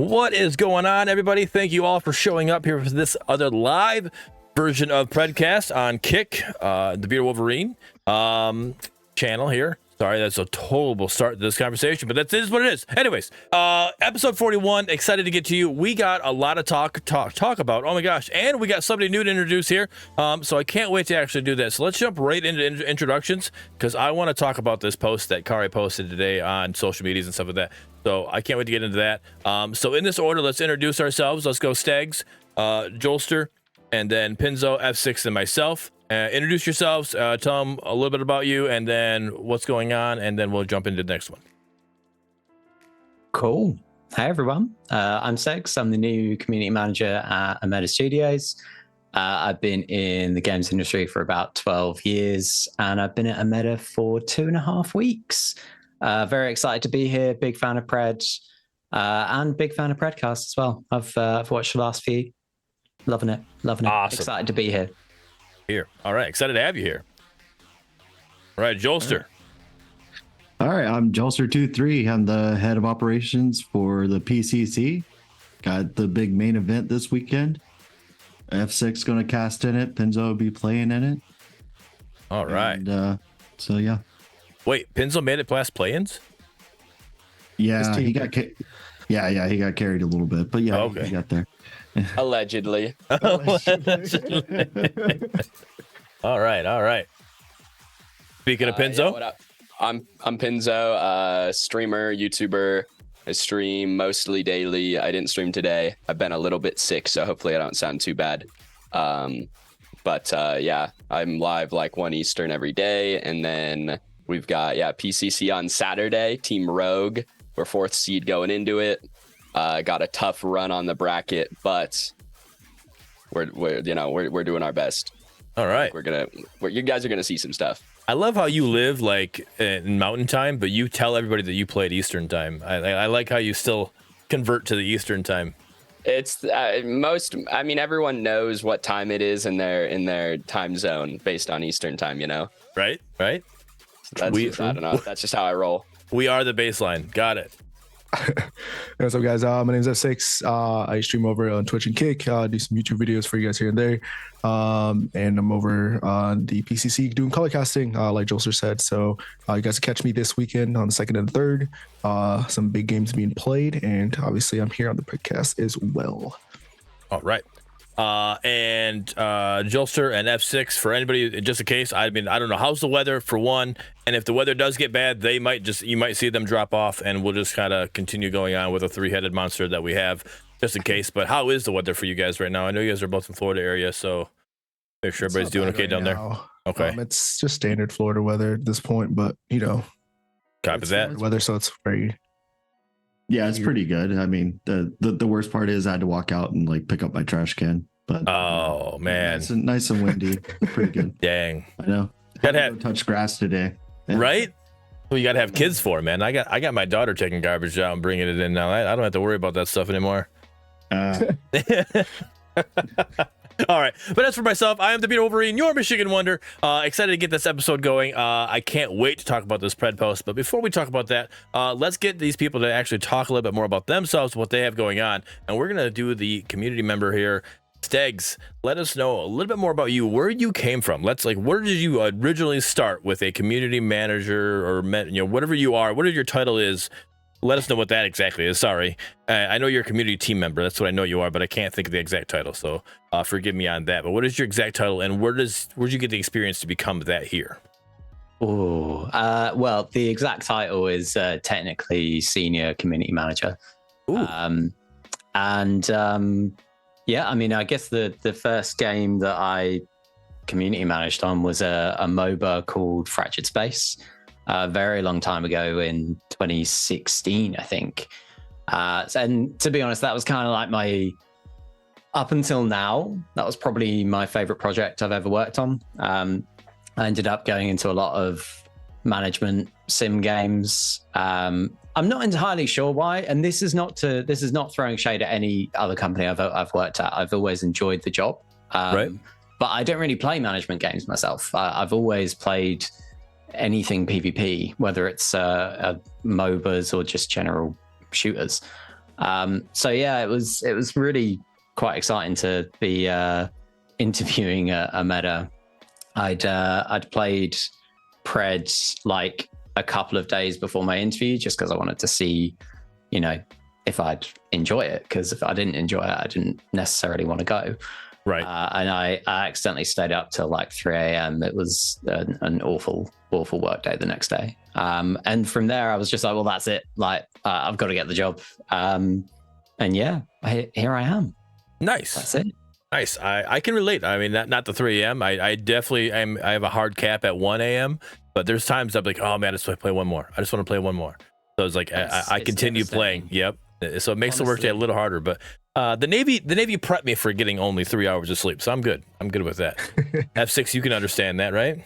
What is going on, everybody? Thank you all for showing up here for this other live version of Predcast on Kick, the Bearded Wolverine channel here. Sorry, that's a total start to this conversation, but that is what it is. Anyways, episode 41, excited to get to you. We got a lot of talk about, oh my gosh, and we got somebody new to introduce here, so I can't wait to actually do that. So let's jump right into introductions, because I want to talk about this post that Kari posted today on social medias and stuff like that. So I can't wait to get into that. So in this order, let's introduce ourselves. Let's go Steggs, Jollster, and then Pinzo, F6, and myself. Introduce yourselves, tell them a little bit about you, and then what's going on, and then we'll jump into the next one. Cool. Hey, everyone. I'm Steggs. I'm the new community manager at Omeda Studios. I've been in the games industry for about 12 years, and I've been at Omeda for 2.5 weeks. Very excited to be here. Big fan of Pred, and big fan of Predcast as well. I've watched the last few. Loving it. Awesome. Excited to be here. All right, excited to have you here. All right, Jollster. All right, I'm Jollster23. I'm the head of operations for the PCC. Got the big main event this weekend. F6 going to cast in it. Pinzo will be playing in it. All right. And, so yeah. Wait, Pinzo made it past play-ins? Yeah, he got he got carried a little bit, but yeah, okay. He got there. Allegedly. All right. Speaking of Pinzo, yeah, what up? I'm Pinzo, streamer, YouTuber. I stream mostly daily. I didn't stream today. I've been a little bit sick, so hopefully I don't sound too bad. But yeah, I'm live like 1 Eastern every day, and then we've got PCC on Saturday. Team Rogue. We're 4th seed going into it. Got a tough run on the bracket, but we're doing our best. all right. You guys are gonna see some stuff. I love how you live like in Mountain Time, but you tell everybody that you play at Eastern Time. I like how you still convert to the Eastern Time. It's everyone knows what time it is in their time zone based on Eastern Time, you know? Right. I don't know. That's just how I roll. We are the baseline. Got it. What's up, guys? My name is F6. I stream over on Twitch and Kick. Do some YouTube videos for you guys here and there. And I'm over on the PCC doing color casting, like Jollster said. So you guys can catch me this weekend on the 2nd and 3rd. Some big games being played, and obviously I'm here on the podcast as well. All right. And Jollster and F6, for anybody, just in case, I don't know, how's the weather for one, and if the weather does get bad, you might see them drop off, and we'll just kind of continue going on with a 3-headed monster that we have, just in case. But how is the weather for you guys right now? I know you guys are both in Florida area, so make sure everybody's doing okay down there. Okay. It's just standard Florida weather at this point, but Copy that. weather, so it's very. Yeah, it's pretty good. I mean, the worst part is I had to walk out and like pick up my trash can. But oh man, it's nice and windy. Pretty good. Dang. I know. Gotta have touch grass today. Yeah. Right? Well, you gotta have kids for it, man. I got my daughter taking garbage out and bringing it in now. I don't have to worry about that stuff anymore. All right, but as for myself, I am the Bearded Wolverine, your Michigan Wonder. Excited to get this episode going. I can't wait to talk about this Pred post. But before we talk about that, let's get these people to actually talk a little bit more about themselves, what they have going on. And we're going to do the community member here. Steggs, let us know a little bit more about you, where you came from. Where did you originally start with a community manager or, whatever you are, whatever your title is. Let us know what that exactly is. Sorry. I know you're a community team member. That's what I know you are, but I can't think of the exact title. So forgive me on that. But what is your exact title, and where'd you get the experience to become that here? Oh, well, the exact title is technically senior community manager. Ooh. Yeah, I mean, I guess the first game that I community managed on was a MOBA called Fractured Space. A very long time ago in 2016, I think. And to be honest, that was kind of like up until now, that was probably my favorite project I've ever worked on. I ended up going into a lot of management sim games. I'm not entirely sure why, and this is not throwing shade at any other company I've worked at. I've always enjoyed the job. Right. But I don't really play management games myself. I've always played anything PvP, whether it's MOBAs or just general shooters. So yeah, it was really quite exciting to be interviewing Omeda. I'd played Pred like a couple of days before my interview, just because I wanted to see, you know, if I'd enjoy it. Because if I didn't enjoy it, I didn't necessarily want to go. Right. And I accidentally stayed up till like 3 a.m. It was an awful work day the next day. And from there, I was just like, well, that's it. Like, I've got to get the job. And yeah, here I am. Nice. That's it. Nice. I can relate. I mean, not the 3 a.m. I definitely I have a hard cap at 1 a.m. But there's times I'm like, oh man, I just want to play one more. I just want to play one more. So it's like I continue playing. Yep. So it makes the workday a little harder. But the Navy prepped me for getting only 3 hours of sleep. So I'm good. I'm good with that. F6, you can understand that, right?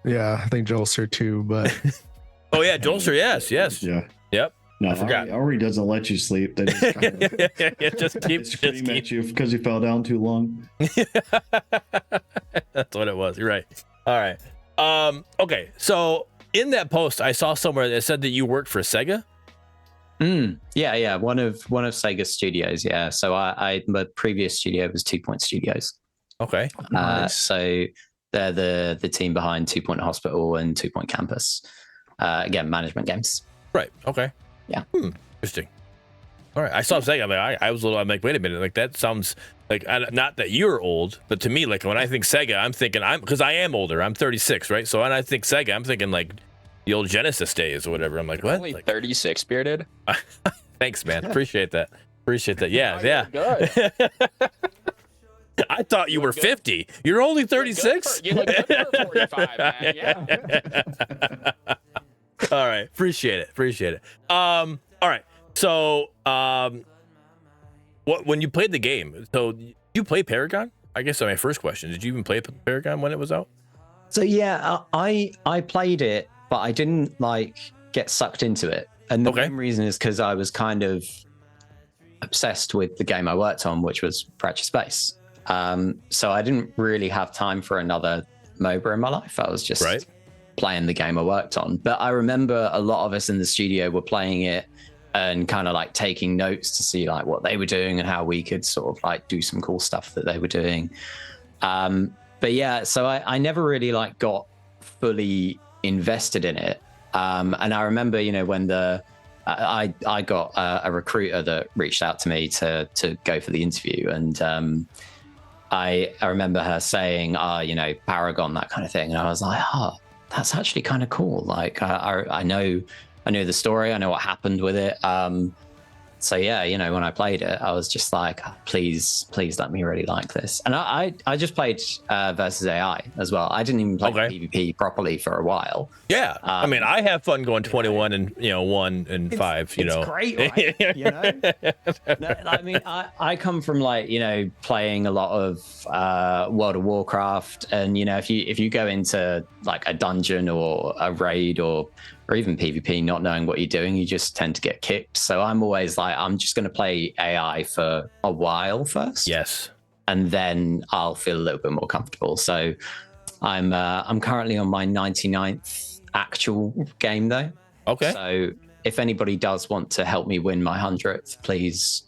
Yeah, I think Jollster too, but Oh yeah, Jollster, yes. Yeah. Yep. No, I forgot. Ari doesn't let you sleep. They just kind of just keep scream at you because you fell down too long. That's what it was. You're right. All right. Okay. So in that post, I saw somewhere that said that you worked for Sega. Yeah. One of Sega's studios. Yeah. So my previous studio was 2 Point Studios. Okay. So they're the team behind 2 Point Hospital and 2 Point Campus. Again, management games. Right. Okay. Yeah. Interesting. All right. I saw Sega. I'm like, wait a minute. Like that sounds like not that you're old, but to me, like when I think Sega, I'm thinking because I am older. I'm 36, right? So when I think Sega, I'm thinking like the old Genesis days or whatever. I'm like, what? Only like, 36, Bearded. Thanks, man. Appreciate that. Yeah. I thought you were 50. You're only 36. You look good for 45, man. Yeah. All right. Appreciate it. All right. So, when you played the game, so you play Paragon? I guess that's my first question. Did you even play Paragon when it was out? So yeah, I played it, but I didn't like get sucked into it. And the main reason is because I was kind of obsessed with the game I worked on, which was Predecessor Space. So I didn't really have time for another MOBA in my life. I was just playing the game I worked on. But I remember a lot of us in the studio were playing it and kind of like taking notes to see like what they were doing and how we could sort of like do some cool stuff that they were doing. But yeah, so I never really like got fully invested in it. And I remember, you know, when I got a recruiter that reached out to me to go for the interview, and I remember her saying, you know, Paragon, that kind of thing. And I was like, that's actually kind of cool. Like, I know the story. I know what happened with it. So yeah, you know, when I played it, I was just like, please let me really like this. And I just played versus AI as well. I didn't even play PvP properly for a while. Yeah, I mean, I have fun going 21 and 1 and 5. You know, it's great, right? You know, no, I mean, I come from like, you know, playing a lot of World of Warcraft, and you know, if you go into like a dungeon or a raid or even PvP, not knowing what you're doing, you just tend to get kicked. So I'm always like, I'm just going to play AI for a while first. Yes. And then I'll feel a little bit more comfortable. So I'm currently on my 99th actual game though. Okay. So if anybody does want to help me win my 100th, please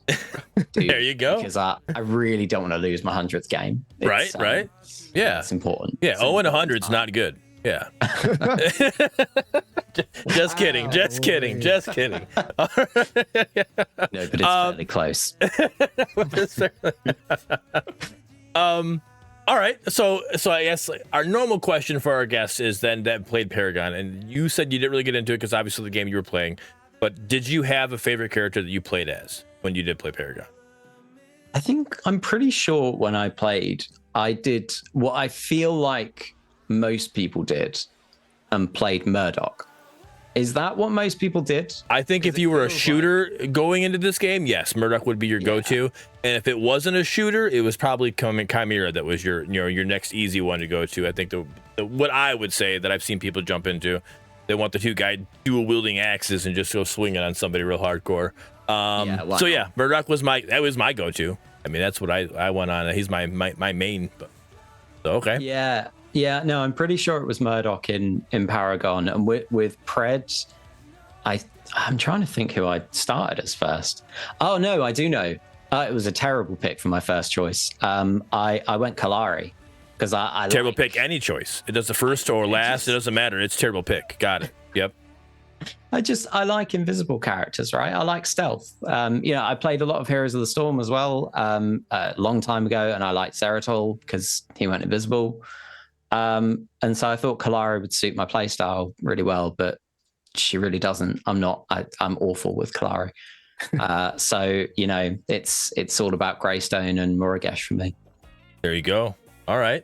do. There you go. Because I really don't want to lose my 100th game. Right. Yeah. It's important. Yeah. 0 and 100 is not good. Yeah. Just kidding. No, but it's fairly close. All right. So I guess our normal question for our guests is then that played Paragon, and you said you didn't really get into it because obviously the game you were playing, but did you have a favorite character that you played as when you did play Paragon? I'm pretty sure when I played, I did what I feel like most people did and played Murdoch. Is that what most people did? I think if you were a shooter going into this game, yes, Murdoch would be your go-to. And if it wasn't a shooter, it was probably Chimera that was your next easy one to go to. I think what I would say that I've seen people jump into, they want the two guy dual wielding axes and just go swinging on somebody real hardcore. So yeah, Murdoch was my go-to. I mean, that's what I went on. He's my main. So okay. Yeah, no, I'm pretty sure it was Murdoch in Paragon, and with Pred, I'm trying to think who I started as first. Oh no, I do know. It was a terrible pick for my first choice. I went Kalari because I terrible pick. Any choice. It does the first or last. It doesn't matter. It's terrible pick. Got it. Yep. I like invisible characters, right? I like stealth. I played a lot of Heroes of the Storm as well a long time ago, and I liked Serath because he went invisible. And so I thought Kalari would suit my playstyle really well, but she really doesn't. I'm awful with Kalari. So it's all about Greystone and Morigesh for me. There you go. All right.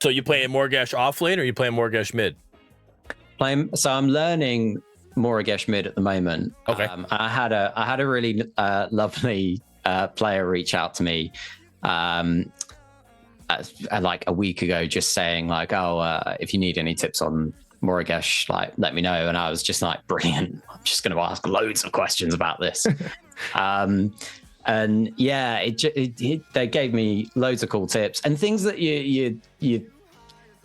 So you playing Morigesh off lane, or you playing Morigesh mid? So I'm learning Morigesh mid at the moment. Okay. I had a really lovely player reach out to me like a week ago, just saying like, if you need any tips on Morigesh, like let me know. And I was just like, brilliant. I'm just going to ask loads of questions about this. And yeah, they gave me loads of cool tips and things that you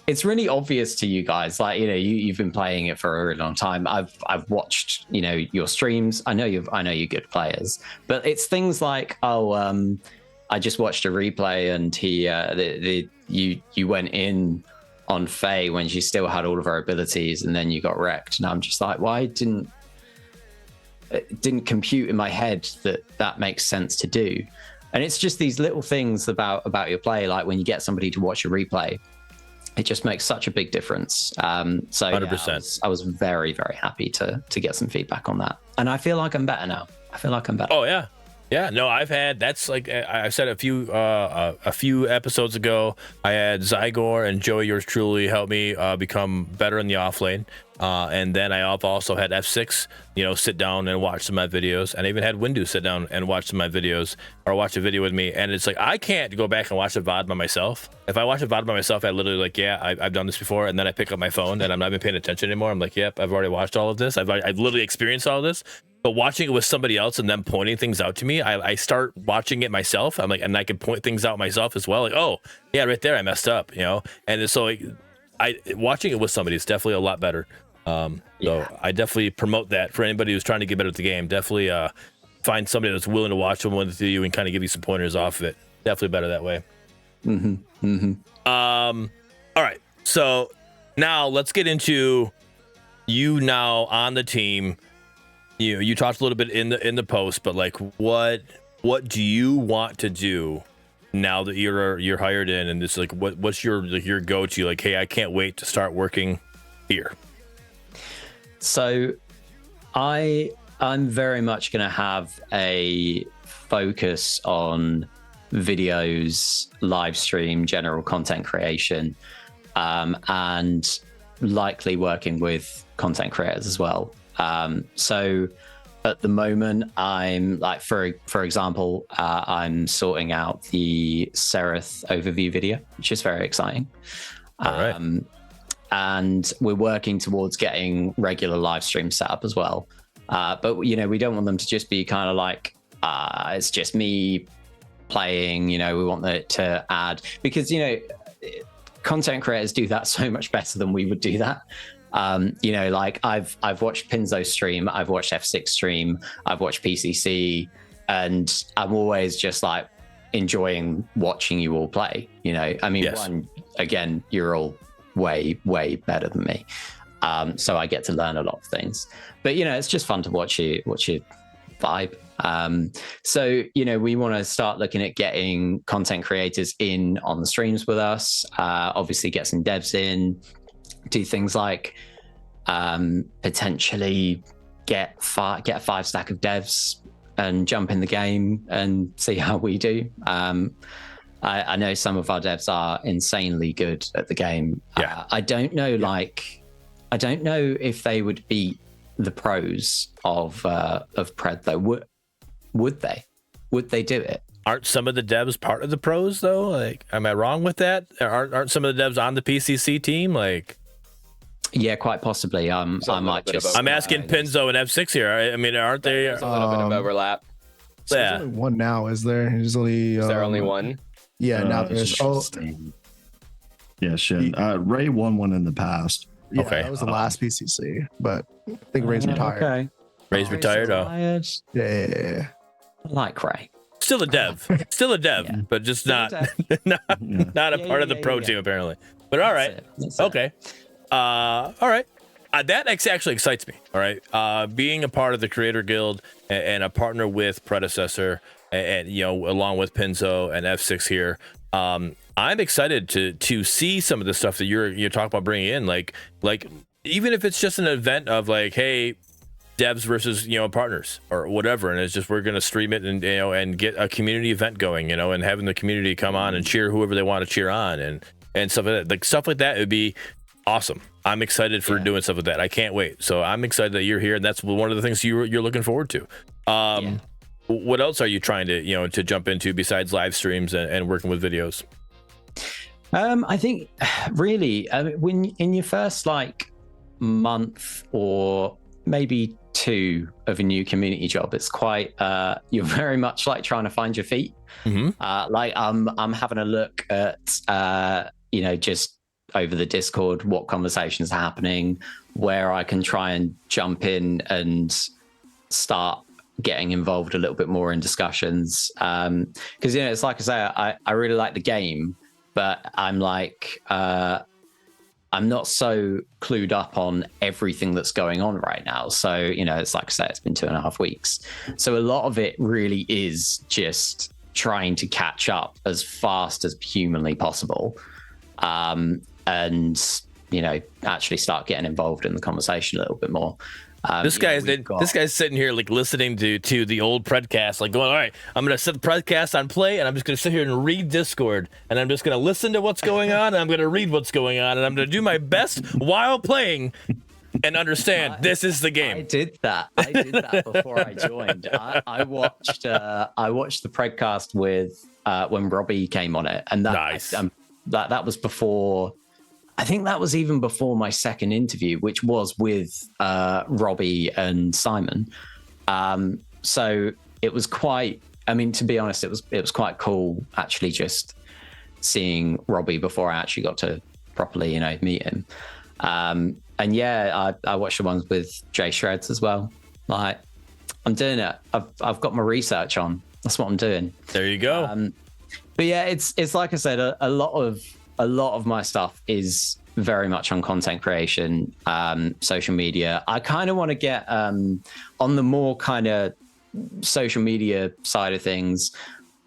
it's really obvious to you guys. Like, you've been playing it for a really long time. I've watched, your streams. I know you're good players, but it's things like, I just watched a replay and you went in on Faye when she still had all of her abilities and then you got wrecked. And I'm just like, why didn't compute in my head that makes sense to do? And it's just these little things about your play. Like when you get somebody to watch a replay, it just makes such a big difference. So 100%. Yeah, I was very, very happy to get some feedback on that. And I feel like I'm better now. Oh yeah. Yeah, no, that's like I've said a few episodes ago. I had Zygor and Joey, yours truly, help me become better in the off lane, and then I've also had F6, sit down and watch some of my videos, and I even had Windu sit down and watch some of my videos or watch a video with me. And it's like I can't go back and watch a VOD by myself. If I watch a VOD by myself, I literally like, I've done this before, and then I pick up my phone and I'm not even paying attention anymore. I'm like, yep, I've already watched all of this. I've literally experienced all of this. But watching it with somebody else and them pointing things out to me, I start watching it myself. I'm like, and I can point things out myself as well. Like, oh yeah, right there, I messed up, And so like, watching it with somebody is definitely a lot better. So I definitely promote that for anybody who's trying to get better at the game. Definitely find somebody that's willing to watch them with you and kind of give you some pointers off of it. Definitely better that way. All right, so now let's get into you now on the team. You talked a little bit in the post, but like, what do you want to do now that you're hired in? And this like, what's your go-to? Like, hey, I can't wait to start working here. So, I'm very much going to have a focus on videos, live stream, general content creation, and likely working with content creators as well. So at the moment, I'm like, for example, I'm sorting out the Serath overview video, which is very exciting. All right. And we're working towards getting regular live streams set up as well. But we don't want them to just be kind of like, it's just me playing, we want it to add, because, content creators do that so much better than we would do that. Like I've watched Pinzo stream, I've watched F6 stream, I've watched PCC, and I'm always just like enjoying watching you all play. I mean, yes. One, again, you're all way, way better than me. So I get to learn a lot of things, but it's just fun to watch you vibe. So we want to start looking at getting content creators in on the streams with us, obviously get some devs in, do things like potentially get a 5 stack of devs and jump in the game and see how we do. I know some of our devs are insanely good at the game. Yeah. I don't know if they would beat the pros of Pred though. Would they do it? Aren't some of the devs part of the pros though? Like, am I wrong with that? Aren't some of the devs on the PCC team? Like, yeah, quite possibly. I might just. I'm asking Pinzo and F6 here. I mean, aren't they? There's a little bit of overlap. So there's only one now, is there? There's only. Is there only one? Yeah, now there's. Yeah, shit. Ray won one in the past. Yeah, Okay. that was the last PCC, but I think Ray's retired. Okay. Ray's retired. Oh. Retired. Yeah. I like Ray. Still a dev, Yeah. but just Still a not dev. not a Yeah, part of the yeah, pro yeah. team apparently. But all right, That's it. okay, all right. That actually excites me. All right, being a part of the Creator Guild and a partner with Predecessor, and along with Pinzo and F6 here, I'm excited to see some of the stuff that you're talking about bringing in, like even if it's just an event of like, hey, devs versus partners or whatever, and it's just we're gonna stream it and and get a community event going, and having the community come on and cheer whoever they want to cheer on and stuff like that. Like stuff like that would be awesome. I'm excited for doing stuff like that. I can't wait. So I'm excited that you're here, and that's one of the things you're looking forward to. What else are you trying to to jump into besides live streams and working with videos? I think really, when in your first like month or maybe 2 of a new community job, it's quite you're very much like trying to find your feet. Like I'm having a look at just over the Discord what conversations are happening, where I can try and jump in and start getting involved a little bit more in discussions, because it's like I say, I really like the game, but I'm like I'm not so clued up on everything that's going on right now. So, it's like I say, it's been 2.5 weeks. So a lot of it really is just trying to catch up as fast as humanly possible. And, actually start getting involved in the conversation a little bit more. This guy's sitting here like listening to the old Predcast, like going, all right, I'm gonna set the Predcast on play, and I'm just gonna sit here and read Discord, and I'm just gonna listen to what's going on, and I'm gonna read what's going on, and I'm gonna do my best while playing and understand this is the game. I did that before I joined. I watched the Predcast with when Robbie came on it, and that was before. I think that was even before my second interview, which was with Robbie and Simon. So it was quite. I mean, to be honest, it was quite cool actually just seeing Robbie before I actually got to properly, meet him. And yeah, I watched the ones with Jay Shreds as well. Like, I'm doing it. I've got my research on. That's what I'm doing. There you go. But yeah, it's like I said, a lot of my stuff is very much on content creation, social media. I kind of want to get on the more kind of social media side of things.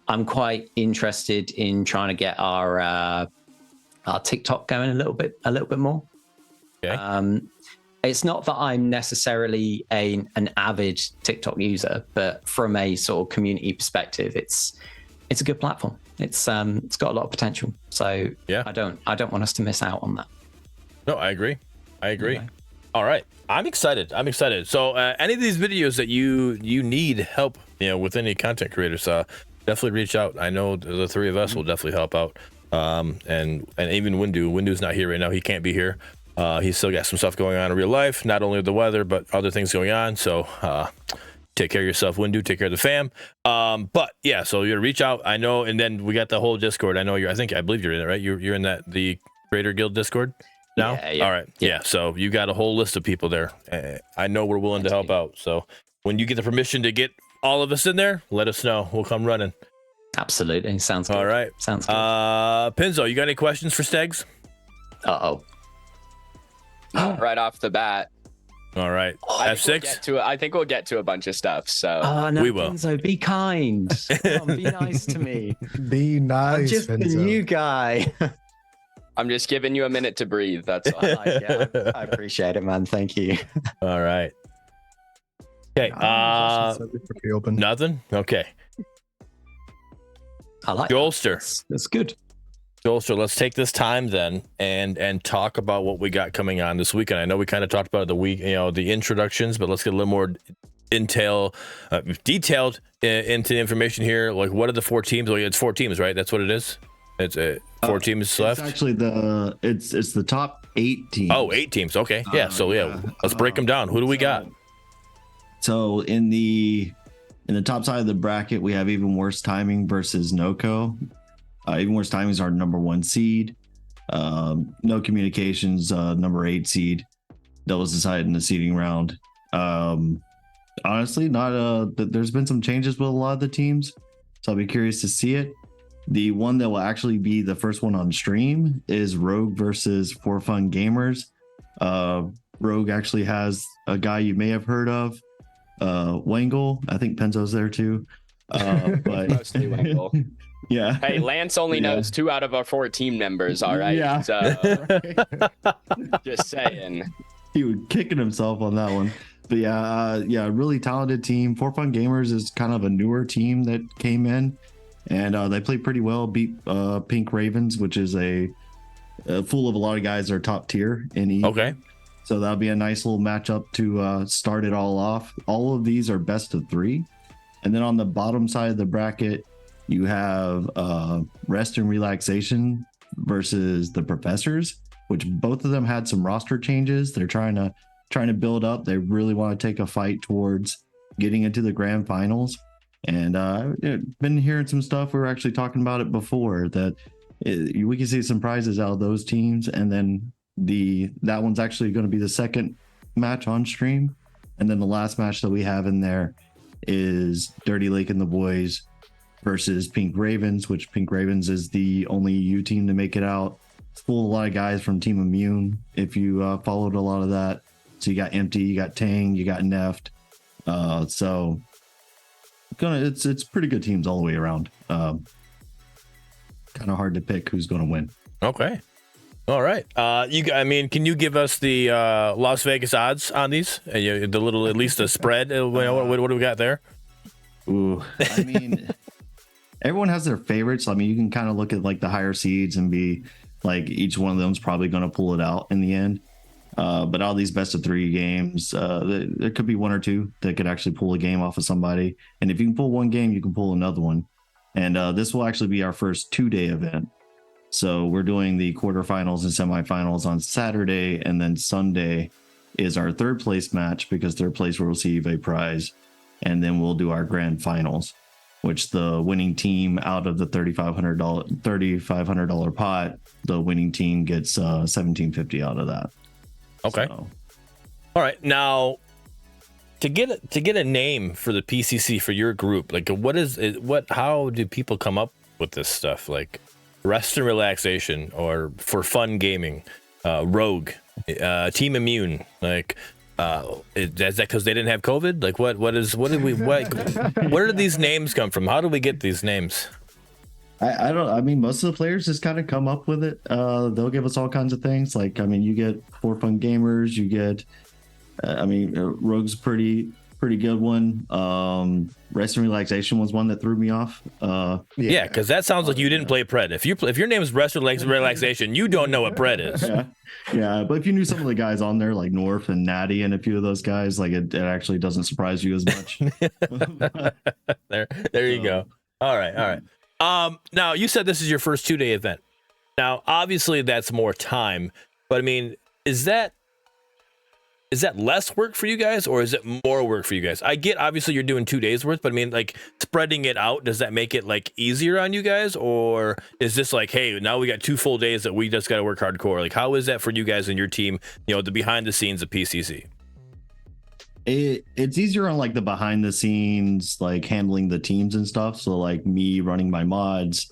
I'm quite interested in trying to get our TikTok going a little bit more. Okay. It's not that I'm necessarily an avid TikTok user, but from a sort of community perspective, it's a good platform. It's got a lot of potential. So yeah, I don't want us to miss out on that. No, I agree. Okay. All right. I'm excited. So any of these videos that you need help, with any content creators, definitely reach out. I know the 3 of us will definitely help out. And even Windu's not here right now. He can't be here. He's still got some stuff going on in real life, not only the weather, but other things going on. So, take care of yourself, Windu. Take care of the fam. But yeah, so you're gonna reach out. I know, and then we got the whole Discord. I know I believe you're in it, right? You're in the Creator Guild Discord now. Yeah. All right. Yeah. So you got a whole list of people there. I know we're willing to help out. So when you get the permission to get all of us in there, let us know. We'll come running. Absolutely. Sounds good. All right. Sounds good. Pinzo, you got any questions for Steggs? Right off the bat. All right. F6? I think we'll get to a bunch of stuff. So no, we will. Pinzo, be kind. Come on, be nice to me. Be nice. I'm just Pinzo. the new guy. I'm just giving you a minute to breathe. That's all. I appreciate it, man. Thank you. All right. Okay. Nothing? Okay. I like Jollster. That's good. Jollster, let's take this time then and talk about what we got coming on this weekend. I know we kind of talked about the week, the introductions, but let's get a little more detailed into the information here. Like, what are the 4 teams? Like, it's 4 teams, right? That's what it is. It's 4 teams left. It's actually it's the top 8 teams. Oh, 8 teams. Okay. Yeah. So let's break them down. Who do we got? So in the top side of the bracket, we have Even Worse Timing versus Noco. Even Worse Timing is our number 1 seed. No Communications, number 8 seed that was decided in the seeding round. Honestly, there's been some changes with a lot of the teams, so I'll be curious to see it. The one that will actually be the first one on stream is Rogue versus For Fun Gamers. Rogue actually has a guy you may have heard of, Wangle. I think Penzo's there too. But Mostly Wangle. Yeah. Hey, Lance only knows 2 out of our 4 team members, all right? Yeah. So, just saying. He was kicking himself on that one. But yeah, really talented team. For Fun Gamers is kind of a newer team that came in, and they played pretty well. Beat Pink Ravens, which is a full of a lot of guys that are top tier in E. Okay. So that'll be a nice little matchup to start it all off. All of these are best of 3. And then on the bottom side of the bracket, you have Rest and Relaxation versus the Professors, which both of them had some roster changes. They're trying to build up. They really want to take a fight towards getting into the grand finals. And been hearing some stuff. We were actually talking about it before that we can see some prizes out of those teams. And then that one's actually going to be the second match on stream. And then the last match that we have in there is Dirty Lake and the Boys versus Pink Ravens, which Pink Ravens is the only EU team to make it out. It's full of a lot of guys from Team Immune, if you followed a lot of that. So you got Empty, you got Tang, you got Neft. So it's pretty good teams all the way around. Kind of hard to pick who's going to win. Okay. All right. Can you give us the Las Vegas odds on these? The little, at least a spread. What do we got there? Ooh, I mean, everyone has their favorites. I mean, you can kind of look at like the higher seeds and be like, each one of them's probably going to pull it out in the end. But all these best of 3 games, there could be 1 or 2 that could actually pull a game off of somebody. And if you can pull one game, you can pull another one. And this will actually be our first 2-day event. So we're doing the quarterfinals and semifinals on Saturday, and then Sunday is our 3rd place match, because 3rd place will receive a prize. And then we'll do our grand finals, which the winning team out of the $3,500 pot, the winning team gets $1,750 out of that. Okay. So. All right. Now, to get a name for the PCC for your group, like how do people come up with this stuff? Like Rest and Relaxation, or For Fun Gaming, Rogue, Team Immune, like is that because they didn't have COVID? Like where did these names come from? How do we get these names? I mean, most of the players just kind of come up with it. They'll give us all kinds of things. Like, I mean, you get For Fun Gamers, you get, Rogue's pretty good one. Rest and Relaxation was one that threw me off. Yeah, because that sounds like you didn't play Pred. If your name is Rest and Relaxation, you don't know what Pred is. Yeah, but if you knew some of the guys on there, like North and Natty and a few of those guys, like it actually doesn't surprise you as much. There you go. All right. Now you said this is your first 2-day event. Now, obviously that's more time, but I mean, is that less work for you guys, or is it more work for you guys? I get, obviously you're doing 2 days worth, but I mean, like, spreading it out, does that make it like easier on you guys, or is this like, hey, now we got 2 full days that we just got to work hardcore? Like, how is that for you guys and your team, the behind the scenes of PCC? It's easier on like the behind the scenes, like handling the teams and stuff. So like me running my mods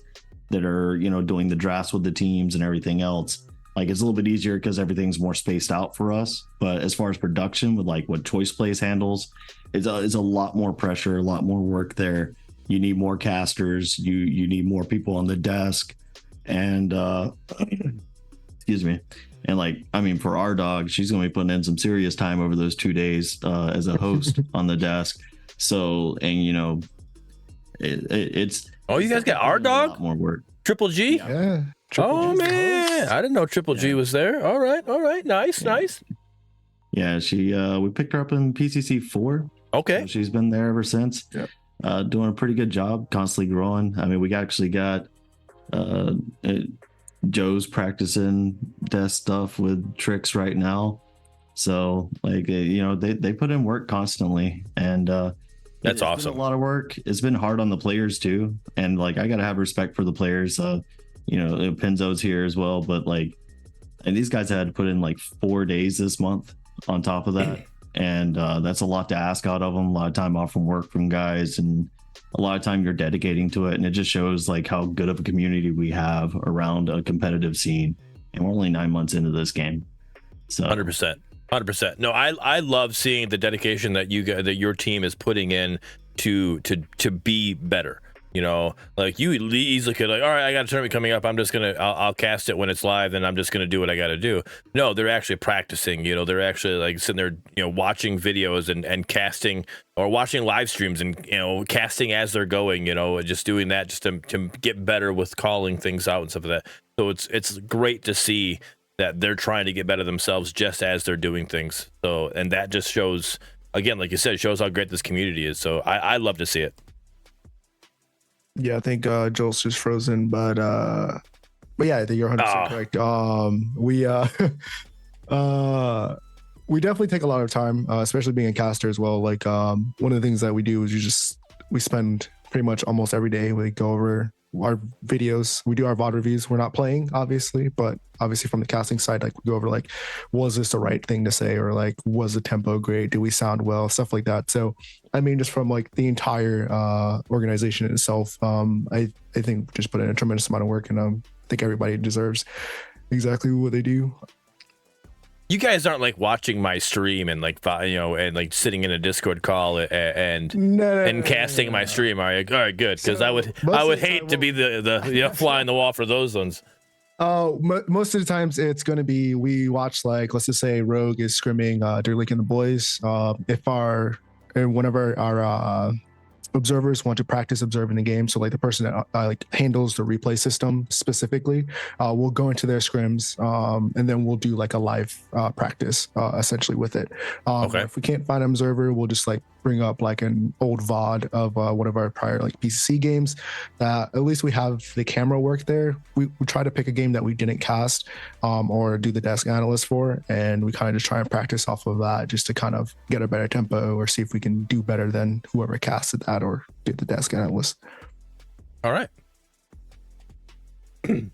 that are, doing the drafts with the teams and everything else. Like, it's a little bit easier because everything's more spaced out for us. But as far as production, with like what Choice Plays handles, it's a lot more pressure, a lot more work there. You need more casters. You need more people on the desk, and excuse me. And like, I mean, for our dog, she's going to be putting in some serious time over those 2 days as a host on the desk. So, and it's you guys got our dog? A lot more work. Triple G? Yeah. Man, I didn't know Triple G was there. All right, nice. Yeah, she we picked her up in PCC 4. Okay, so she's been there ever since. Yep. Doing a pretty good job, constantly growing. I mean, we actually got Joe's practicing desk stuff with tricks right now. So like, they put in work constantly, and that's awesome. Been a lot of work. It's been hard on the players too, and like, I gotta have respect for the players. Pinzo's here as well, but like, and these guys had to put in like 4 days this month on top of that. And that's a lot to ask out of them. A lot of time off from work from guys, and a lot of time you're dedicating to it. And it just shows like how good of a community we have around a competitive scene. And we're only 9 months into this game. So 100%. No, I love seeing the dedication that your team is putting in to be better. Like you easily could, like, all right, I got a tournament coming up, I'll cast it when it's live, and I'm just gonna do what I gotta do. No, they're actually practicing. They're actually like sitting there, watching videos and casting, or watching live streams and casting as they're going. Just doing that just to get better with calling things out and stuff like that. So it's great to see that they're trying to get better themselves just as they're doing things. So, and that just shows, again, like you said, shows how great this community is. So I love to see it. Yeah, I think Jollster's frozen, but yeah, I think you're 100% correct. We definitely take a lot of time, especially being a caster as well. Like one of the things that we do is we spend pretty much almost every day. We go over our videos. We do our VOD reviews. We're not playing, obviously, but obviously from the casting side, like we go over like, was this the right thing to say, or like, was the tempo great? Do we sound well? Stuff like that. So, I mean, just from like the entire organization itself, I think just put in a tremendous amount of work, and I think everybody deserves exactly what they do. You guys aren't like watching my stream and like and like sitting in a Discord call and casting my stream. All right, good, because I would hate to be the fly on the wall for those ones. Most of the times it's going to be, we watch, like, let's just say Rogue is scrimming Dirk and the boys. Whenever our observers want to practice observing the game, so like the person that like handles the replay system specifically, we'll go into their scrims, and then we'll do like a live practice essentially with it. Okay. If we can't find an observer, we'll just like bring up like an old VOD of one of our prior like PCC games that at least we have the camera work there. We try to pick a game that we didn't cast or do the desk analyst for, and we kind of just try and practice off of that just to kind of get a better tempo or see if we can do better than whoever casted that or did the desk analyst. All right. And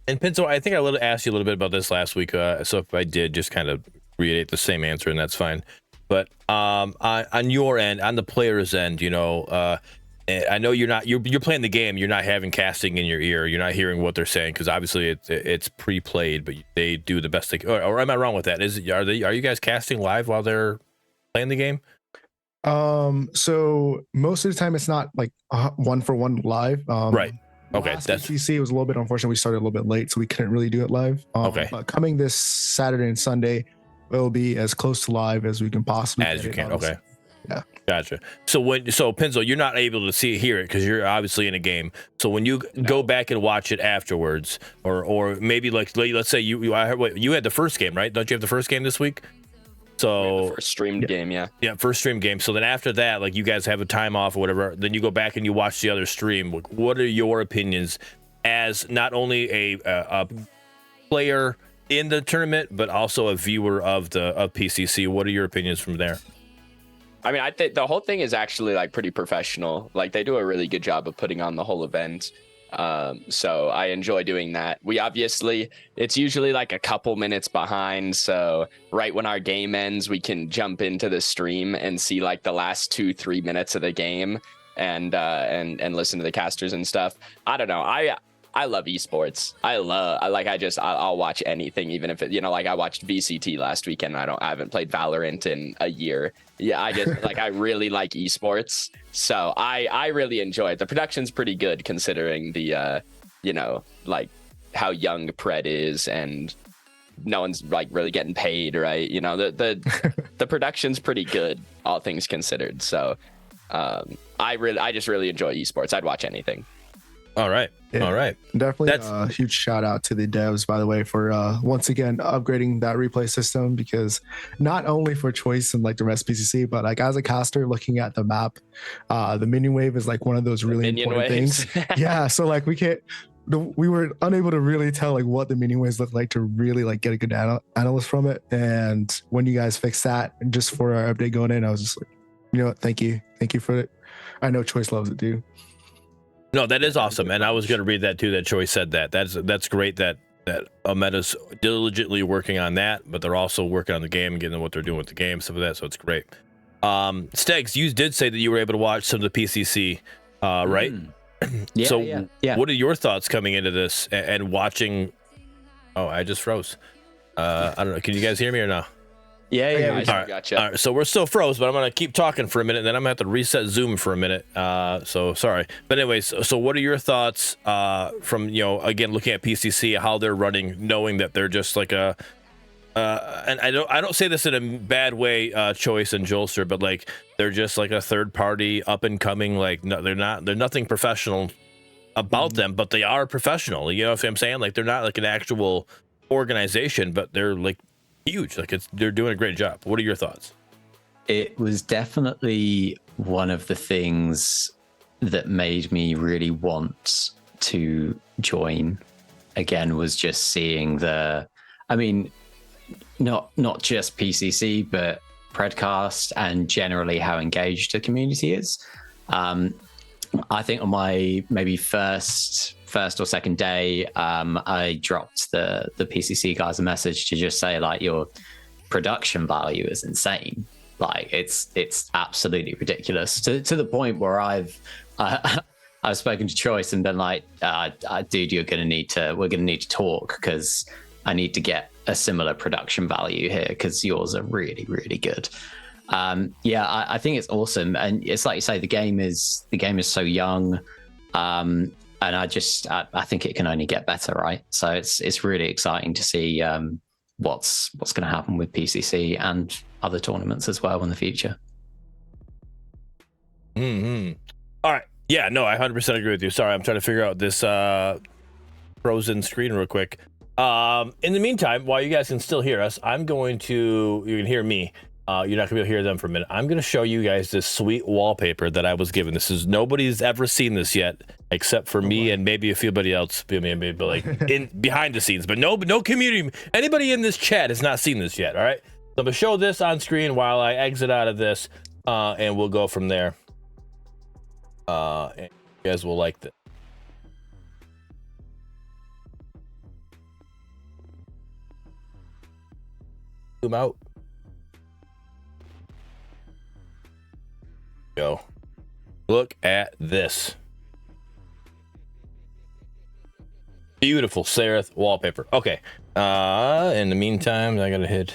Pinzo, I think I asked you a little bit about this last week, so if I did, just kind of reiterate the same answer, and that's fine. But on your end, on the player's end, I know you're playing the game. You're not having casting in your ear. You're not hearing what they're saying, because obviously it's pre-played. But they do the best they can. Or am I wrong with that? Are you guys casting live while they're playing the game? So most of the time it's not like 1-for-1 live. Right. Okay. That's PCC was a little bit unfortunate. We started a little bit late, so we couldn't really do it live. Okay. But coming this Saturday and Sunday, it'll be as close to live as we can possibly. As you can. Okay. Yeah. Gotcha. So Pinzo, you're not able to hear it because you're obviously in a game. So when you go back and watch it afterwards, or maybe like let's say you had the first game, right? Don't you have the first game this week? So the first streamed game, yeah. Yeah, first stream game. So then after that, like you guys have a time off or whatever, then you go back and you watch the other stream. What are your opinions as not only a player in the tournament, but also a viewer of PCC? What are your opinions from there? I mean, I think the whole thing is actually like pretty professional. Like they do a really good job of putting on the whole event. So I enjoy doing that. It's usually like a couple minutes behind. So right when our game ends, we can jump into the stream and see like the last 2-3 minutes of the game and listen to the casters and stuff. I don't know. I love esports. I'll watch anything, even if it, like I watched VCT last weekend. I haven't played Valorant in a year. Yeah, I just I really like esports. So I really enjoy it. The production's pretty good considering the like how young Pred is, and no one's like really getting paid, right? The production's pretty good, all things considered. So I just really enjoy esports. I'd watch anything. All right. Yeah, all right. Definitely a huge shout out to the devs, by the way, for once again upgrading that replay system, because not only for choice and like the rest PCC, but like as a caster looking at the map, the minion wave is like one of those really important things. Yeah. So like we were unable to really tell like what the minion waves look like to really like get a good analyst from it. And when you guys fixed that, and just for our update going in, I was just like, thank you for it. I know Choice loves it too. No, that is awesome, and I was going to read that too. That Choi said that. That's great that Omeda's diligently working on that, but they're also working on the game and getting what they're doing with the game, stuff like that. So it's great. Steggs, you did say that you were able to watch some of the PCC, right? Yeah, So yeah. what are your thoughts coming into this and watching? Oh, I just froze. I don't know. Can you guys hear me or no? Yeah. Nice, All right. gotcha. All right, so we're still froze, but I'm gonna keep talking for a minute, and then I'm gonna have to reset Zoom for a minute. So sorry, but anyways, so what are your thoughts from again looking at PCC, how they're running, knowing that they're just like a and I don't say this in a bad way, Choice and Jollster, but like they're just like a third party up and coming. Like no, they're nothing professional about them, but they are professional. You know what I'm saying? Like they're not like an actual organization, but they're like huge. Like they're doing a great job. What are your thoughts? It was definitely one of the things that made me really want to join again, was just seeing not just PCC, but Predcast and generally how engaged the community is. I think on my maybe first or second day, I dropped the PCC guys a message to just say like your production value is insane. Like it's absolutely ridiculous to the point where I've spoken to Choice and been like, dude, we're gonna need to talk because I need to get a similar production value here because yours are really, really good. I think it's awesome, and it's like you say, the game is so young, and I think it can only get better, right? So it's really exciting to see what's going to happen with PCC and other tournaments as well in the future. All right, yeah, no, I 100% agree with you. Sorry, I'm trying to figure out this frozen screen real quick. In the meantime, while you guys can still hear us, you can hear me. You're not gonna be able to hear them for a minute. I'm gonna show you guys this sweet wallpaper that I was given. Nobody's ever seen this yet, except for me and maybe a few buddy else, maybe like in behind the scenes. But no community, anybody in this chat has not seen this yet. All right, so I'm gonna show this on screen while I exit out of this, and we'll go from there. And you guys will like this. Zoom out. Go. Look at this. Beautiful Serath wallpaper. Okay. In the meantime, I gotta hit.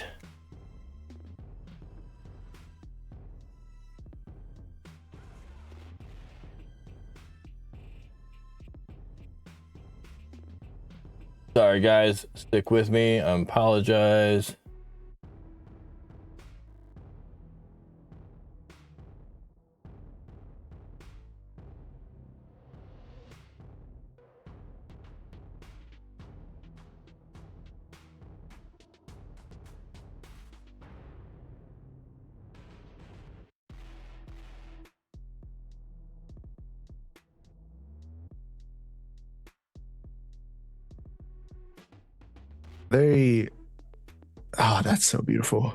Sorry guys, stick with me. I apologize. That's so beautiful.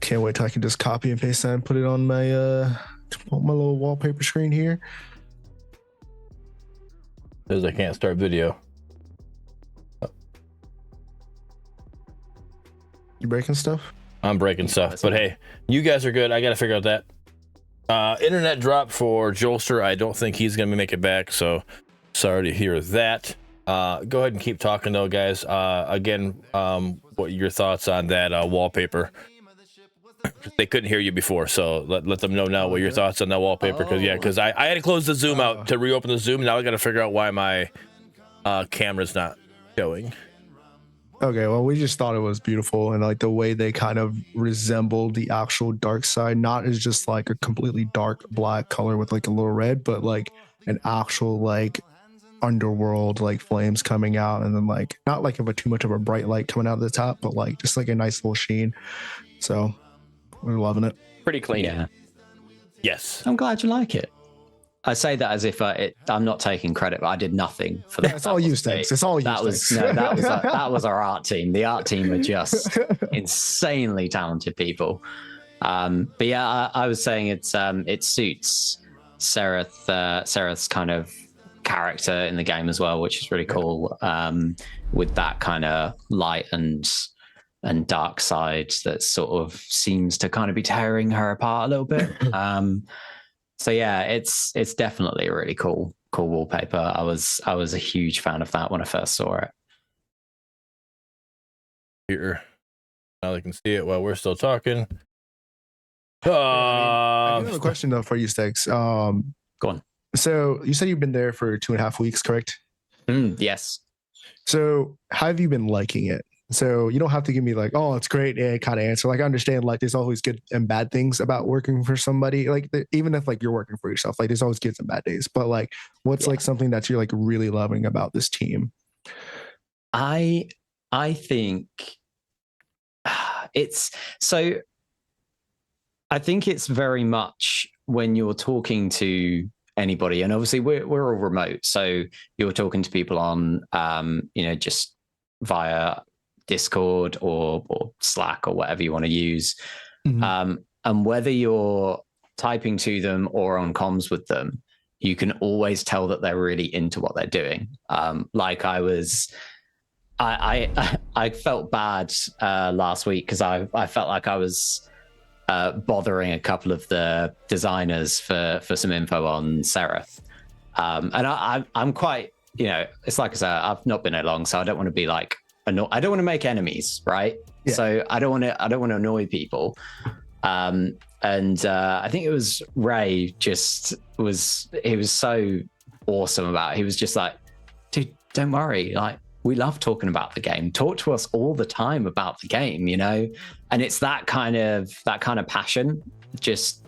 Can't wait till I can just copy and paste that and put it on my little wallpaper screen here. Says I can't start video. You breaking stuff? I'm breaking stuff, but hey, you guys are good. I gotta figure out that internet drop for Jollster. I don't think he's gonna make it back, so sorry to hear that. Go ahead and keep talking though, guys. Again, what are your thoughts on that wallpaper? They couldn't hear you before, so let them know now what your thoughts on that wallpaper. Because I had to close the Zoom out to reopen the Zoom. Now I got to figure out why my camera's not showing. Okay, well, we just thought it was beautiful, and like the way they kind of resembled the actual dark side, not as just like a completely dark black color with like a little red, but like an actual like underworld like flames coming out, and then like not like too much of a bright light coming out of the top, but like just like a nice little sheen. So we're loving it. Pretty clean. Yeah. Yes. I'm glad you like it. I say that as if I'm not taking credit, but I did nothing for that. Yeah, it's all you, Steggs. It's all you. That was our art team. The art team are just insanely talented people. But yeah, I was saying it suits Serath's kind of character in the game as well, which is really cool. With that kind of light and dark side that sort of seems to kind of be tearing her apart a little bit. So yeah, it's definitely a really cool wallpaper. I was a huge fan of that when I first saw it. Here, now they can see it while we're still talking. I do have a question though for you, Steggs. Go on. So you said you've been there for 2.5 weeks, correct? Yes. So how have you been liking it? So you don't have to give me like, oh, it's great, kind of answer. Like I understand, like there's always good and bad things about working for somebody. Like even if like you're working for yourself, like there's always good and bad days. But like, what's like something that you're like really loving about this team? I think it's so. I think it's very much when you're talking to anybody, and obviously we're all remote, so you're talking to people on, just via Discord or Slack or whatever you want to use. And whether you're typing to them or on comms with them, you can always tell that they're really into what they're doing. Like I felt bad last week because I felt like I was bothering a couple of the designers for some info on Serath. And I'm quite, it's like I said, I've not been there long, so I don't want to be like, I don't want to make enemies, right? Yeah. So I don't want to annoy people. And I think it was Ray he was so awesome about it. He was just like, dude, don't worry. Like, we love talking about the game. Talk to us all the time about the game, and it's that kind of passion, just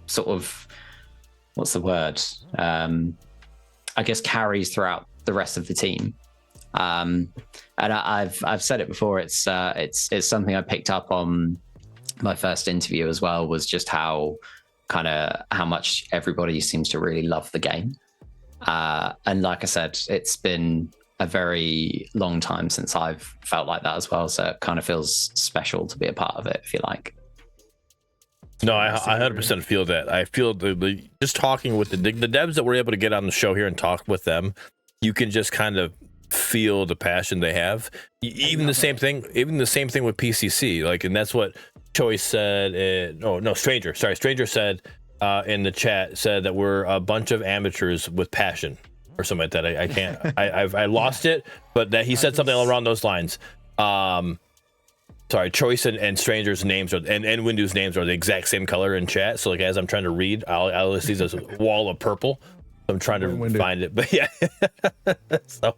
sort of, what's the word? I guess carries throughout the rest of the team. And I've said it before. It's something I picked up on my first interview as well. Was just how much everybody seems to really love the game. And like I said, it's been a very long time since I've felt like that as well. So it kind of feels special to be a part of it, if you like. No, I 100% feel that. I feel just talking with the devs that we're able to get on the show here and talk with them, you can just kind of feel the passion they have. Even the same thing with PCC. Like, and that's what Choice said. Stranger said in the chat, said that we're a bunch of amateurs with passion. Or something like that. I can't. I lost it, but that he said something around those lines. Sorry, Choice and Stranger's names and Windu's names are the exact same color in chat. So like as I'm trying to read, I'll see this wall of purple. I'm trying to find it, but yeah. So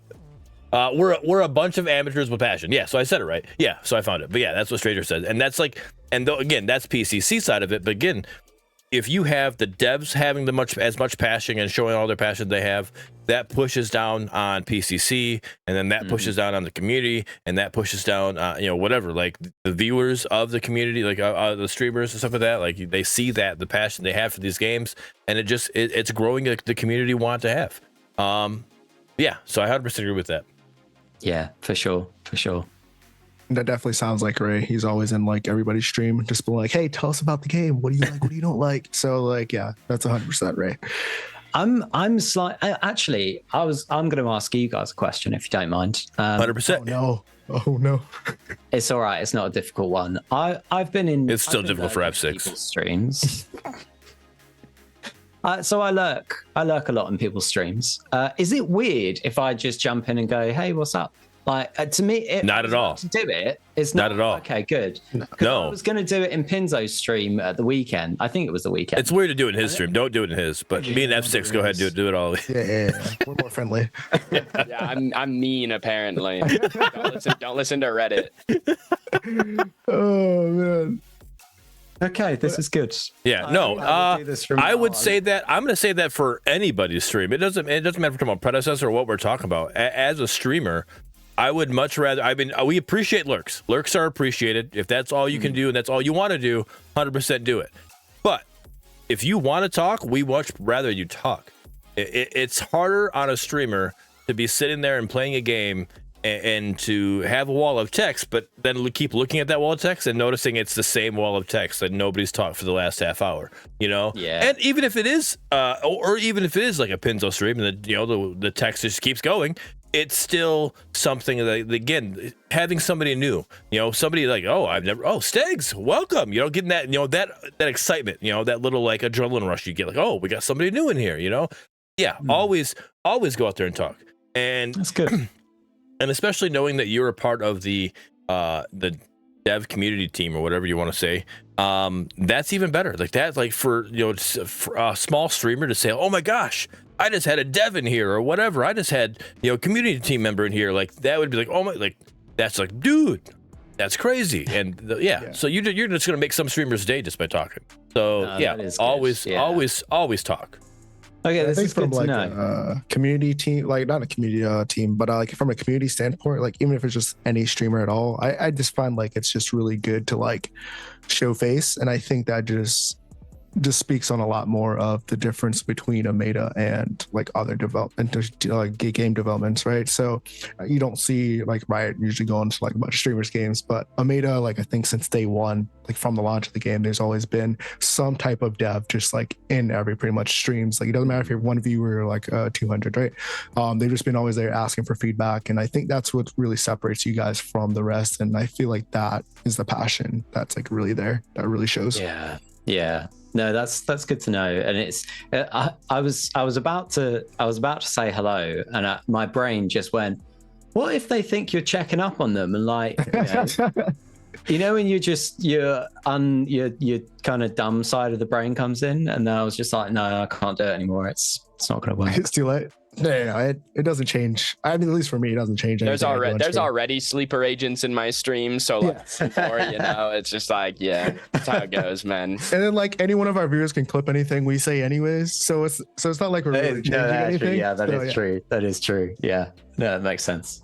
we're a bunch of amateurs with passion. Yeah, so I said it right. Yeah, so I found it. But yeah, that's what Stranger said, and that's like, and though again, that's PCC side of it. But again, if you have the devs having as much passion and showing all their passion they have, that pushes down on PCC, and then that pushes down on the community, and that pushes down, whatever, like the viewers of the community, like the streamers and stuff like that. Like they see that the passion they have for these games, and it's growing the community want to have. Yeah, so I 100% agree with that. Yeah, for sure. That definitely sounds like Ray. He's always in like everybody's stream, just being like, "Hey, tell us about the game. What do you like? What do you don't like?" So like, yeah, that's 100% Ray. I'm going to ask you guys a question if you don't mind. 100%. Oh no. It's all right. It's not a difficult one. I've been in. It's still difficult for F6 streams. So I lurk a lot in people's streams. Is it weird if I just jump in and go, "Hey, what's up?" Like to me, not at all. To do it's not at all. Okay, good. No, I was going to do it in Pinzo's stream at the weekend. I think it was the weekend. It's weird to do it in his stream. Don't do it in his. But me and F6, go ahead, do it all. Yeah. We're more friendly. Yeah, I'm mean apparently. Don't listen to Reddit. Oh man. Okay, this is good. Yeah, I would say that I'm going to say that for anybody's stream. It doesn't matter if we're talking about Predecessor or what we're talking about. As a streamer, I would much rather. We appreciate lurks. Lurks are appreciated. If that's all you can do and that's all you want to do, 100% do it. But if you want to talk, we much rather you talk. It's harder on a streamer to be sitting there and playing a game and to have a wall of text, but then keep looking at that wall of text and noticing it's the same wall of text that nobody's talked for the last half hour, Yeah. And even if it is, or even if it is like a Pinzo stream and the text just keeps going, it's still something that, again, having somebody new, somebody like, Steggs, welcome, getting that, that excitement, that little like adrenaline rush you get, like, oh, we got somebody new in here, yeah, always go out there and talk. And That's good. And especially knowing that you're a part of the dev community team or whatever you want to say, that's even better. Like that, like for a small streamer to say, "Oh my gosh, I just had a dev in here," or whatever. I just had community team member in here. Like that would be like, oh my, like that's like, dude, that's crazy. And so you're just gonna make some streamers' day just by talking. So always talk. Okay, I this think is from good to like know. a community team, like not a community team, but like from a community standpoint, like even if it's just any streamer at all, I just find like it's just really good to like show face, and I think that just speaks on a lot more of the difference between Omeda and like other development, like game developments, right? So you don't see like Riot usually go into like a bunch of streamers games, but Omeda, like I think since day one, like from the launch of the game, there's always been some type of dev just like in every pretty much streams. Like it doesn't matter if you're one viewer or like 200, right? They've just been always there asking for feedback, and I think that's what really separates you guys from the rest. And I feel like that is the passion that's like really there, that really shows. Yeah. No, that's good to know. And it's I was about to say hello, and my brain just went, what if they think you're checking up on them and like when your kind of dumb side of the brain comes in, and then I was just like, no, I can't do it anymore. It's not going to work. It's too late. No, it doesn't change. I mean, at least for me, it doesn't change. There's already sleeper agents in my stream, so like, it's just like, that's how it goes, man. And then like any one of our viewers can clip anything we say, anyways. So it's not like we're really changing anything. Yeah, that is true. That is true. Yeah, no, that makes sense.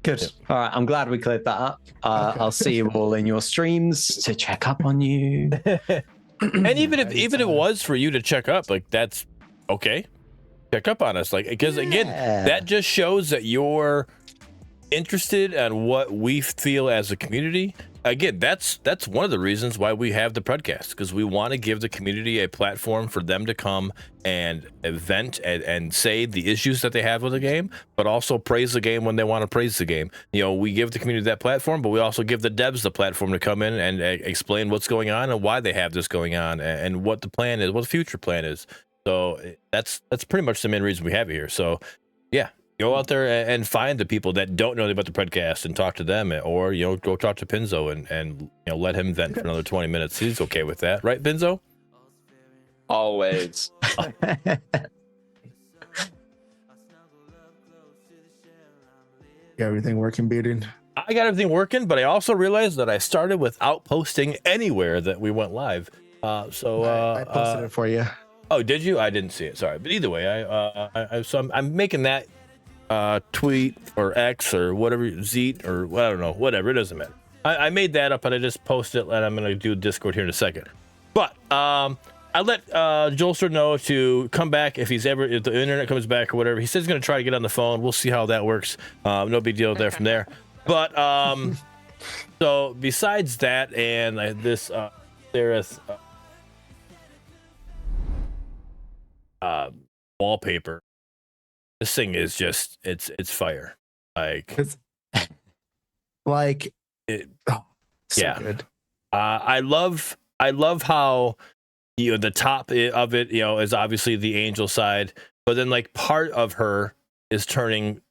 Good. Yeah. All right, I'm glad we cleared that up. I'll see you all in your streams to check up on you. And even if it was for you to check up, like that's okay. Check up on us, like, because again, that just shows that you're interested in what we feel as a community. Again, that's one of the reasons why we have the Predcast, because we want to give the community a platform for them to come and vent and say the issues that they have with the game, but also praise the game when they want to praise the game. We give the community that platform, but we also give the devs the platform to come in and explain what's going on and why they have this going on and what the plan is, what the future plan is. So that's pretty much the main reason we have it here. So yeah, go out there and find the people that don't know about the Predcast and talk to them, or go talk to Pinzo and let him vent for another 20 minutes. He's okay with that, right, Pinzo? Always. Got everything working, Bearded? I got everything working, but I also realized that I started without posting anywhere that we went live. I posted it for you. Oh, did you? I didn't see it. Sorry, but either way, I'm making that tweet or X or whatever, Zeet or I don't know, whatever. It doesn't matter. I made that up and I just posted it, and I'm gonna do Discord here in a second. But I let Jollster know to come back if the internet comes back or whatever. He says he's gonna try to get on the phone. We'll see how that works. No big deal there from there. But so besides that and this Serath. Wallpaper, this thing is just it's fire, Good. I love how the top of it is obviously the angel side, but then like part of her is turning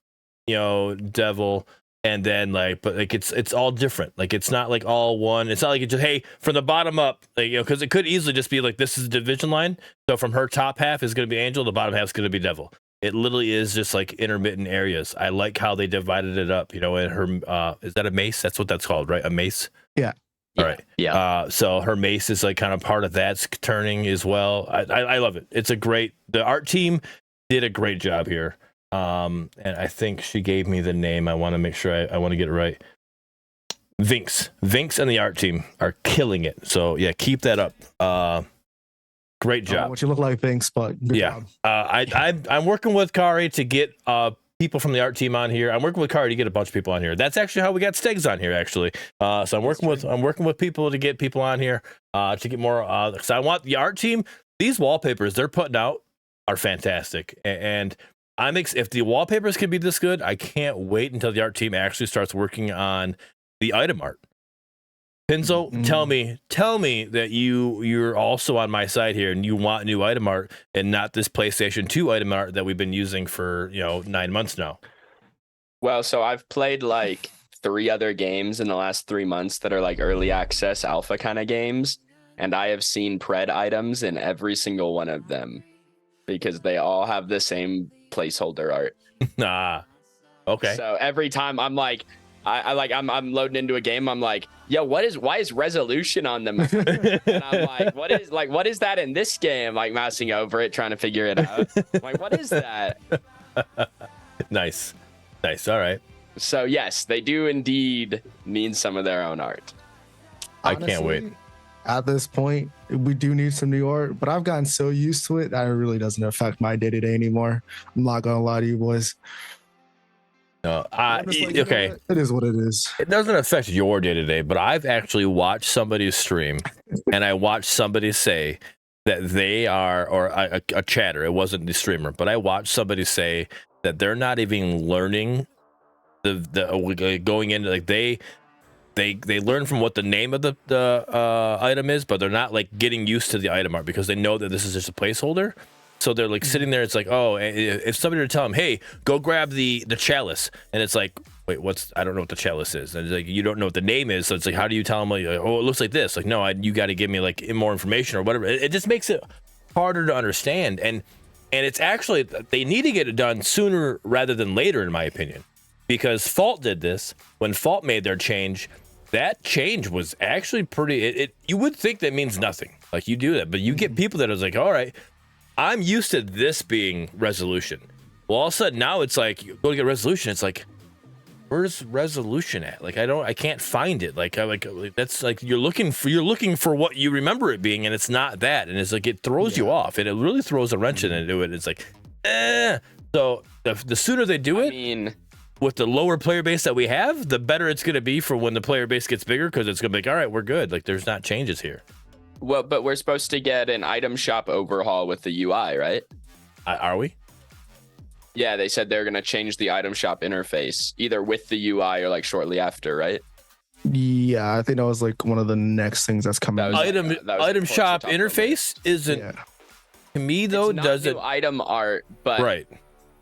devil, and then it's all different. Like it's not like all one. It's not like it's just, hey, from the bottom up, because it could easily just be like this is a division line. So from her top half is going to be angel, the bottom half is going to be devil. It literally is just like intermittent areas. I like how they divided it up. And her is that a mace? That's what that's called, right? A mace. Yeah. All right. Yeah. So her mace is like kind of part of that's turning as well. I love it. The art team did a great job here. And I think she gave me the name. I want to make sure I want to get it right. Vinx and the art team are killing it. So yeah, keep that up. Great job. What you look like, Vinx, but good job. I'm working with Kari to get people from the art team on here. I'm working with Kari to get a bunch of people on here. That's actually how we got Steggs on here, actually. So I'm working with people to get people on here to get more. Because I want the art team. These wallpapers they're putting out are fantastic, and if the wallpapers can be this good, I can't wait until the art team actually starts working on the item art. Pinzo, tell me that you're also on my side here and you want new item art and not this PlayStation 2 item art that we've been using for 9 months now. Well, so I've played like 3 other games in the last 3 months that are like early access alpha kind of games, and I have seen pred items in every single one of them because they all have the same placeholder art. Okay. So every time I'm like, I'm loading into a game. I'm like, yo, why is resolution on them? And I'm like, what is that in this game? Like mousing over it, trying to figure it out. I'm like, what is that? Nice. All right. So yes, they do indeed need some of their own art. Honestly, I can't wait. At this point, we do need some new art, but I've gotten so used to it that it really doesn't affect my day-to-day anymore. I'm not gonna lie to you boys. No, okay. It is what it is. It doesn't affect your day to day, but I've actually watched somebody stream, and I watched somebody say that they are, or a chatter. It wasn't the streamer, but I watched somebody say that they're not even learning the going into like they learn from what the name of the item is, but they're not like getting used to the item art because they know that this is just a placeholder. So they're like sitting there. It's like, oh, if somebody were to tell them, hey, go grab the chalice, and it's like, wait, I don't know what the chalice is. And it's like, you don't know what the name is. So it's like, how do you tell them, like, oh, it looks like this? Like, no, you got to give me like more information or whatever. It just makes it harder to understand. And it's actually, they need to get it done sooner rather than later, in my opinion, because Fault did this. When Fault made their change, that change was actually pretty, you would think that means nothing. Like you do that, but you get people that is like, all right, I'm used to this being resolution. Well, all of a sudden now it's like, you go to get resolution. It's like, where's resolution at? Like, I can't find it. Like that's like, you're looking for what you remember it being, and it's not that. And it's like, it throws you off, and it really throws a wrench into it. It's like, So the sooner they do it, with the lower player base that we have, the better it's going to be for when the player base gets bigger, because it's going to be like, all right, we're good. Like, there's not changes here. Well, but we're supposed to get an item shop overhaul with the UI, right? Are we? Yeah, they said they're going to change the item shop interface either with the UI or like shortly after, right? Yeah, I think that was like one of the next things that's coming. Item shop interface isn't, to me though, it's not does it item art, but right.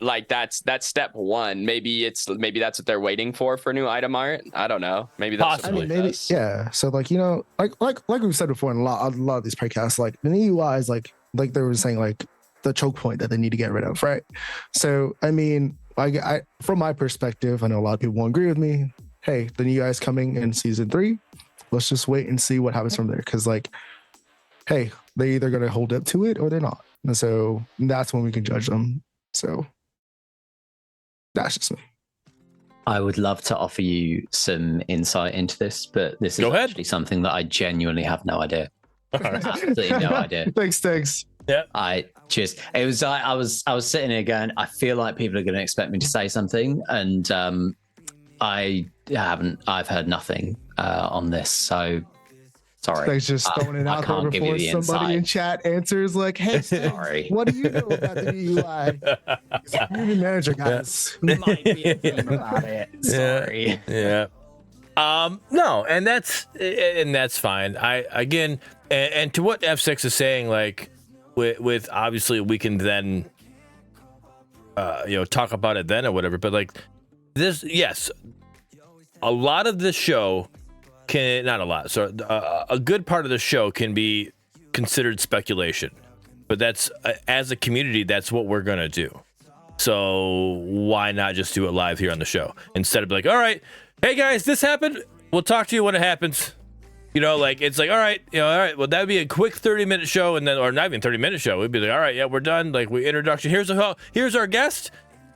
Like that's step one. Maybe that's what they're waiting for new item art. I don't know. Maybe that's possibly. Yeah. So like, you know, like we've said before in a lot of these podcasts, like the new UI is like they were saying, like the choke point that they need to get rid of, right? So I mean, I from my perspective, I know a lot of people won't agree with me. Hey, the new UI is coming in season 3. Let's just wait and see what happens from there. Because like, hey, they either gonna hold up to it or they're not, and so that's when we can judge them. So. That's just me. I would love to offer you some insight into this, but this is actually something that I genuinely have no idea. Absolutely no idea. Thanks. Yeah. I was sitting here going, I feel like people are going to expect me to say something, and I've heard nothing on this, so sorry. Thanks, just throwing it out there before somebody in chat answers like, hey, sorry, what do you know about the UI? Community manager, guys. Might be a thing about it. Sorry. Yeah. No, and that's fine. And to what F6 is saying, like with obviously we can then talk about it then or whatever, but like this, yes, a lot of this show not a lot. So a good part of the show can be considered speculation, but that's as a community, that's what we're going to do. So why not just do it live here on the show instead of like, all right, hey guys, this happened. We'll talk to you when it happens. Like it's like, all right, all right. Well, that'd be a quick 30-minute show, and then, or not even 30-minute show. We'd be like, all right, yeah, we're done. Like we introduction. Here's our guest.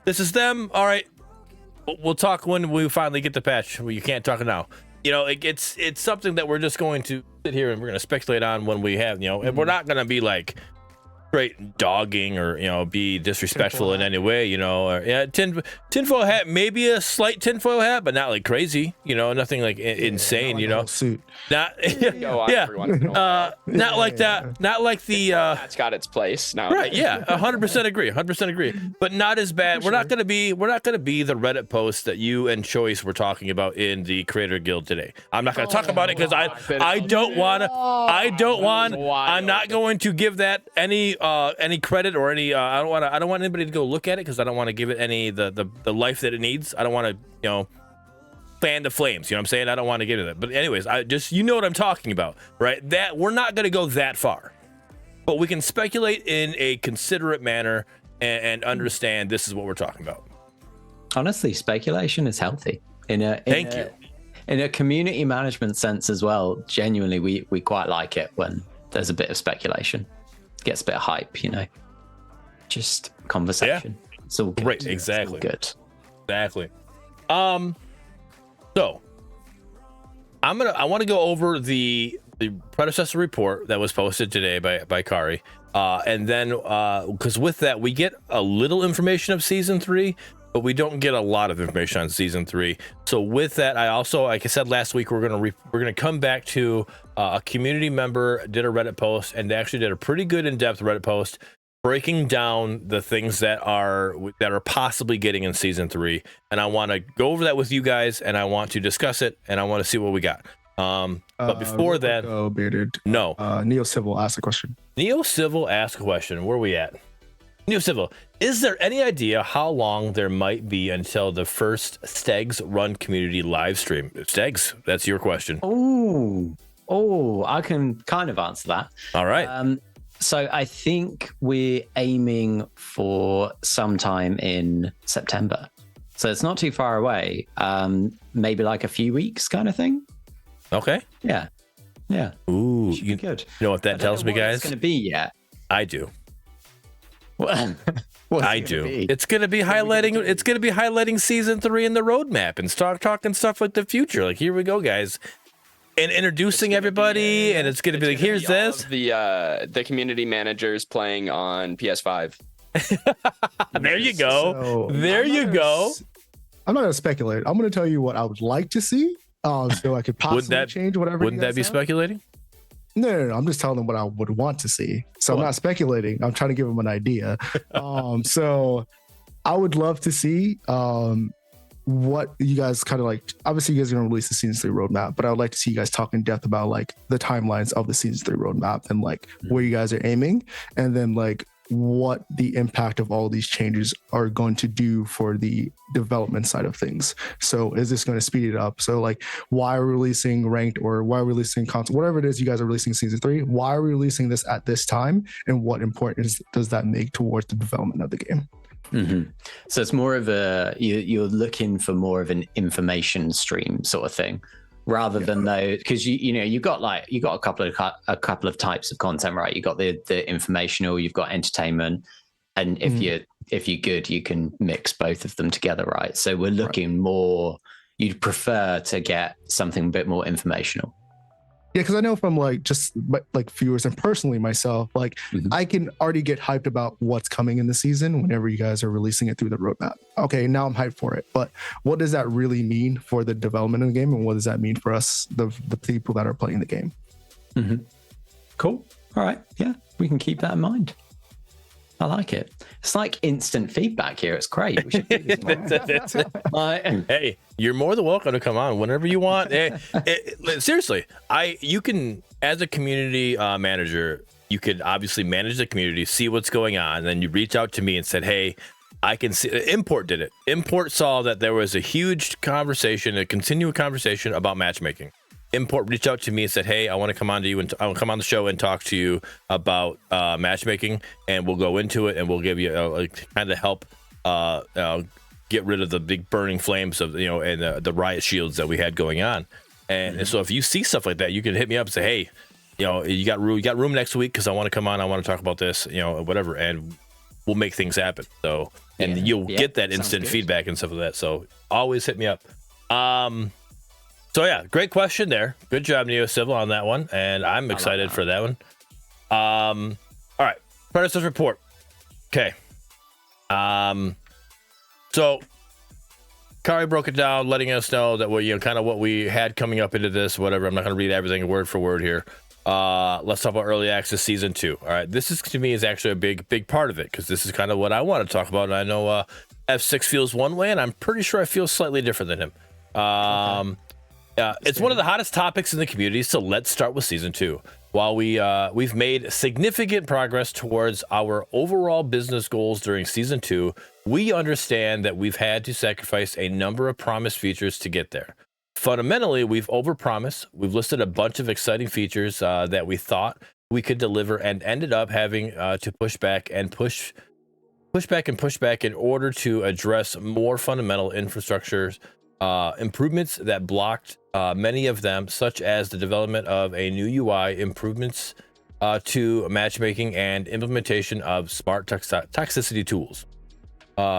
This is them. All right. We'll talk when we finally get the patch. Well, you can't talk now. It's something that we're just going to sit here and we're going to speculate on when we have, and we're not going to be like, straight dogging or be disrespectful in any way, or tinfoil hat, maybe a slight tinfoil hat, but not like crazy, nothing like insane, Suit. not Go on every once in a while. not like that, not like the That's got its place now. right, yeah, 100% agree, but not as bad. We're not gonna be the Reddit post that you and Choice were talking about in the Creator Guild today. I'm not gonna talk about it because I don't want. I'm not going to give that any credit or any. I don't want anybody to go look at it because I don't want to give it any the life that it needs. I don't want to fan the flames. You know what I'm saying? I don't want to give it that. But anyways, I just what I'm talking about, right? That we're not going to go that far, but we can speculate in a considerate manner and understand this is what we're talking about. Honestly, speculation is healthy. Thank you. In a community management sense as well, genuinely, we quite like it when there's a bit of speculation. Gets a bit of hype, just conversation. Yeah. It's all good. Right, exactly. Good. Exactly. So I want to go over the predecessor report that was posted today by Kari. And then because with that we get a little information of season 3, but we don't get a lot of information on season 3. So with that, I also, like I said last week, we're gonna come back to a community member did a Reddit post, and they actually did a pretty good in-depth Reddit post breaking down the things that are possibly getting in season 3. And I want to go over that with you guys, and I want to discuss it, and I want to see what we got. But before that, Bearded. No. Neo Civil asked a question. Neo Civil asked a question. Where are we at? Neo Civil, is there any idea how long there might be until the first Steggs Run community live stream? Steggs, that's your question. Oh, I can kind of answer that. All right. So I think we're aiming for sometime in September. So it's not too far away. Maybe like a few weeks kind of thing. Okay. Yeah. Ooh, you good. You know what that tells me, guys? It's going to be yet. I do. I do. It's going to be highlighting. It's going to be highlighting season 3 in the roadmap and start talking stuff like the future. Like, here we go, guys, and introducing everybody. And it's going to be like, here's this. The community managers playing on PS5. There you go. There you go. I'm not going to speculate. I'm going to tell you what I would like to see. So I could possibly change whatever. Wouldn't that be speculating? No. I'm just telling them what I would want to see. So I'm not speculating. I'm trying to give them an idea. So I would love to see what you guys kind of like. Obviously, you guys are going to release the season 3 roadmap, but I would like to see you guys talk in depth about like the timelines of the season 3 roadmap and like where you guys are aiming, and then like what the impact of all these changes are going to do for the development side of things. So is this going to speed it up? So like, why are we releasing ranked, or why are we releasing console, whatever it is you guys are releasing season 3, why are we releasing this at this time, and what importance does that make towards the development of the game? Mm-hmm. So it's more of you're looking for more of an information stream sort of thing, rather than because you've got a couple of types of content, right? You got the informational, you've got entertainment, and if you're good, you can mix both of them together, right? So we're looking more. You'd prefer to get something a bit more informational. Yeah, because I know from like just like viewers and personally myself, like I can already get hyped about what's coming in the season whenever you guys are releasing it through the roadmap. Okay, now I'm hyped for it. But what does that really mean for the development of the game, and what does that mean for us, the people that are playing the game? Mm-hmm. Cool. All right. Yeah, we can keep that in mind. I like it. It's like instant feedback here. It's great. We should do this more. Hey, you're more than welcome to come on whenever you want. Seriously, you can, as a community manager, you could obviously manage the community, see what's going on, and then you reach out to me and said, hey, I can see. Import did it. Import saw that there was a huge conversation, a continual conversation about matchmaking. Import reached out to me and said, hey, I want to come on to you and I want to come on the show and talk to you about matchmaking, and we'll go into it and we'll give you kind of help get rid of the big burning flames of and the riot shields that we had going on. And so if you see stuff like that, you can hit me up and say, hey, you got room next week because I want to come on, I want to talk about this, whatever, and we'll make things happen. So you'll get that instant feedback and stuff like that. So always hit me up. So yeah, great question there. Good job, Neo Civil, on that one, and I'm excited for that one. All right, Predecessor Report. Okay. So Kari broke it down, letting us know that kind of what we had coming up into this, whatever. I'm not going to read everything word for word here. Let's talk about early access season 2. All right, this is to me is actually a big part of it, because this is kind of what I want to talk about. And I know F6 feels one way, and I'm pretty sure I feel slightly different than him. It's one of the hottest topics in the community, so let's start with season 2. While we've made significant progress towards our overall business goals during season 2, we understand that we've had to sacrifice a number of promised features to get there. Fundamentally, we've overpromised. We've listed a bunch of exciting features that we thought we could deliver, and ended up having to push back in order to address more fundamental infrastructure improvements that blocked many of them, such as the development of a new UI, improvements to matchmaking, and implementation of smart toxicity tools.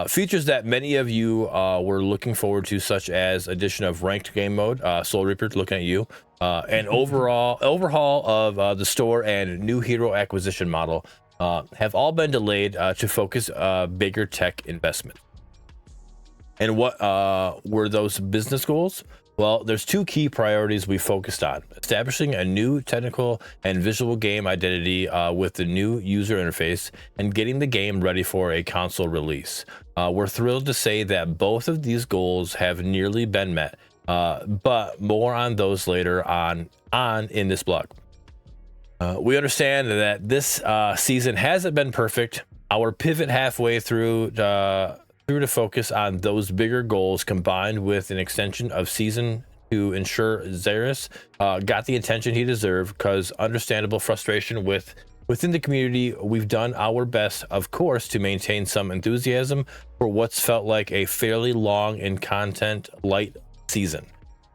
Features that many of you were looking forward to, such as addition of ranked game mode, Soul Reaper, looking at you, and overhaul of the store and new hero acquisition model, have all been delayed to focus bigger tech investment. And what were those business goals? Well, there's 2 key priorities we focused on: establishing a new technical and visual game identity with the new user interface, and getting the game ready for a console release. We're thrilled to say that both of these goals have nearly been met, but more on those later on in this blog. We understand that this season hasn't been perfect. Our pivot halfway through to focus on those bigger goals, combined with an extension of season to ensure Serath got the attention he deserved, because understandable frustration within the community. We've done our best, of course, to maintain some enthusiasm for what's felt like a fairly long and content light season.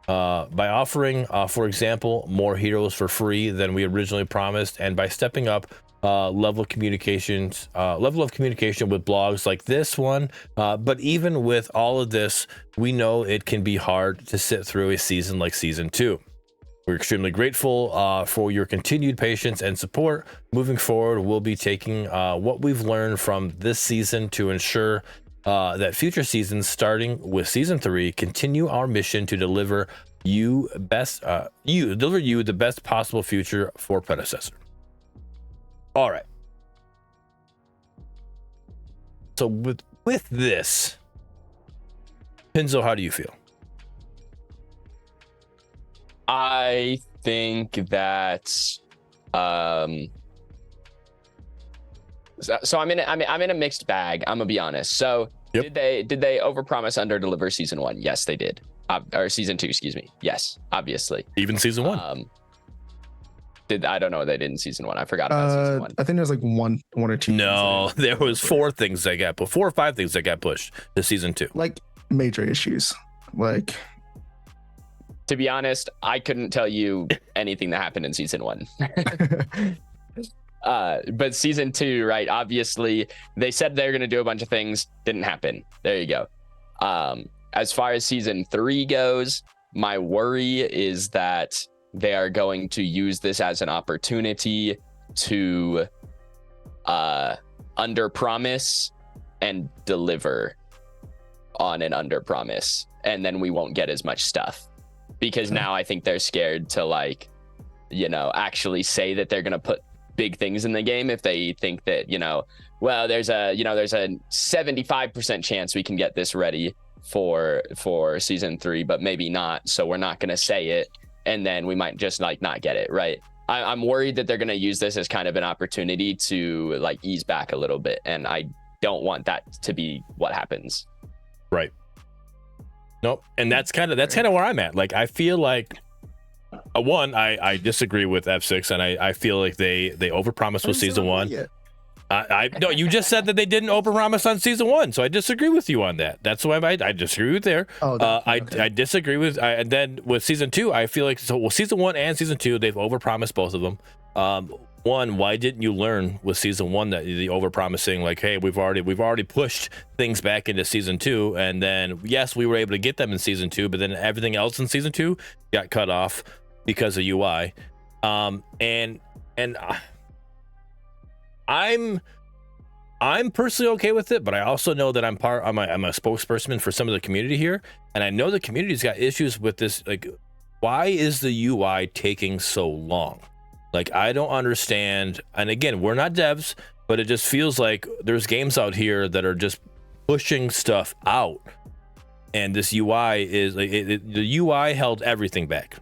By offering, for example, more heroes for free than we originally promised, and by stepping up level of communication with blogs like this one. But even with all of this, we know it can be hard to sit through a season like season 2. We're extremely grateful for your continued patience and support. Moving forward, we'll be taking what we've learned from this season to ensure that future seasons, starting with season 3, continue our mission to deliver you the best possible future for Predecessor. All right. So with this, Pinzo, how do you feel? I think that so I'm in a mixed bag. I'm gonna be honest. So yep. did they overpromise, underdeliver season 1? Yes, they did. Or season 2, excuse me. Yes, obviously. Even season 1. I don't know what they did in season 1. I forgot about season 1. I think there's like one or two. No, there was 4 things that got 4 or 5 things that got pushed to season 2. Like major issues. Like, to be honest, I couldn't tell you anything that happened in season 1. But season 2, right? Obviously, they said they were going to do a bunch of things. Didn't happen. There you go. As far as season 3 goes, my worry is that they are going to use this as an opportunity to underpromise and deliver on an underpromise, and then we won't get as much stuff, because now I think they're scared to actually say that they're going to put big things in the game if they think that, well, there's a 75% chance we can get this ready for season 3, but maybe not, so we're not going to say it, and then we might just not get it right. I'm worried that they're going to use this as kind of an opportunity to ease back a little bit, and I don't want that to be what happens. Right. Nope. And that's kind of where I'm at. I feel like I disagree with F6, and I feel like they overpromised with season 1. No, you just said that they didn't overpromise on season 1, so I disagree with you on that. That's why I disagree with there. I disagree with, and then with season 2, I feel like season 1 and season 2, they've overpromised both of them. One, why didn't you learn with season 1 that the overpromising, hey, we've already pushed things back into season 2, and then yes, we were able to get them in season 2, but then everything else in season 2 got cut off because of UI, and I'm personally okay with it, but I also know that I'm a spokesperson for some of the community here, and I know the community's got issues with this. Like, why is the UI taking so long? Like, I don't understand. And again, we're not devs, but it just feels like there's games out here that are just pushing stuff out, and this UI is like the UI held everything back.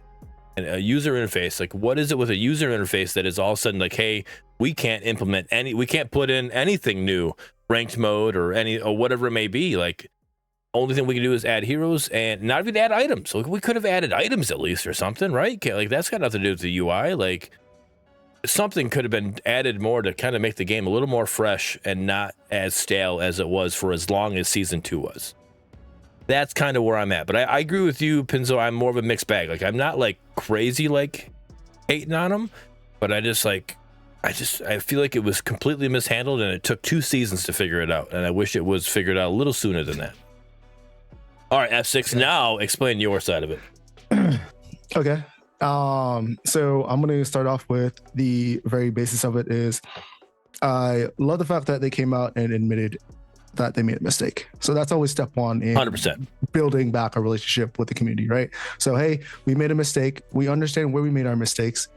And a user interface, like, what is it with a user interface that is all of a sudden like, hey, we can't put in anything new, ranked mode or whatever it may be. Like, only thing we can do is add heroes and not even add items. Like, we could have added items at least or something, right? Like, that's got nothing to do with the UI. Like, something could have been added more to kind of make the game a little more fresh and not as stale as it was for as long as season 2 was. That's kind of where I'm at. But I agree with you, Pinzo. I'm more of a mixed bag. Like, I'm not like crazy like hating on them, but I feel like it was completely mishandled, and it took 2 seasons to figure it out. And I wish it was figured out a little sooner than that. All right, F6. Now explain your side of it. Okay. So I'm going to start off with the very basis of it is I love the fact that they came out and admitted that they made a mistake. So that's always step one in 100%. building back a relationship with the community, right? So, hey, we made a mistake. We understand where we made our mistakes.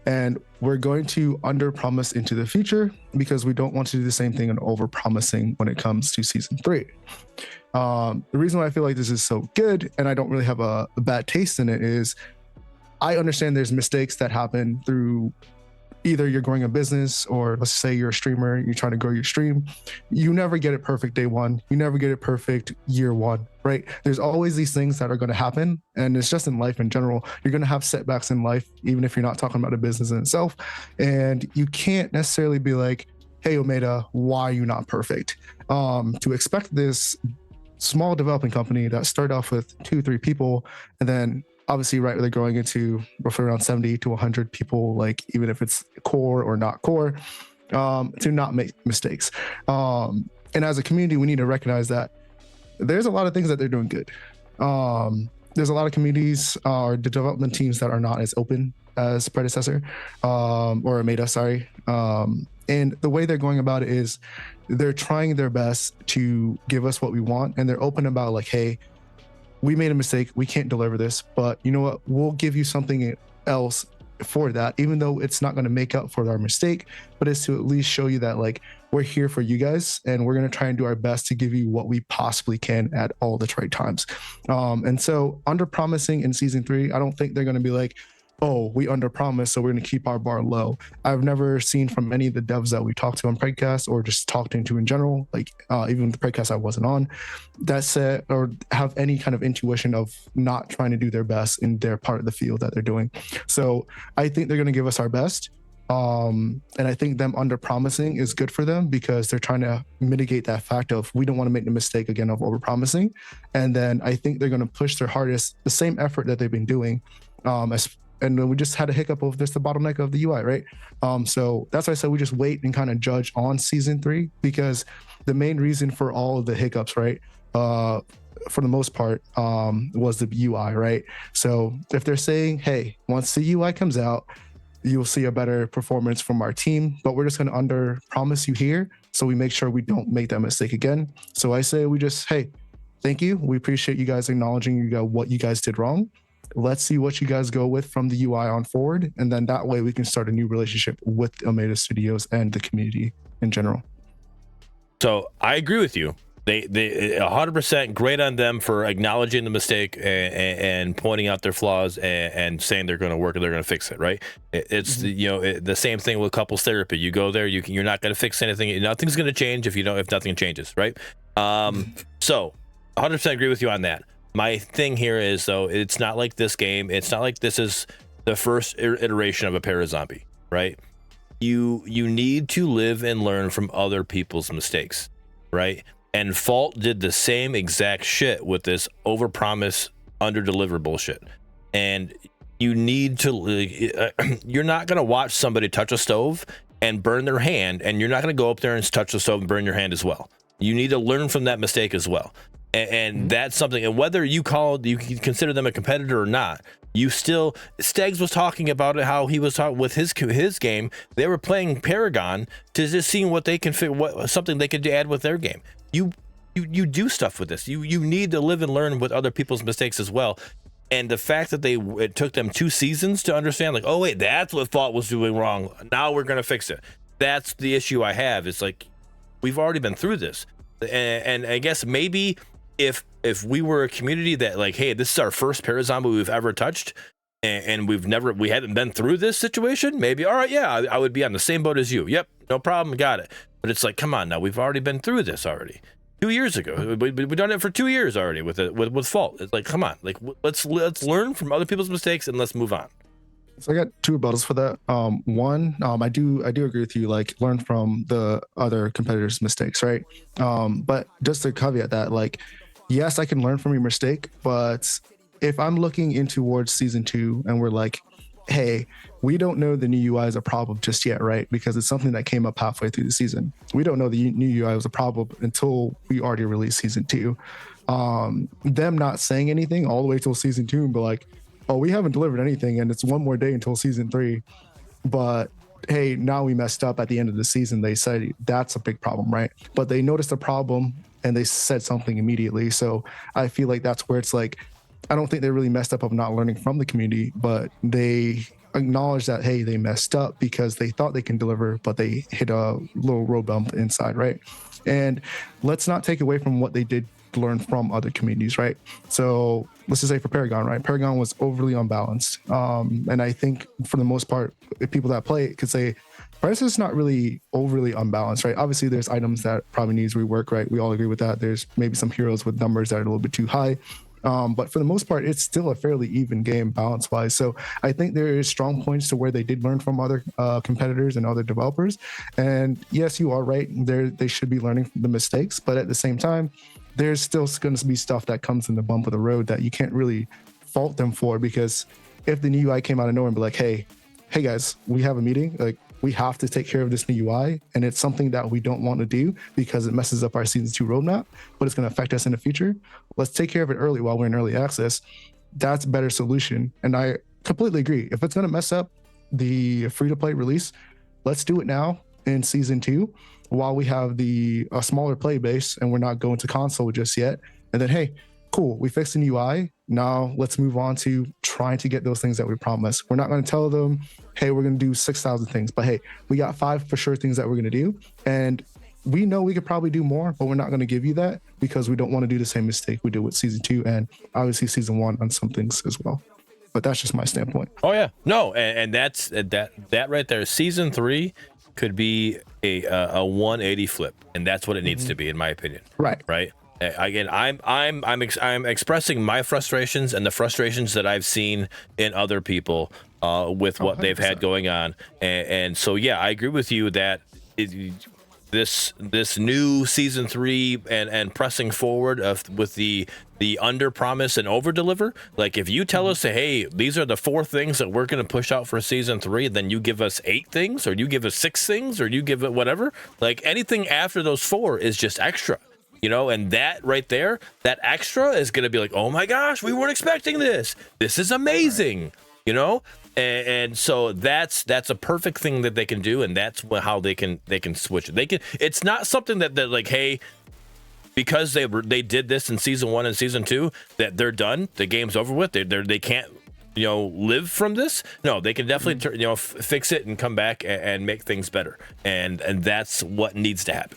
And we're going to under promise into the future because we don't want to do the same thing and over promising when it comes to season 3. The reason why I feel like this is so good and I don't really have a bad taste in it is I understand there's mistakes that happen through either you're growing a business or let's say you're a streamer, you're trying to grow your stream. You never get it perfect day 1. You never get it perfect year 1, right? There's always these things that are going to happen. And it's just in life in general. You're going to have setbacks in life, even if you're not talking about a business in itself. And you can't necessarily be like, hey, Omeda, why are you not perfect? To expect this small developing company that started off with 2-3 people and then obviously, right, they're growing into roughly around 70 to 100 people, like even if it's core or not core, to not make mistakes. And as a community, we need to recognize that there's a lot of things that they're doing good. There's a lot of communities or the development teams that are not as open as Predecessor or Omeda, sorry. And the way they're going about it is they're trying their best to give us what we want, and they're open about like, hey, we made a mistake. We can't deliver this, but you know what? We'll give you something else for that, even though it's not going to make up for our mistake, but it's to at least show you that like we're here for you guys and we're going to try and do our best to give you what we possibly can at all the right times. And so under promising in season 3, I don't think they're going to be like, oh, we under promise, so we're going to keep our bar low. I've never seen from any of the devs that we talked to on Predcast or just talked into in general, like even the Predcast I wasn't on, that said or have any kind of intuition of not trying to do their best in their part of the field that they're doing. So I think they're going to give us our best. And I think them under promising is good for them because they're trying to mitigate that fact of we don't want to make the mistake again of over promising. And then I think they're going to push their hardest, the same effort that they've been doing, and we just had a hiccup of this, the bottleneck of the UI, right? So that's why I said we just wait and kind of judge on season 3 because the main reason for all of the hiccups, right, for the most part, was the UI, right? So if they're saying, hey, once the UI comes out, you'll see a better performance from our team, but we're just going to under promise you here so we make sure we don't make that mistake again. So I say we just, hey, thank you. We appreciate you guys acknowledging what you guys did wrong. Let's see what you guys go with from the UI on forward. And then that way we can start a new relationship with Omeda Studios and the community in general. So I agree with you. They 100% great on them for acknowledging the mistake and pointing out their flaws and saying they're going to work and they're going to fix it. Right. It's the same thing with couples therapy. You go there, you're not going to fix anything. Nothing's going to change if nothing changes. Right. So 100% agree with you on that. My thing here is, though, it's not like this game. It's not like this is the first iteration of a Parazombie, right? You need to live and learn from other people's mistakes, right? And Fault did the same exact shit with this overpromise, underdeliver bullshit. And you need to, you're not going to watch somebody touch a stove and burn their hand, and you're not going to go up there and touch the stove and burn your hand as well. You need to learn from that mistake as well. and that's something. And whether you can consider them a competitor or not, Steggs was talking about it, how he was talking with his game. They were playing Paragon to just seeing what they can fit, something they could add with their game. You do stuff with this. You need to live and learn with other people's mistakes as well. And the fact that it took them 2 seasons to understand, like, oh wait, that's what Fault was doing wrong. Now we're gonna fix it. That's the issue I have. It's like, we've already been through this, and I guess maybe if we were a community that, like, hey, this is our first Parazombie we've ever touched, and we hadn't been through this situation, maybe, all right, yeah, I would be on the same boat as you. Yep, no problem, got it. But it's like, come on now, we've already been through this already. 2 years ago, we've done it for 2 years already with Fault. It's like, come on, like, let's learn from other people's mistakes and let's move on. So I got 2 rebuttals for that. One, I do agree with you. Like, learn from the other competitors' mistakes, right? But just to caveat that, like, yes, I can learn from your mistake, but if I'm looking in towards season 2 and we're like, hey, we don't know the new UI is a problem just yet, right? Because it's something that came up halfway through the season. We don't know the new UI was a problem until we already released season 2. Them not saying anything all the way till season 2 and be like, oh, we haven't delivered anything and it's one more day until season 3. But hey, now we messed up at the end of the season. They said that's a big problem, right? But they noticed a problem and they said something immediately. So I feel like that's where it's like, I don't think they really messed up of not learning from the community, but they acknowledge that, hey, they messed up because they thought they can deliver, but they hit a little road bump inside, right? And let's not take away from what they did learn from other communities, right? So let's just say for Paragon, right? Paragon was overly unbalanced. And I think for the most part, people that play it could say, Predecessor is not really overly unbalanced, right? Obviously, there's items that probably needs rework, right? We all agree with that. There's maybe some heroes with numbers that are a little bit too high. But for the most part, it's still a fairly even game balance-wise. So I think there is strong points to where they did learn from other competitors and other developers. And yes, you are right. They should be learning from the mistakes. But at the same time, there's still going to be stuff that comes in the bump of the road that you can't really fault them for. Because if the new UI came out of nowhere and be like, hey guys, we have a meeting. Like, we have to take care of this new UI, and it's something that we don't want to do because it messes up our season 2 roadmap, but it's going to affect us in the future. Let's take care of it early while we're in early access. That's a better solution. And I completely agree. If it's going to mess up the free-to-play release, let's do it now in season 2 while we have a smaller play base and we're not going to console just yet. And then, hey, cool, we fixed the UI. Now let's move on to trying to get those things that we promised. We're not going to tell them, hey, we're going to do 6,000 things, but hey, we got 5 for sure things that we're going to do. And we know we could probably do more, but we're not going to give you that because we don't want to do the same mistake we did with season 2 and obviously season 1 on some things as well. But that's just my standpoint. Oh yeah, no, and that's that right there. Season 3 could be a 180 flip, and that's what it needs to be, in my opinion. Right. Again, I'm expressing my frustrations and the frustrations that I've seen in other people with what 100%. They've had going on, and so yeah, I agree with you that this new season 3 and pressing forward with the under promise and over deliver. Like, if you tell us, hey, these are the 4 things that we're going to push out for season 3, then you give us 8 things, or you give us 6 things, or you give it whatever. Like, anything after those 4 is just extra. You know, and that right there, that extra is going to be like, oh my gosh, we weren't expecting this. This is amazing, you know? And so that's a perfect thing that they can do, and that's how they can switch it. It's not something that like, hey, because they did this in season 1 and season 2, that they're done, the game's over with. They can't, live from this. No, they can definitely fix it and come back and make things better. And that's what needs to happen.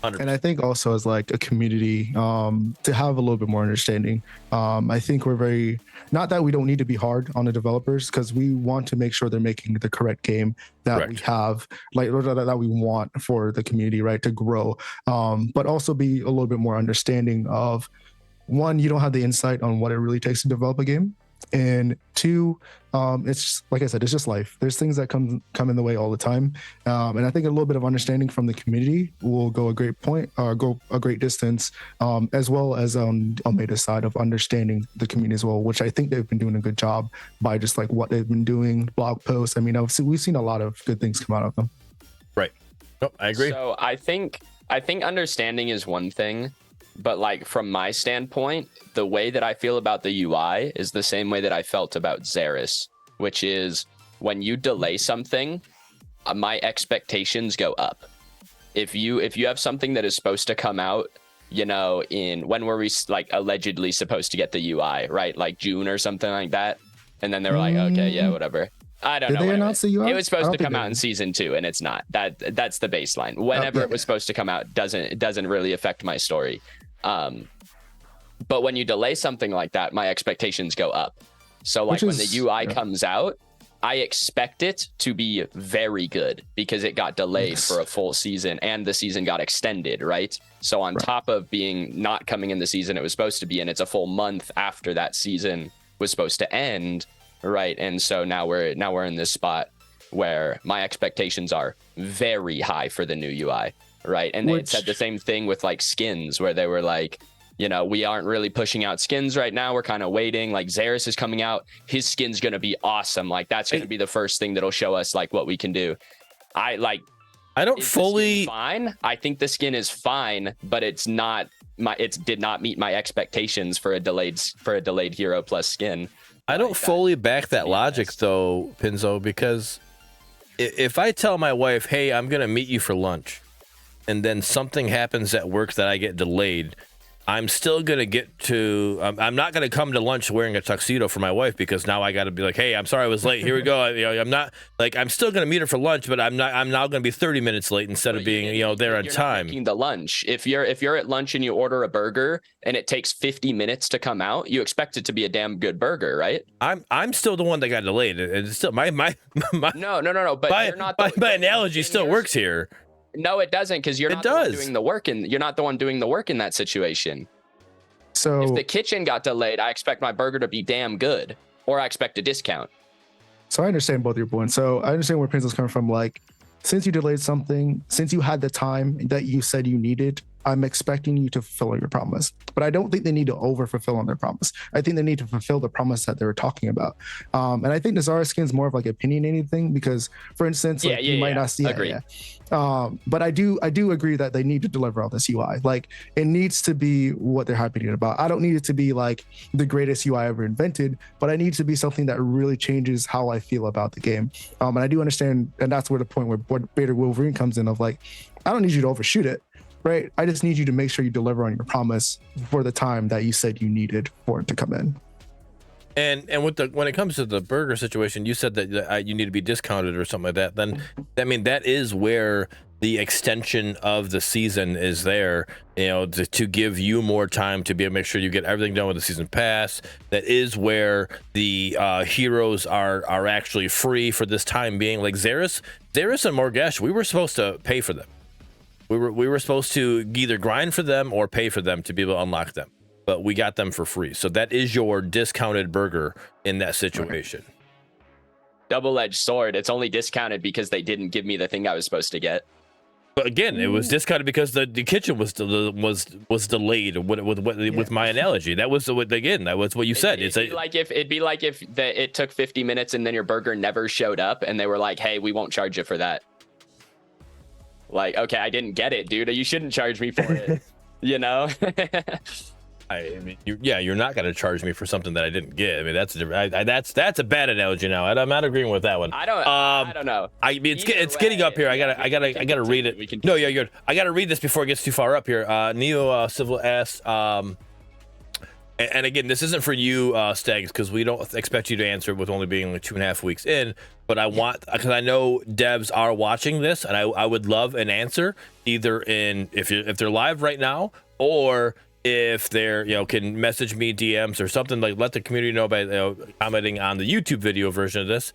100%. And I think also as like a community, to have a little bit more understanding, I think we're very, not that we don't need to be hard on the developers, because we want to make sure they're making the correct game that we have, like that we want for the community, right, to grow, but also be a little bit more understanding of, one, you don't have the insight on what it really takes to develop a game. And 2, it's just, like I said, it's just life. There's things that come in the way all the time, and I think a little bit of understanding from the community will go a great distance, as well as on Omeda's side of understanding the community as well, which I think they've been doing a good job by just like what they've been doing, blog posts. I mean, we've seen a lot of good things come out of them. Right. No, I agree. So I think understanding is one thing, But like from my standpoint, the way that I feel about the UI is the same way that I felt about Xeris, which is when you delay something, my expectations go up. If you have something that is supposed to come out, you know, in when were we like allegedly supposed to get the UI, right? Like June or something like that. And then they were like, okay, yeah, whatever. I don't know. Did they announce the UI? It was supposed to come out in season 2, and it's not. That's the baseline. Whenever it was supposed to come out doesn't really affect my story. But when you delay something like that, my expectations go up. So like when the UI comes out, I expect it to be very good because it got delayed for a full season and the season got extended, right? So on top of being not coming in the season it was supposed to be in, it's a full month after that season was supposed to end, right? And so now we're in this spot where my expectations are very high for the new UI, right? And they said the same thing with like skins, where they were like, you know, we aren't really pushing out skins right now. We're kind of waiting. Like Xeris is coming out. His skin's going to be awesome. Like that's going to be the first thing that'll show us like what we can do. I don't fully fine. I think the skin is fine, but it's not it did not meet my expectations for a delayed hero plus skin. I don't fully back that logic though, Pinzo, because if I tell my wife, hey, I'm going to meet you for lunch, and then something happens at work that I get delayed, I'm still going to get to, I'm not going to come to lunch wearing a tuxedo for my wife, because now I got to be like, hey, I'm sorry I was late. Here we go. I'm not like, I'm still going to meet her for lunch, but I'm now going to be 30 minutes late instead of being, there on time. Making the lunch. If you're at lunch and you order a burger and it takes 50 minutes to come out, you expect it to be a damn good burger, right? I'm still the one that got delayed. It's still my no. But you're not my analogy still works here. No, it doesn't, because you're not the one doing the work, and you're not the one doing the work in that situation. So if the kitchen got delayed, I expect my burger to be damn good, or I expect a discount. So I understand both your points. So I understand where Pinzo's coming from. Like, since you delayed something, since you had the time that you said you needed, I'm expecting you to fulfill your promise. But I don't think they need to over-fulfill on their promise. I think they need to fulfill the promise that they were talking about. And I think the Zara skin is more of like opinionated thing, because, for instance, you might not see it. But I do agree that they need to deliver on this UI. Like, it needs to be what they're hyping it about. I don't need it to be like the greatest UI ever invented, but I need it to be something that really changes how I feel about the game. And I do understand, and that's where the point where Bearded Wolverine comes in of like, I don't need you to overshoot it. Right. I just need you to make sure you deliver on your promise for the time that you said you needed for it to come in. And when it comes to the burger situation, you said that you need to be discounted or something like that. Then, I mean, that is where the extension of the season is there, to give you more time to be able to make sure you get everything done with the season pass. That is where the heroes are actually free for this time being. Like Xeris and Morgesh, we were supposed to pay for them. We were supposed to either grind for them or pay for them to be able to unlock them, but we got them for free. So that is your discounted burger in that situation. Okay. Double-edged sword. It's only discounted because they didn't give me the thing I was supposed to get. But again, it was discounted because the kitchen was delayed with my analogy. That was what you said. It'd be like if it took 50 minutes and then your burger never showed up and they were like, hey, we won't charge you for that. Like, okay, I didn't get it, dude. You shouldn't charge me for it. I mean, you're not gonna charge me for something that I didn't get. I mean, that's a bad analogy now. I'm not agreeing with that one. I don't know. I mean, it's getting up here. I gotta read it. No, yeah, you're. I gotta read this before it gets too far up here. Neo Civil asked, and again, this isn't for you, Steggs, because we don't expect you to answer with only being like 2.5 weeks in. But I want, because I know devs are watching this, and I would love an answer, either if they're live right now, or if they're can message me DMs or something, like let the community know by commenting on the YouTube video version of this.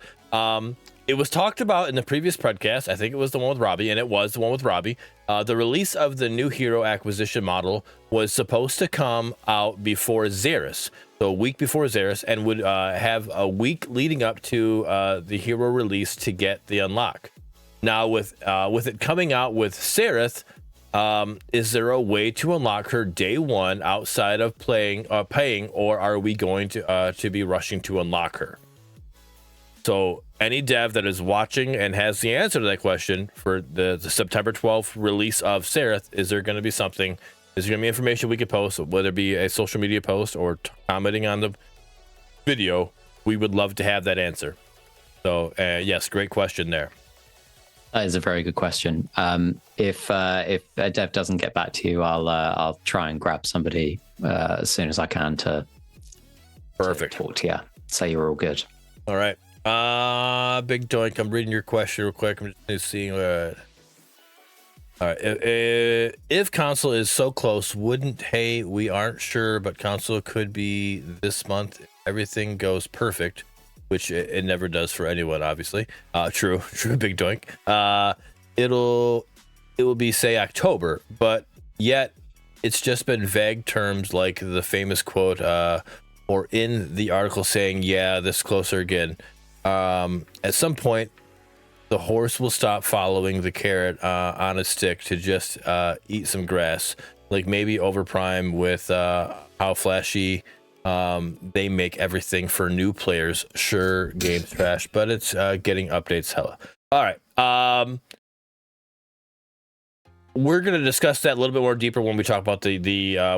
It was talked about in the previous Predcast. I think it was the one with Robbie, and it was the one with Robbie. The release of the new hero acquisition model was supposed to come out before Xeris, so a week before Xeris, and would have a week leading up to the hero release to get the unlock. Now, with it coming out with Serath, is there a way to unlock her day one outside of paying, or are we going to be rushing to unlock her? So any dev that is watching and has the answer to that question for the September 12th release of Serath, is there going to be something Is there gonna be information we could post, whether it be a social media post or commenting on the video? We would love to have that answer. So yes, great question there. That is a very good question. If a dev doesn't get back to you, I'll try and grab somebody as soon as I can to Perfect. talk to you. Say you're all good. All right. Big Doink, I'm reading your question real quick. I'm just seeing. All right. If console is so close, wouldn't hey we aren't sure, but console could be this month. If everything goes perfect, which it never does for anyone, obviously. True, Big Doink. It will be say October, but yet it's just been vague terms like the famous quote or in the article saying, yeah, this closer again. At some point, the horse will stop following the carrot on a stick to just eat some grass. Like maybe Overprime with how flashy they make everything for new players. Sure, game's trash, but it's getting updates hella. All right. We're going to discuss that a little bit more deeper when we talk about the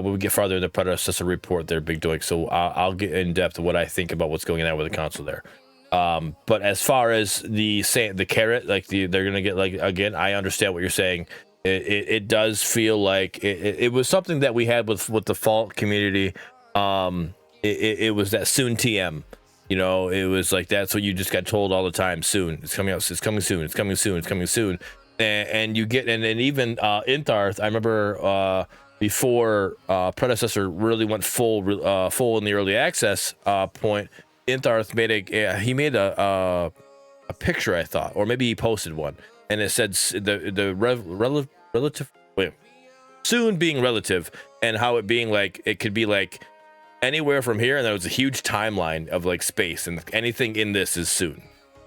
when we get farther in the predecessor report there, Big Doink. So I'll get in depth of what I think about what's going on with the console there. But as far as the carrot, like they're going to get, like, again, I understand what you're saying. It does feel like it was something that we had with the Fault community. It was that soon TM, you know, it was like, that's what you just got told all the time. Soon it's coming out. It's coming soon. It's coming soon. It's coming soon. And you get, and even Intharth, I remember before Predecessor really went full in the early access point, Intharth made a picture, I thought, or maybe he posted one, and it said relative soon being relative, and how it being like it could be like anywhere from here, and there was a huge timeline of like space, and anything in this is soon,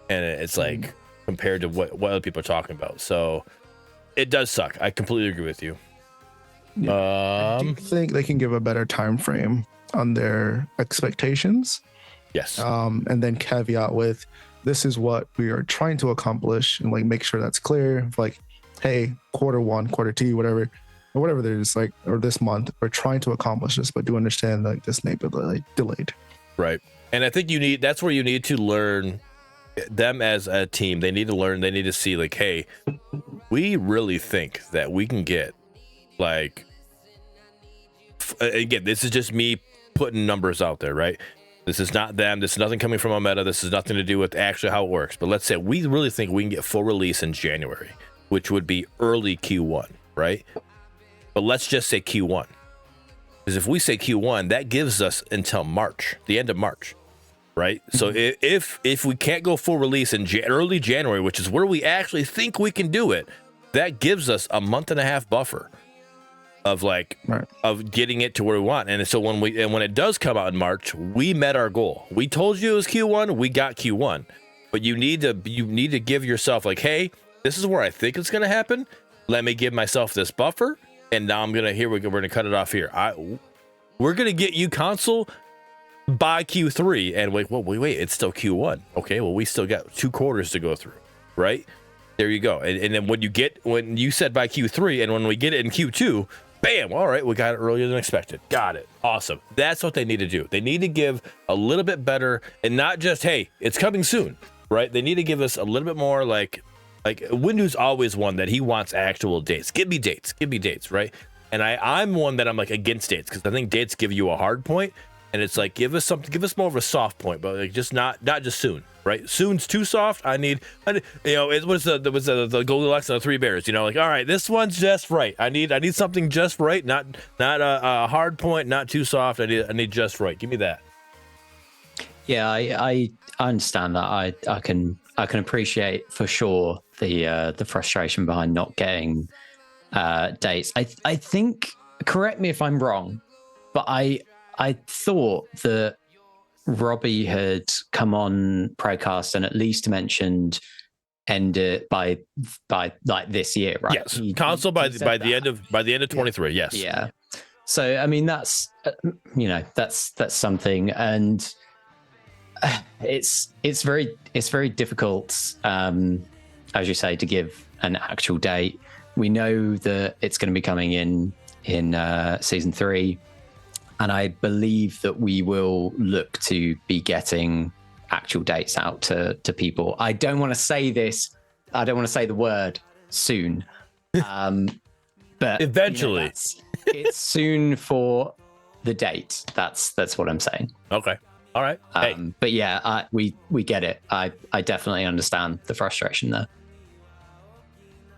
and it's like compared to what other people are talking about. So it does suck. I completely agree with you. I do think they can give a better time frame on their expectations. Yes. And then caveat with, this is what we are trying to accomplish, and like make sure that's clear. Like, hey, Q1, Q2, whatever it is, like, or this month, we're trying to accomplish this, but do understand like this may be like delayed. Right. And I think that's where you need to learn them as a team. They need to learn, they need to see like, hey, we really think that we can get like, again, this is just me putting numbers out there, right? This is not them. This is nothing coming from Omeda. This has nothing to do with actually how it works. But let's say we really think we can get full release in January, which would be early Q1, right? But let's just say Q1. Because if we say Q1, that gives us until March, the end of March, right? So if we can't go full release in early January, which is where we actually think we can do it, that gives us a month and a half buffer of like of getting it to where we want. And so when it does come out in March, we met our goal. We told you it was Q1, we got Q1. But you need to give yourself like, hey, this is where I think it's gonna happen. Let me give myself this buffer, and now we're gonna cut it off here. We're gonna get you console by Q3, and wait, it's still Q1. Okay, well, we still got 2 quarters to go through, right? There you go. And then when you said by Q3, and when we get it in Q2, bam, all right, we got it earlier than expected. Got it. Awesome. That's what they need to do. They need to give a little bit better, and not just, hey, it's coming soon, right? They need to give us a little bit more like Windu's always one that he wants actual dates. Give me dates, right? And I'm one that I'm like against dates, because I think dates give you a hard point, and it's like, give us more of a soft point, but like just not just soon, right? Soon's too soft. I need it was the Goldilocks and the 3 Bears, like, all right, this one's just right. I need something just right, not a hard point, not too soft. I need just right. Give me that. Yeah, I understand that. I can appreciate for sure the frustration behind not getting dates. I think, correct me if I'm wrong, but I thought that Robbie had come on Predcast and at least mentioned end it by like this year, right? Yes, console by the end of 23. Yes. Yeah. So I mean, that's that's something, and it's very difficult, as you say, to give an actual date. We know that it's going to be coming in in season 3. And I believe that we will look to be getting actual dates out to people. I don't want to say this. I don't want to say the word soon. But Eventually. It's soon for the date. That's what I'm saying. Okay. All right. Hey. But yeah, we get it. I definitely understand the frustration there.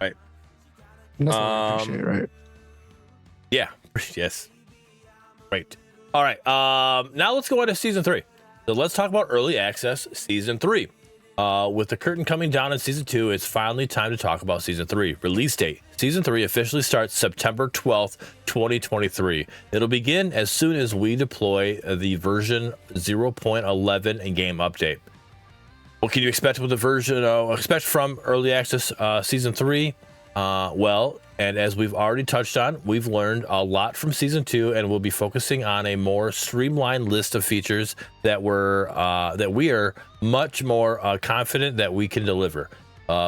Right. That's what I appreciate, right? Yeah. Yes. Great. All right. Now let's go on to season 3. So let's talk about early access season 3. With the curtain coming down in season 2, it's finally time to talk about season 3. Release date. Season 3 officially starts September 12th, 2023. It'll begin as soon as we deploy the version 0.11 and game update. What can you expect with the version? Expect from early access season 3? Well, and as we've already touched on, we've learned a lot from season 2, and we'll be focusing on a more streamlined list of features that we are much more confident that we can deliver.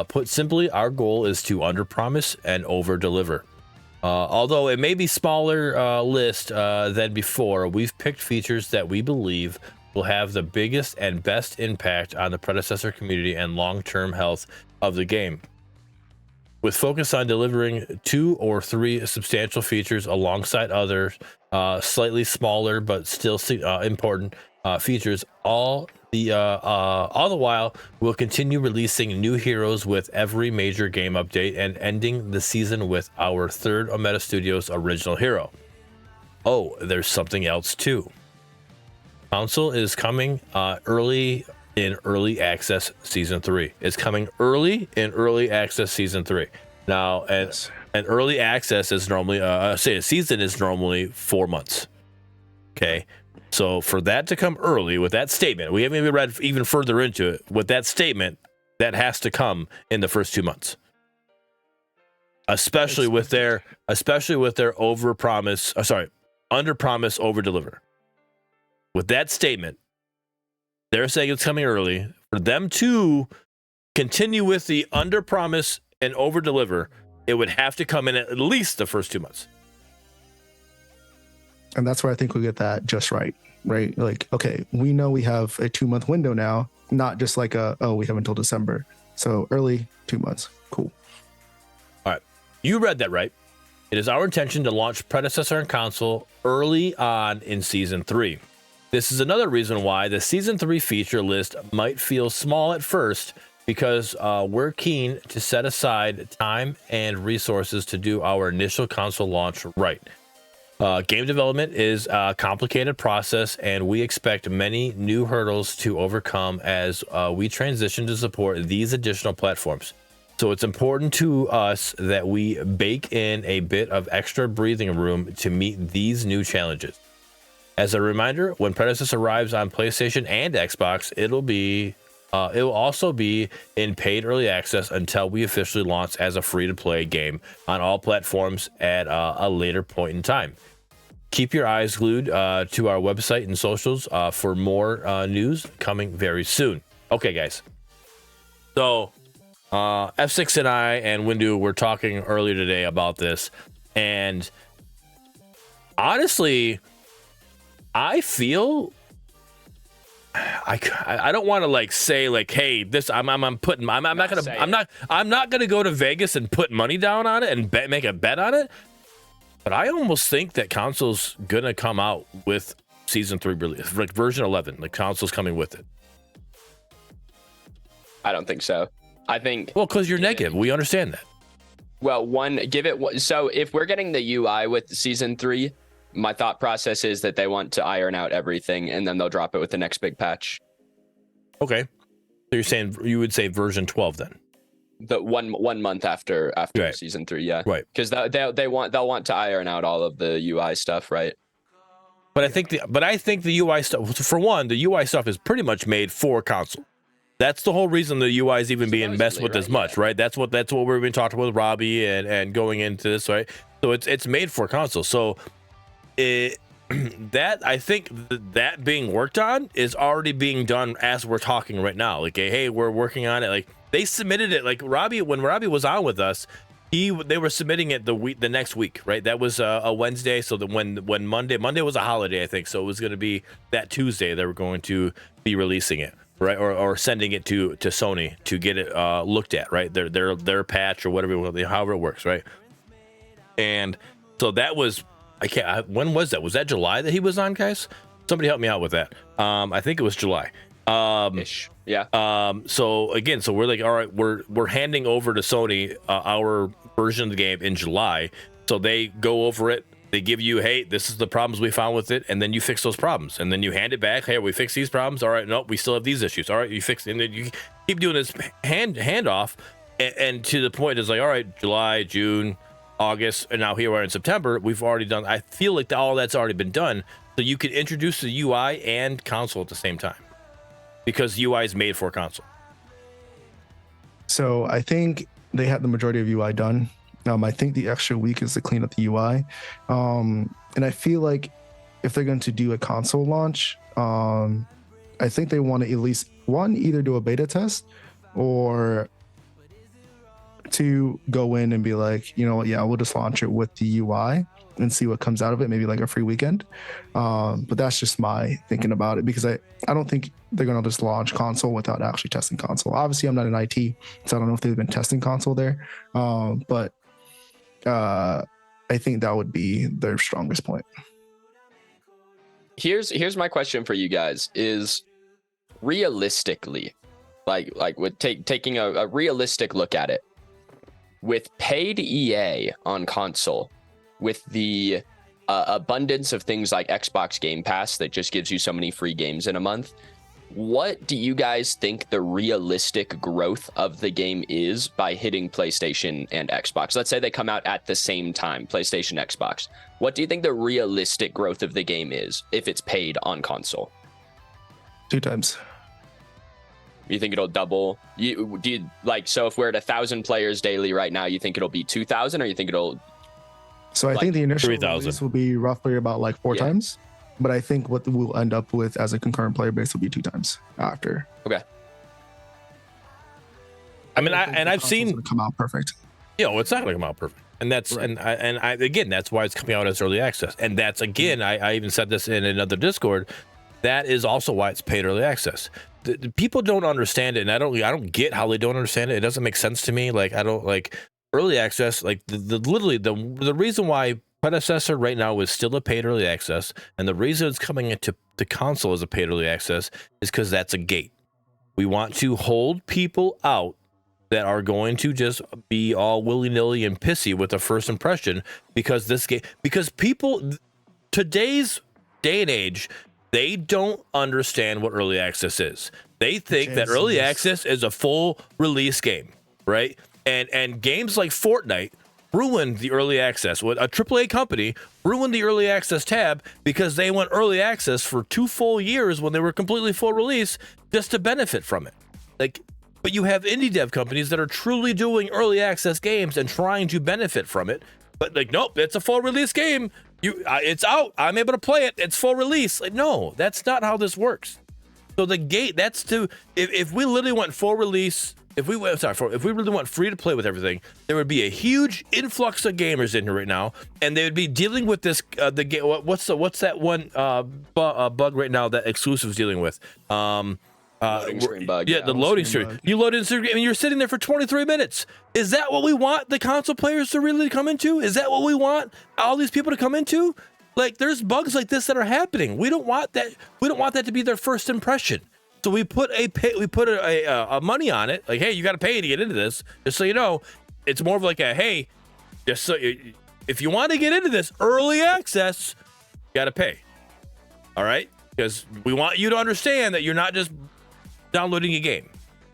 Put simply, our goal is to underpromise and overdeliver. Although it may be smaller list than before, we've picked features that we believe will have the biggest and best impact on the predecessor community and long-term health of the game. With focus on delivering 2 or 3 substantial features alongside others, slightly smaller but still important features, all the while we'll continue releasing new heroes with every major game update and ending the season with our 3rd Omeda Studios original hero. Oh, there's something else too. Console is coming early access season 3. It's coming early in early access season 3. Now, and early access is normally a season is normally 4 months. Okay, so for that to come early with that statement, we haven't even read even further into it. With that statement, that has to come in the first 2 months, especially with their under promise, over deliver. With that statement, they're saying it's coming early. For them to continue with the under promise and over deliver, it would have to come in at least the first 2 months. And that's where I think we get that just right? Like, okay, we know we have a 2-month window now, not just like we have until December. So early 2 months. Cool. All right. You read that right. It is our intention to launch Predecessor and Console early on in Season 3. This is another reason why the Season 3 feature list might feel small at first, because we're keen to set aside time and resources to do our initial console launch right. Game development is a complicated process, and we expect many new hurdles to overcome as we transition to support these additional platforms. So it's important to us that we bake in a bit of extra breathing room to meet these new challenges. As a reminder, when Predecessor arrives on PlayStation and Xbox, it will also be in paid early access until we officially launch as a free-to-play game on all platforms at a later point in time. Keep your eyes glued to our website and socials for more news coming very soon. Okay, guys. So F6 and I and Windu were talking earlier today about this, and honestly, I feel I don't want to like say like, hey, this I'm not gonna go to Vegas and put money down on it and make a bet on it. But I almost think that console's gonna come out with Season 3 release, like version 11. Like console's coming with it. I don't think so. I think because you're negative. We understand that. Well, so if we're getting the UI with Season 3. My thought process is that they want to iron out everything and then they'll drop it with the next big patch. Okay. So you're saying you would say version 12 then? The one month after right. Season 3, yeah. Right. Because they'll want to iron out all of the UI stuff, right? But I think the UI stuff, for one, the UI stuff is pretty much made for console. That's the whole reason the UI is even being messed with as much, right? That's what we've been talking with Robbie and going into this, right? So it's made for console. So I think that being worked on is already being done as we're talking right now. Like, hey, we're working on it. Like they submitted it. Like when Robbie was on with us, They were submitting it the next week, right? That was a Wednesday. So when Monday was a holiday, I think. So it was going to be that Tuesday they were going to be releasing it, right? Or sending it to Sony to get it looked at, right? Their patch or whatever, however it works, right? And so that was when was that? Was that July that he was on, guys? Somebody help me out with that. I think it was July. Ish. Yeah. So again, so we're like, all right, we're handing over to Sony our version of the game in July. So they go over it. They give you, hey, this is the problems we found with it, and then you fix those problems, and then you hand it back. Hey, we fixed these problems. All right, no, we still have these issues. All right, you fix, and then you keep doing this handoff, and to the point is like, all right, July, June, August, and now here we are in September. We've already done. I feel like all that's already been done, so you could introduce the UI and console at the same time, because UI is made for console. So I think they had the majority of UI done. I think the extra week is to clean up the UI. And I feel like if they're going to do a console launch, I think they want to at least either do a beta test or to go in and be like, you know what, yeah, we'll just launch it with the UI and see what comes out of it, maybe like a free weekend. But that's just my thinking about it, because I don't think they're going to just launch console without actually testing console. Obviously, I'm not in IT, so I don't know if they've been testing console there. But I think that would be their strongest point. Here's my question for you guys: is realistically, like with taking a realistic look at it, with paid EA on console, with the abundance of things like Xbox Game Pass that just gives you so many free games in a month, what do you guys think the realistic growth of the game is by hitting PlayStation and Xbox? Let's say they come out at the same time, PlayStation, Xbox. What do you think the realistic growth of the game is if it's paid on console? 2 times. You think it'll double? So if we're at 1,000 players daily right now, you think it'll be 2,000, or you think it'll? So I think the initial 3,000 release will be roughly about like 4 times. But I think what we'll end up with as a concurrent player base will be 2 times after. Okay. I mean, I've seen come out perfect. It's not going to come out perfect, and that's right. and I again, that's why it's coming out as early access, and that's again, I even said this in another Discord. That is also why it's paid early access. The people don't understand it, and I don't get how they don't understand it. It doesn't make sense to me. Like, I don't like early access. Like literally the reason why Predecessor right now is still a paid early access, and the reason it's coming into the console as a paid early access is because that's a gate. We want to hold people out that are going to just be all willy-nilly and pissy with the first impression, because people today's day and age, they don't understand what early access is. They think that early access is a full release game, right? And games like Fortnite ruined the early access. With a AAA company ruined the early access tab because they went early access for 2 full years when they were completely full release just to benefit from it. But you have indie dev companies that are truly doing early access games and trying to benefit from it. But nope, it's a full release game. It's out. I'm able to play it. It's full release. No, that's not how this works. So the gate, that's if we literally went full release. If we really want free to play with everything, there would be a huge influx of gamers in here right now, and they would be dealing with this. The game. What's that one bug right now that Exclusive's dealing with? Loading screen bug. Yeah, the loading screen. You load in, and you're sitting there for 23 minutes. Is that what we want the console players to really come into? Is that what we want all these people to come into? Like, there's bugs like this that are happening. We don't want that. We don't want that to be their first impression. So we put a money on it, like, hey, you got to pay to get into this. Just so you know, it's more of like a, hey, just so if you want to get into this early access, you got to pay. All right, because we want you to understand that you're not just downloading a game.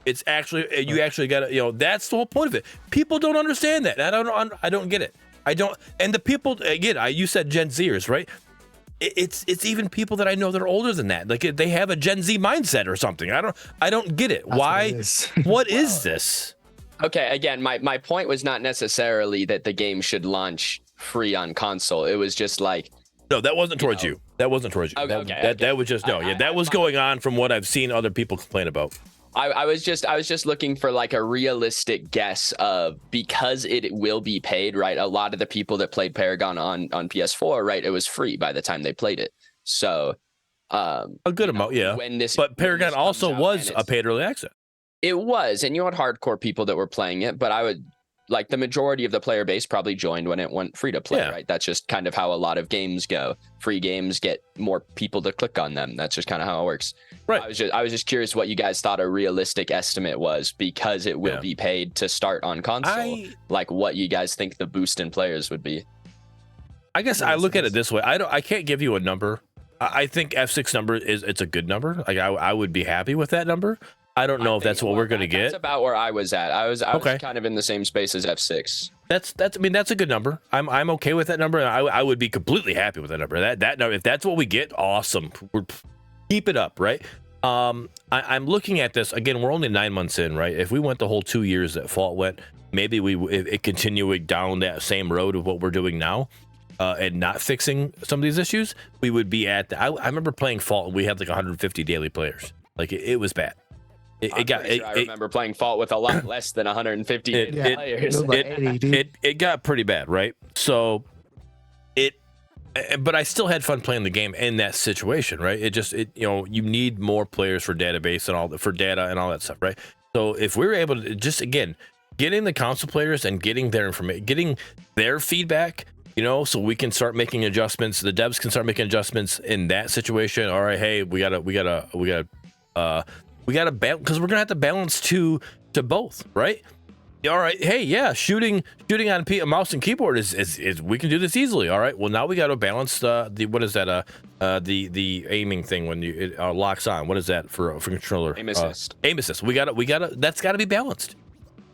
It's actually you actually got to, that's the whole point of it. People don't understand that. I don't get it. I don't. And the people again, you said Gen Zers, right? It's even people that I know that are older than that. Like, they have a Gen Z mindset or something. I don't get it. That's Why? What is this? Okay, again, my point was not necessarily that the game should launch free on console. It was just like, no, that wasn't towards you. That wasn't towards you. Okay, that was just that was going on from what I've seen other people complain about. I was just looking for like a realistic guess of, because it will be paid, right? A lot of the people that played Paragon on PS4, right, it was free by the time they played it. So A good amount, yeah. But Paragon also was a paid early access. It was, and you had hardcore people that were playing it, but I would like the majority of the player base probably joined when it went free to play, right? That's just kind of how a lot of games go. Free games get more people to click on them. That's just kind of how it works. Right. I was just curious what you guys thought a realistic estimate was, because it will be paid to start on console. Like what you guys think the boost in players would be. I guess I look at it this way. I can't give you a number. I think F6 number it's a good number. Like I would be happy with that number. I don't know if that's what we're going to get. That's about where I was at. I was kind of in the same space as F6. That's I mean, that's a good number. I'm okay with that number. I would be completely happy with that number. That number, if that's what we get, awesome. Keep it up, right? I'm looking at this again. We're only 9 months in, right? If we went the whole 2 years that Fault went, maybe it continuing down that same road of what we're doing now, and not fixing some of these issues, we would be at. I remember playing Fault, and we had like 150 daily players. Like it was bad. I remember playing Fault with a lot less than 150 players. It got pretty bad, right? So but I still had fun playing the game in that situation, right? You need more players for database and for data and all that stuff, right? So if we were able to just, again, getting the console players and getting their information, getting their feedback, so we can start making adjustments. The devs can start making adjustments in that situation. All right, hey, we gotta balance, because we're gonna have to balance to both, right? All right, hey, yeah, shooting on a mouse and keyboard is we can do this easily. All right, well, now we got to balance the what is that the aiming thing when it locks on. What is that for controller? Aim assist. Aim assist. We gotta that's got to be balanced.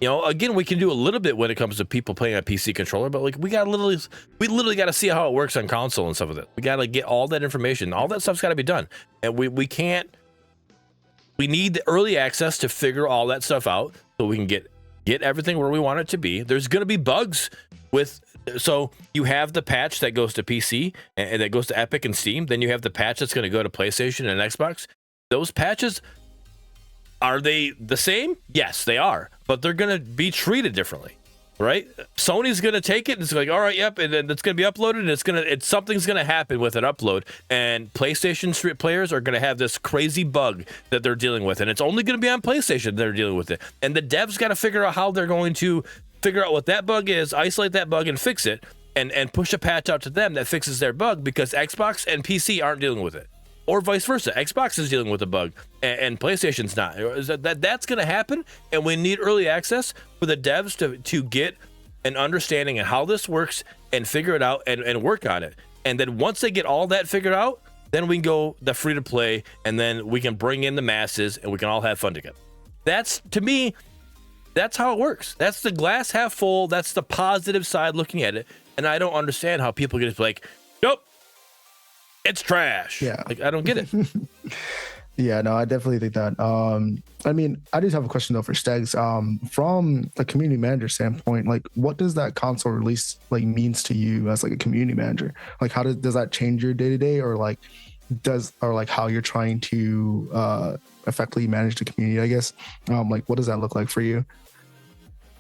Again, we can do a little bit when it comes to people playing a PC controller, but like we literally got to see how it works on console and stuff with it. We got to get all that information. All that stuff's got to be done, and we can't. We need the early access to figure all that stuff out so we can get everything where we want it to be. There's going to be bugs so you have the patch that goes to PC and that goes to Epic and Steam. Then you have the patch that's going to go to PlayStation and Xbox. Those patches, are they the same? Yes, they are, but they're going to be treated differently, right? Sony's going to take it and it's like, all right, yep, and then it's going to be uploaded and something's going to happen with an upload, and PlayStation Street players are going to have this crazy bug that they're dealing with, and it's only going to be on PlayStation they're dealing with it, and the devs got to figure out how they're going to figure out what that bug is, isolate that bug and fix it, and push a patch out to them that fixes their bug, because Xbox and PC aren't dealing with it. Or vice versa. Xbox is dealing with a bug and PlayStation's not. That's going to happen, and we need early access for the devs to get an understanding of how this works and figure it out and work on it. And then once they get all that figured out, then we can go the free to play, and then we can bring in the masses and we can all have fun together. That's, to me, that's how it works. That's the glass half full. That's the positive side looking at it. And I don't understand how people get like, nope, it's trash. Yeah. Like, I don't get it. Yeah, no, I definitely think that. I mean, I just have a question though for Steggs. From a community manager standpoint, like, what does that console release like means to you as like a community manager? Like, how does that change your day to day, or like how you're trying to effectively manage the community? I guess. Like, what does that look like for you?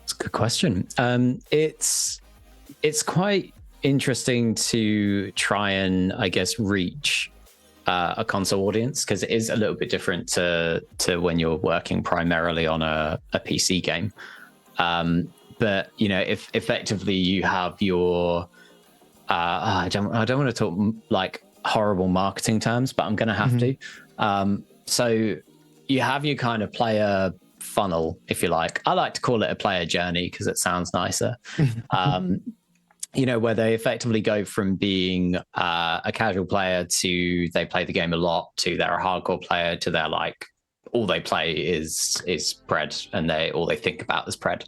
It's a good question. It's quite interesting to try and, I guess, reach a console audience, because it is a little bit different to when you're working primarily on a PC game. But if effectively you have your I don't want to talk like horrible marketing terms, but I'm going to have to. So you have your kind of player funnel, if you like. I like to call it a player journey because it sounds nicer. Where they effectively go from being a casual player to they play the game a lot, to they're a hardcore player, to they're like, all they play is Pred, and all they think about is Pred.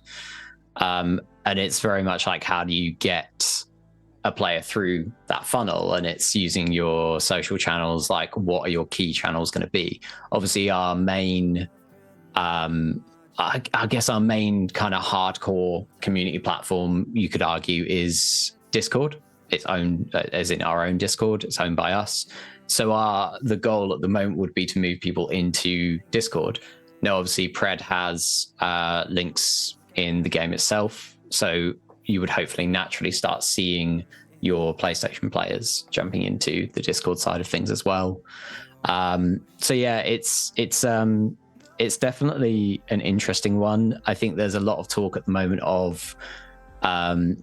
And it's very much like, how do you get a player through that funnel? And it's using your social channels. Like, what are your key channels going to be? Obviously, our main I guess our main kind of hardcore community platform, you could argue, is Discord. It's owned, as in our own Discord. It's owned by us. So the goal at the moment would be to move people into Discord. Now, obviously, Pred has links in the game itself, so you would hopefully naturally start seeing your PlayStation players jumping into the Discord side of things as well. So yeah, it's definitely an interesting one. I think there's a lot of talk at the moment of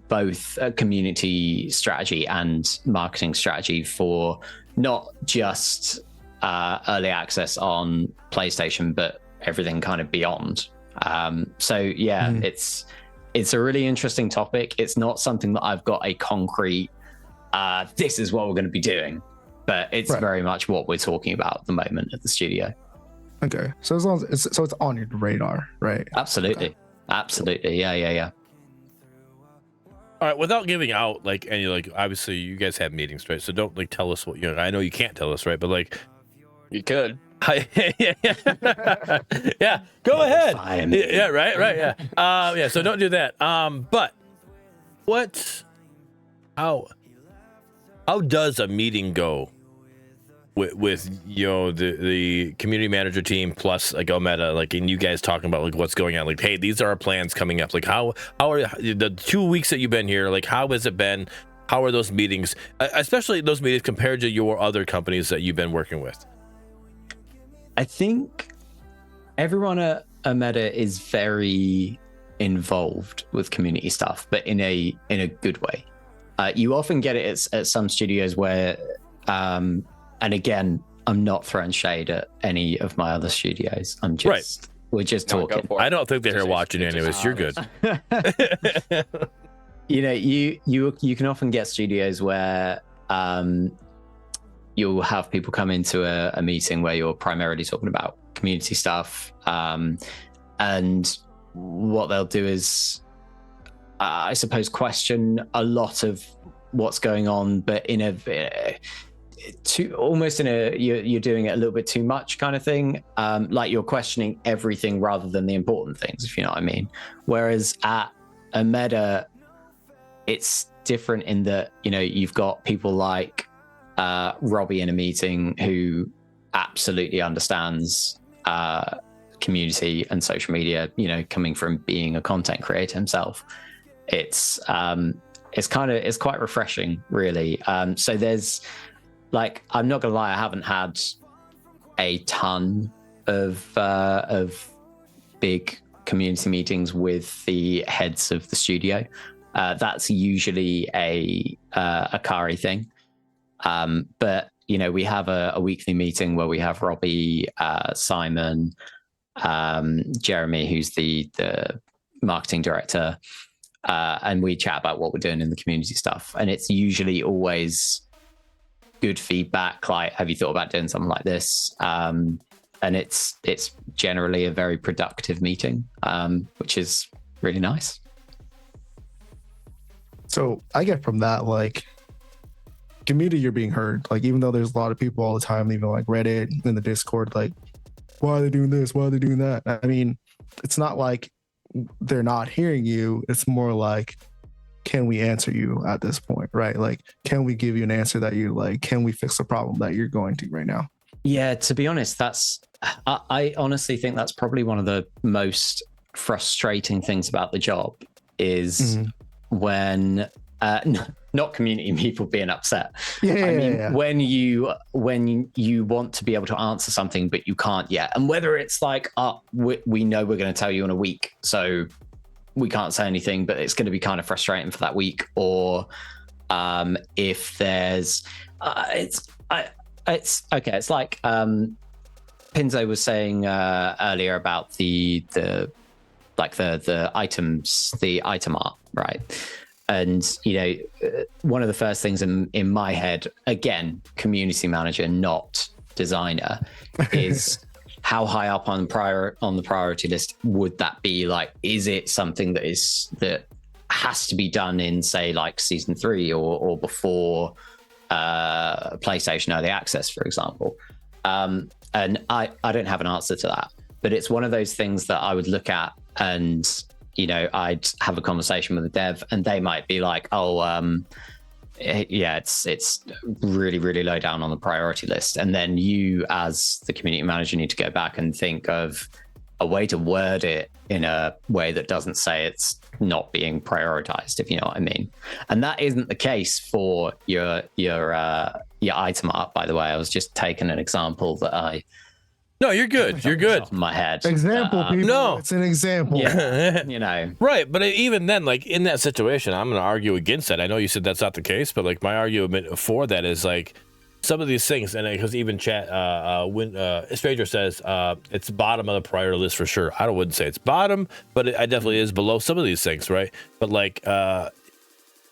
both a community strategy and marketing strategy for not just early access on PlayStation, but everything kind of beyond. So yeah, it's a really interesting topic. It's not something that I've got a concrete, this is what we're going to be doing, but it's very much what we're talking about at the moment at the studio. Okay, so as long as it's on your radar, right? Absolutely, okay. Absolutely, yeah. All right, without giving out like any, like, obviously you guys have meetings, right? So don't like tell us what you know. I know you can't tell us, right? But like, You could. yeah, go ahead. Fine. Yeah, right, yeah. Yeah, so don't do that. But how does a meeting go with you know the community manager team plus like Omeda, like, and you guys talking about like what's going on, like, hey, these are our plans coming up, like how are the 2 weeks that you've been here, like how has it been? How are those meetings, especially those meetings compared to your other companies that you've been working with? I think everyone at Omeda is very involved with community stuff, but in a good way. You often get it at some studios where, and again, I'm not throwing shade at any of my other studios. We're just talking. I don't think they're here watching anyways. You're good. You know, you can often get studios where you'll have people come into a meeting where you're primarily talking about community stuff, and what they'll do is, I suppose, question a lot of what's going on, but in a you're doing it a little bit too much kind of thing. Like you're questioning everything rather than the important things, if you know what I mean. Whereas at Omeda, it's different in that, you know, you've got people like Robbie in a meeting who absolutely understands community and social media, you know, coming from being a content creator himself. It's quite refreshing, really. So there's, like, I'm not gonna lie, I haven't had a ton of big community meetings with the heads of the studio. That's usually a Akari thing. But, you know, we have a weekly meeting where we have Robbie, Simon, Jeremy, who's the marketing director, and we chat about what we're doing in the community stuff. And it's usually always good feedback, like, have you thought about doing something like this? And it's generally a very productive meeting, which is really nice. So I get from that, like, community, you're being heard. Like, even though there's a lot of people all the time, even like Reddit in the Discord, like, why are they doing this? Why are they doing that? I mean, it's not like they're not hearing you. It's more like, can we answer you at this point, right? Like, can we give you an answer that you like? Can we fix the problem that you're going to right now? Yeah, to be honest, I honestly think that's probably one of the most frustrating things about the job is when not community people being upset. When you want to be able to answer something but you can't yet, and whether it's like, we know we're going to tell you in a week, so we can't say anything, but it's going to be kind of frustrating for that week, or if there's it's okay. It's like Pinzo was saying earlier about the items, the item art, right? And, you know, one of the first things in my head, again, community manager, not designer, is how high up on the priority list would that be? Like, is it something that has to be done in, say, like season 3 or before PlayStation Early Access, for example? And I don't have an answer to that, but it's one of those things that I would look at, and, you know, I'd have a conversation with a dev and they might be like, yeah, it's really, really low down on the priority list. And then you, as the community manager, need to go back and think of, a way to word it in a way that doesn't say it's not being prioritized, if you know what I mean. And that isn't the case for your item art, by the way. I was just taking an example that I No, you're good. You're good. off my head. Example, people. No. It's an example. Yeah, you know. Right, but even then, like in that situation, I'm going to argue against that. I know you said that's not the case, but like my argument for that is like some of these things, and because even chat, when Stranger says it's bottom of the priority list for sure. I wouldn't say it's bottom, but it definitely is below some of these things, right? But like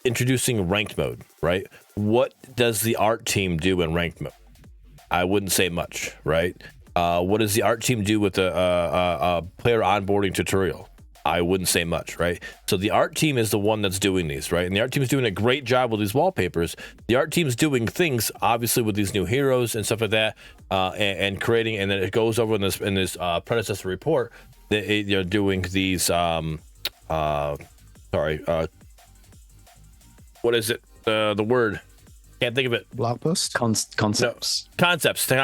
introducing ranked mode, right? What does the art team do in ranked mode? I wouldn't say much, right? What does the art team do with a player onboarding tutorial? I wouldn't say much, right? So the art team is the one that's doing these, right? And the art team is doing a great job with these wallpapers. The art team's doing things, obviously, with these new heroes and stuff like that, and creating. And then it goes over in this predecessor report. They're doing these. What is it? The word. Can't think of it. Blog post? Concepts. No,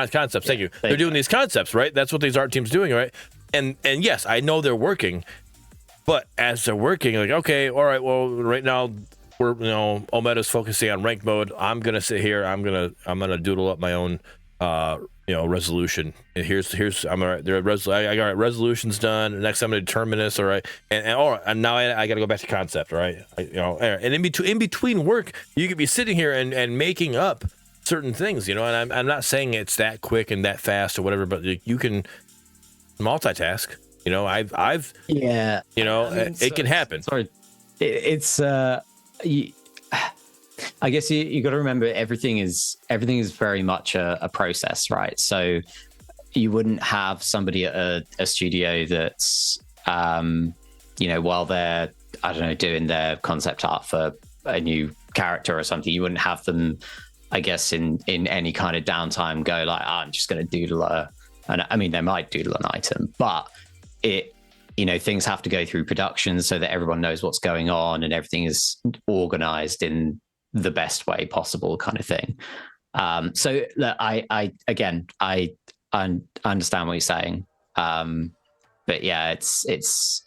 concepts. Thank you. They're doing these concepts, right? That's what these art teams doing, right? And yes, I know they're working, but as they're working, like, okay, all right, well, right now we're, Omeda's focusing on ranked mode. I'm gonna sit here. I'm gonna doodle up my own, resolution. And here's I'm all right. I got resolutions done. Next, I'm gonna determine this. All right, and now I got to go back to concept. All right, and in between work, you could be sitting here and making up certain things, and I'm not saying it's that quick and that fast or whatever, but you can multitask. I've Yeah. It can happen. Sorry, it's I guess you got to remember everything is very much a process, right? So you wouldn't have somebody at a studio that's while they're, I don't know, doing their concept art for a new character or something, you wouldn't have them, I guess, in any kind of downtime go like, I'm just going to doodle and I mean, they might doodle an item, but things have to go through production so that everyone knows what's going on and everything is organized in the best way possible, kind of thing. So I understand what you're saying, but yeah, it's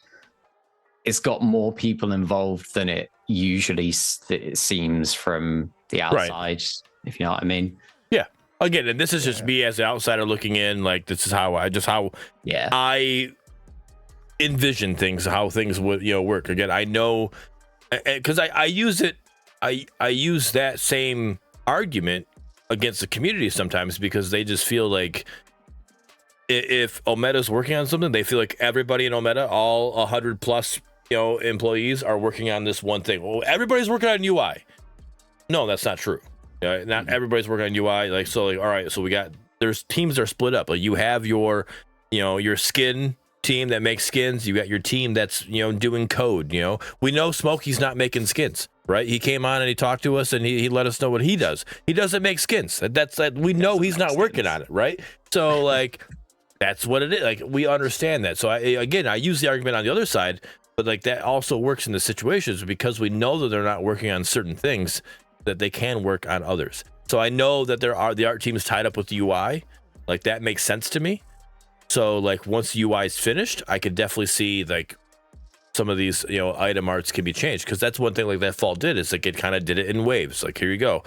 got more people involved than it usually seems from the outside, right, if you know what I mean. Yeah. Again, and this is just me as an outsider looking in. Like, this is how I envision things, how things would work. Again, I know because I use it. I use that same argument against the community sometimes because they just feel like if Omeda's working on something, they feel like everybody in Omeda, all 100 plus employees, are working on this one thing. Well, everybody's working on UI. No, that's not true. Not everybody's working on UI. All right, so there's teams that are split up. Like, you have your skin team that makes skins. You got your team that's doing code. We know Smokey's not making skins, right? He came on and he talked to us and he let us know what he does. He doesn't make skins. We know he's not working on it, right? So that's what it is. Like, we understand that. So I use the argument on the other side, but that also works in the situations because we know that they're not working on certain things, that they can work on others. So I know that the art team is tied up with the UI. That makes sense to me. So once the UI is finished, I could definitely see some of these item arts can be changed, because that's one thing that Fall did, is it kind of did it in waves. Here you go.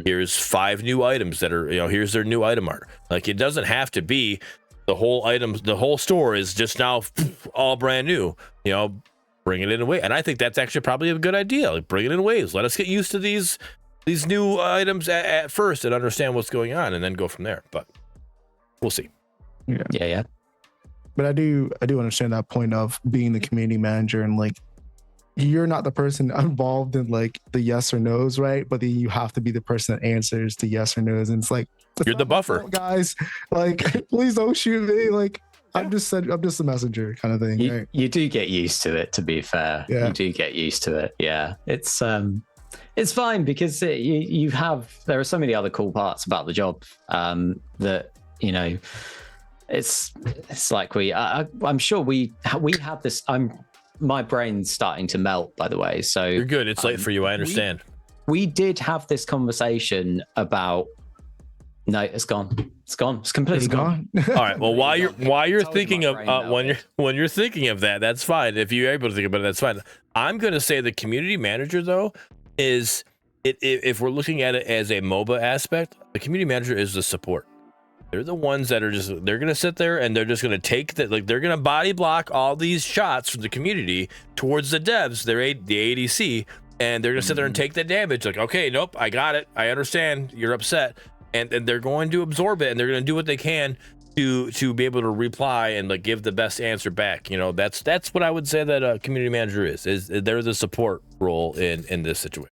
Here's 5 new items that are here's their new item art. It doesn't have to be the whole store is just now all brand new. Bring it in a wave. And I think that's actually probably a good idea. Bring it in waves. Let us get used to these new items at first and understand what's going on, and then go from there. But we'll see. Yeah. But I do understand that point of being the community manager, and you're not the person involved in the yes or no's, right? But then you have to be the person that answers the yes or no's, and it's you're the buffer, guys. Please don't shoot me. I'm just a messenger kind of thing. Right? You do get used to it, to be fair. Yeah. You do get used to it. Yeah, it's fine because there are so many other cool parts about the job that it's like I'm sure we have this. My brain's starting to melt, by the way. So you're good. It's late for you. I understand. We did have this conversation about No, it's gone. It's gone. It's completely It's gone. All right. Well, while you're Told you thinking my of brain when you're thinking of that, that's fine. If you're able to think about it, that's fine. I'm going to say the community manager though is if we're looking at it as a MOBA aspect, the community manager is the support. They're the ones that are they're going to sit there and they're just going to take that, like they're going to body block all these shots from the community towards the devs, the ADC, and they're going to sit there and take the damage. Like, okay, nope, I got it. I understand. You're upset. And they're going to absorb it and they're going to do what they can to be able to reply and like give the best answer back. You know, that's what I would say that a community manager is they're the support role in this situation.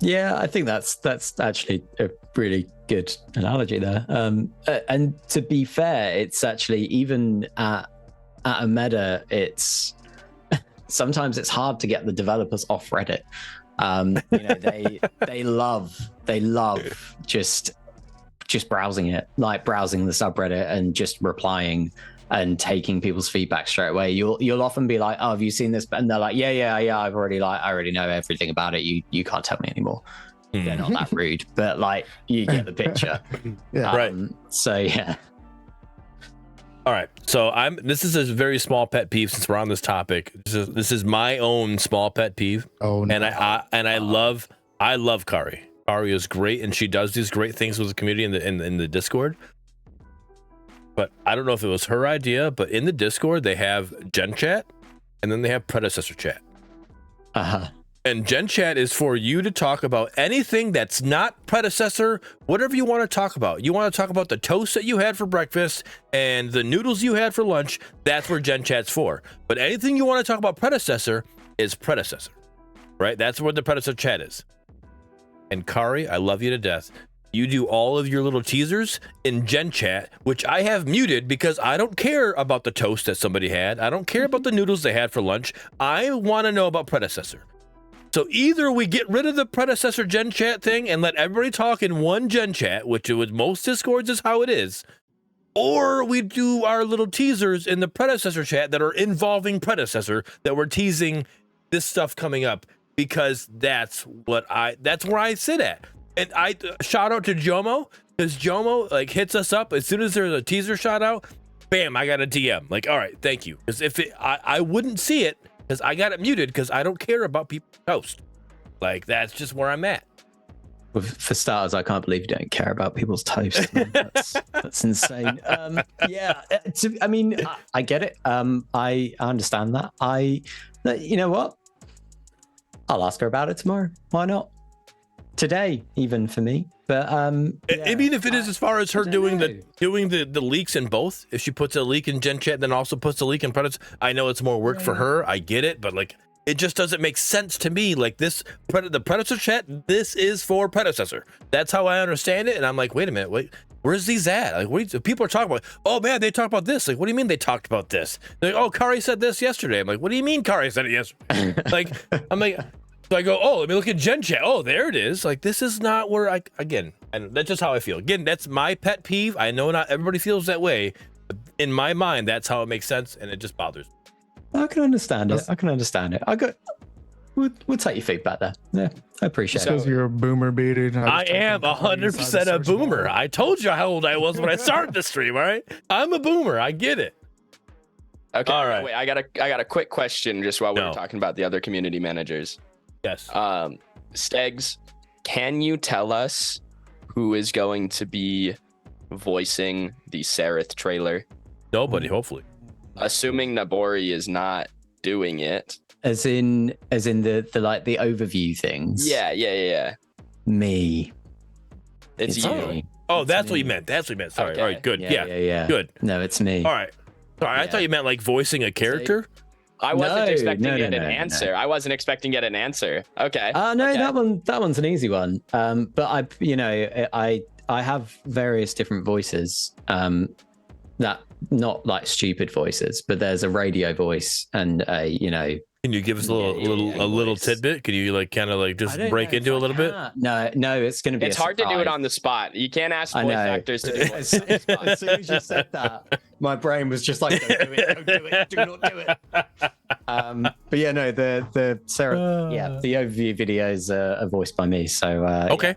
Yeah, I think that's actually a really good analogy there. And to be fair, it's actually even at Omeda, it's sometimes it's hard to get the developers off Reddit. You know, they love just browsing it, like browsing the subreddit and just replying and taking people's feedback straight away. You'll often be like, "Oh, have you seen this?" And they're like, "Yeah, I already know everything about it. You can't tell me anymore." They're not that rude, but like you get the picture. Yeah. Right. So yeah. All right. So this is a very small pet peeve since we're on this topic. This is my own small pet peeve. Oh no. And I love Kari. Kari is great, and she does these great things with the community in the Discord. But I don't know if it was her idea, but in the Discord they have Gen Chat, and then they have Predecessor Chat. And Gen Chat is for you to talk about anything that's not Predecessor, whatever you want to talk about. You want to talk about the toast that you had for breakfast and the noodles you had for lunch. That's where Gen Chat's for. But anything you want to talk about Predecessor is Predecessor, right? That's where the Predecessor Chat is. And Kari, I love you to death. You do all of your little teasers in Gen Chat, which I have muted because I don't care about the toast that somebody had. I don't care about the noodles they had for lunch. I want to know about Predecessor. So either we get rid of the Predecessor Gen Chat thing and let everybody talk in one Gen Chat, which with most Discords is how it is, or we do our little teasers in the Predecessor Chat that are involving Predecessor, that we're teasing this stuff coming up, because that's where I sit at. And I shout out to Jomo, because Jomo like hits us up as soon as there's a teaser shout out, bam, I got a DM. Like, all right, thank you. Because if I wouldn't see it because I got it muted because I don't care about people's toast. Like, that's just where I'm at. Well, for starters, I can't believe you don't care about people's toast. That's insane. Yeah, I mean, I get it. I understand that. You know what? I'll ask her about it tomorrow. Why not? Today, even for me. But yeah, I mean, if it is as far as her doing the leaks in both, if she puts a leak in Gen Chat, then also puts a leak in Predator, I know it's more work for her. I get it, but like, it just doesn't make sense to me. Like the Predecessor Chat, this is for Predecessor. That's how I understand it. And I'm like, wait a minute, where's these at? Like, people are talking about, oh man, they talked about this. Like, what do you mean they talked about this? They're like, oh, Kari said this yesterday. I'm like, what do you mean Kari said it yesterday? Like, I'm like, so I go, oh, let me look at Gen Chat. Oh, there it is. Like, this is not where and that's just how I feel. Again, that's my pet peeve. I know not everybody feels that way. But in my mind, that's how it makes sense, and it just bothers me. I can understand it. We'll take your feedback there. Yeah, I appreciate it. Because you're a boomer, Bearded. I am 100% a boomer. I told you how old I was when I started the stream, all right? I'm a boomer. I get it. Okay, all right. Wait, I got a quick question just while we were talking about the other community managers. Yes. Steggs, can you tell us who is going to be voicing the Serath trailer? Nobody, hopefully. Assuming Nabori is not doing it. As in the like the overview things. Yeah. Me. It's you. Me. Oh, that's what you meant. That's what you meant. Sorry. Okay. All right, good. Yeah. Good. No, it's me. All right. Sorry, I thought you meant like voicing a character. I wasn't expecting an answer. I wasn't expecting yet an answer. Okay. No, okay. that one's an easy one. But I have various different voices. That not like stupid voices, but there's a radio voice and a Can you give us a little tidbit? Can you like kind of like just break into a little bit? No, it's going to be. It's hard to do it on the spot. You can't ask voice actors to do it. As soon as you said that, my brain was just like, "Don't do it, do not do it." But yeah, no, the Serath, the overview videos are voiced by me. So okay.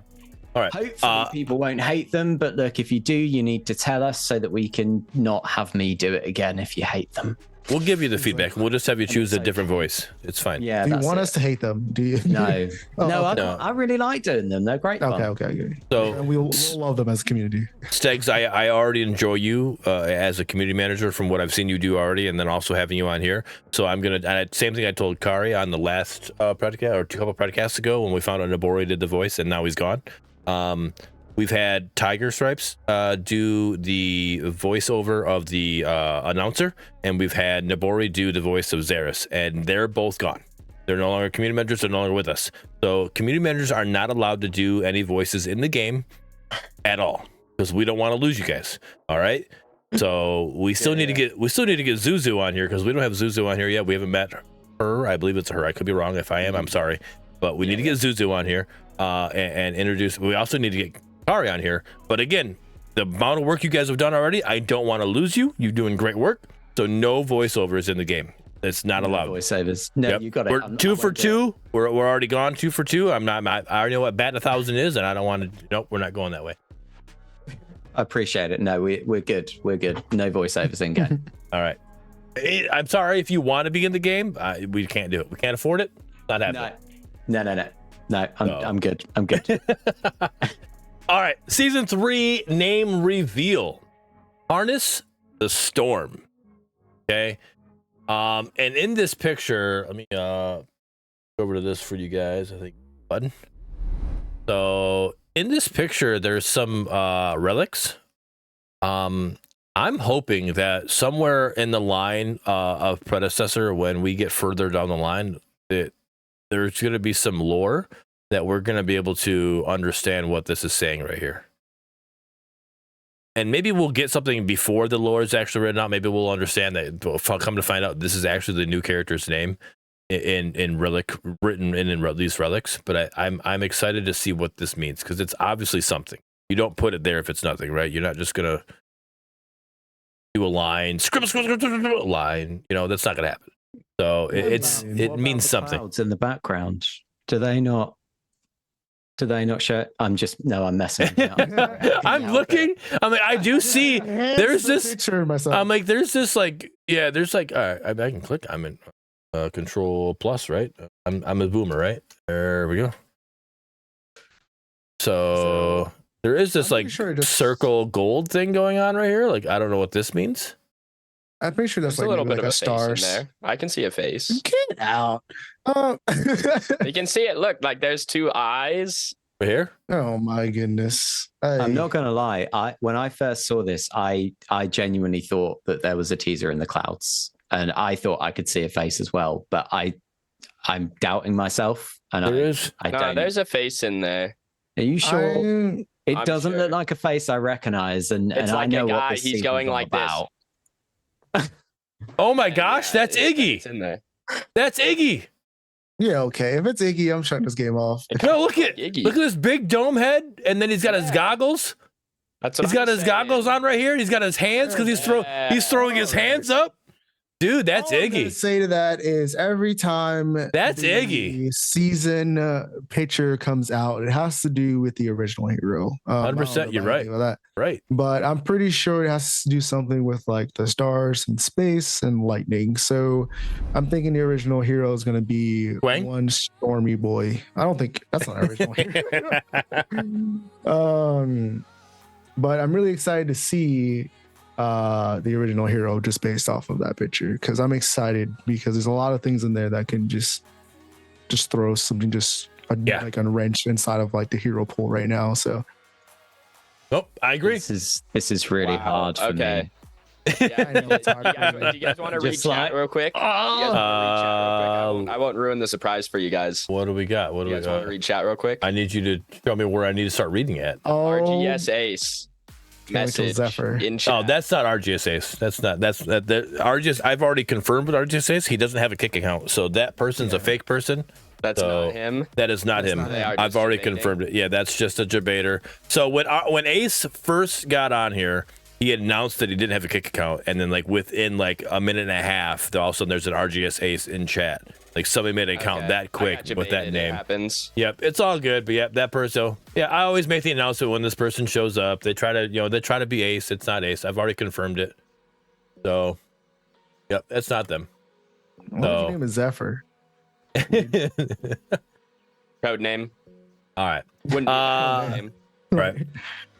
All right. Hopefully people won't hate them, but look, if you do, you need to tell us so that we can not have me do it again if you hate them. We'll give you the feedback. We'll just have you choose a different voice. It's fine. Yeah, Do you that's want it. us to hate them? Do you? No. Oh, No, okay. I really like doing them. They're great fun. Okay. So And we'll love them as a community. Steggs, I already enjoy you as a community manager from what I've seen you do already, and then also having you on here. So I'm gonna same thing I told Kari on the last podcast or a couple podcasts ago when we found out Nabori did the voice and now he's gone. We've had Tiger Stripes do the voiceover of the announcer, and we've had Nabori do the voice of Xeris, and they're both gone. They're no longer community managers. They're no longer with us. So community managers are not allowed to do any voices in the game at all because we don't want to lose you guys. All right. So we still need to get Zuzu on here because we don't have Zuzu on here yet. We haven't met her. I believe it's her. I could be wrong. If I am, I'm sorry. But we need to get Zuzu on here and introduce. We also need to get Kari on here. But again, the amount of work you guys have done already, I don't want to lose you. You're doing great work. So no voiceovers in the game. It's not allowed. Voiceovers. No, Yep. you got it. We're 2 for 2. We're already gone 2 for 2. I already know what batting 1,000 is, and I don't want to. Nope, we're not going that way. I appreciate it. No, we're good. We're good. No voiceovers in game. All right. I'm sorry if you want to be in the game. We can't do it. We can't afford it. Not happening. No. I'm good. I'm good. All right. Season 3 name reveal. Harness the Storm. Okay. And in this picture, let me go over to this for you guys. I think button. So in this picture, there's some relics. I'm hoping that somewhere in the line of Predecessor, when we get further down the line, that there's going to be some lore that we're going to be able to understand what this is saying right here. And maybe we'll get something before the lore is actually written out. Maybe we'll understand that. We'll come to find out this is actually the new character's name in relic written in these relics. But I'm excited to see what this means because it's obviously something. You don't put it there if it's nothing, right? You're not just gonna do a line, line. You know that's not gonna happen. So it means something. Clouds in the background. Do they not show it? I'm messing. I'm looking. I mean, I do see. There's this picture of myself. I'm like, there's this like, yeah, there's like, all right, I can click. I'm in Control Plus, right? I'm a boomer, right? There we go. So there is this like circle gold thing going on right here. Like, I don't know what this means. I'm pretty sure that's There's like a little bit of a stars. face in there. I can see a face. Get out. You can see it. Look, like there's 2 eyes. Right here. Oh my goodness. I'm not gonna lie. When I first saw this, I genuinely thought that there was a teaser in the clouds, and I thought I could see a face as well. But I'm doubting myself, and There is. I No, don't. there's a face in there. Are you sure? It I'm doesn't sure. look like a face I recognize, and It's I like know a what guy. this He's season's going all like about. Oh my gosh, that's Iggy. It's in there. That's Iggy. Yeah, okay. If it's Iggy, I'm shutting this game off. No, look at Iggy. this big dome head, and then he's got his goggles. That's what He's got I'm his goggles saying. on right here. He's got his hands because he's throwing his hands up. Dude, that's All I'm gonna Iggy. say to that is every time That's the Iggy. season picture comes out, it has to do with the original hero. 100%, you're right. With that. Right. But I'm pretty sure it has to do something with like the stars and space and lightning. So I'm thinking the original hero is going to be Wang? one stormy boy. I don't think that's not original hero. But I'm really excited to see the original hero just based off of that picture because I'm excited because there's a lot of things in there that can just throw something like a wrench inside of like the hero pool right now. So Nope, I agree. This is really Wow, hard for okay. me. Yeah. I know it's hard. Do you guys want to read Just chat like- real quick? You guys wanna read chat real quick? I won't ruin the surprise for you guys. What do we got? What do You we guys want to got? read chat real quick? I need you to show me where I need to start reading at. RGS Ace. Message Zephyr. in chat. Oh, that's not RGS Ace. That's not. That's that. RGS. I've already confirmed with RGS Ace. He doesn't have a kick account, so that person's a fake person. That's so- not him. That is not him. not him. They are I've just already debating. confirmed it. Yeah, that's just a debater. So when Ace first got on here, he announced that he didn't have a kick account, and then like within like a minute and a half, all of a sudden there's an RGS Ace in chat. Like somebody made an account that quick with that name. It happens. Yep, it's all good. But yep, that person. Yeah, I always make the announcement when this person shows up. They try to be Ace. It's not Ace. I've already confirmed it. So, yep, it's not them. What if your name is Zephyr? Code name. All right. Wouldn't be the code name. Right.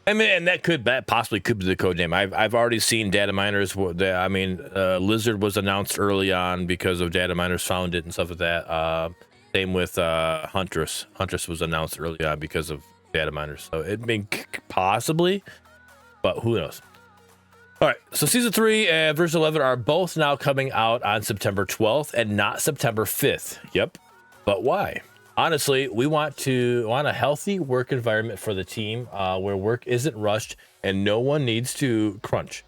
I mean, and that possibly could be the code name. I've already seen data miners. I mean, Lizard was announced early on because of data miners found it and stuff like that. Same with Huntress. Huntress was announced early on because of data miners. So it may possibly, but who knows? All right. So season 3 and version 11 are both now coming out on September 12th and not September 5th. Yep. But why? Honestly, we want a healthy work environment for the team where work isn't rushed and no one needs to crunch.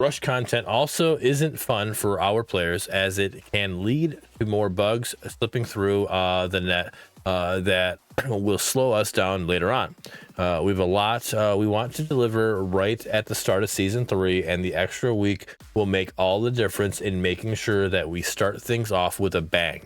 Rush content also isn't fun for our players as it can lead to more bugs slipping through the net that will slow us down later on. We have a lot we want to deliver right at the start of season 3, and the extra week will make all the difference in making sure that we start things off with a bang.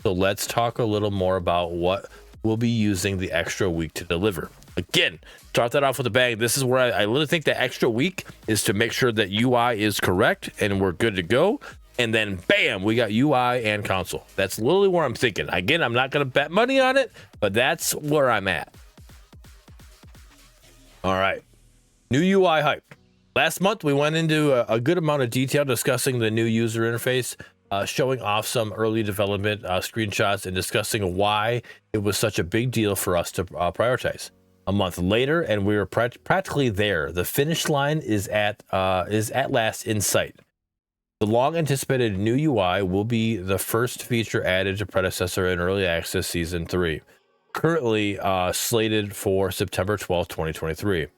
So let's talk a little more about what we'll be using the extra week to deliver. Again, start that off with a bang. This is where I literally think the extra week is to make sure that UI is correct and we're good to go. And then bam, we got UI and console. That's literally where I'm thinking. Again, I'm not going to bet money on it, but that's where I'm at. All right. New UI hype. Last month, we went into a good amount of detail discussing the new user interface, showing off some early development screenshots and discussing why it was such a big deal for us to prioritize. A month later, and we were practically there. The finish line is at last in sight. The long-anticipated new UI will be the first feature added to Predecessor in Early Access Season 3, currently slated for September 12, 2023.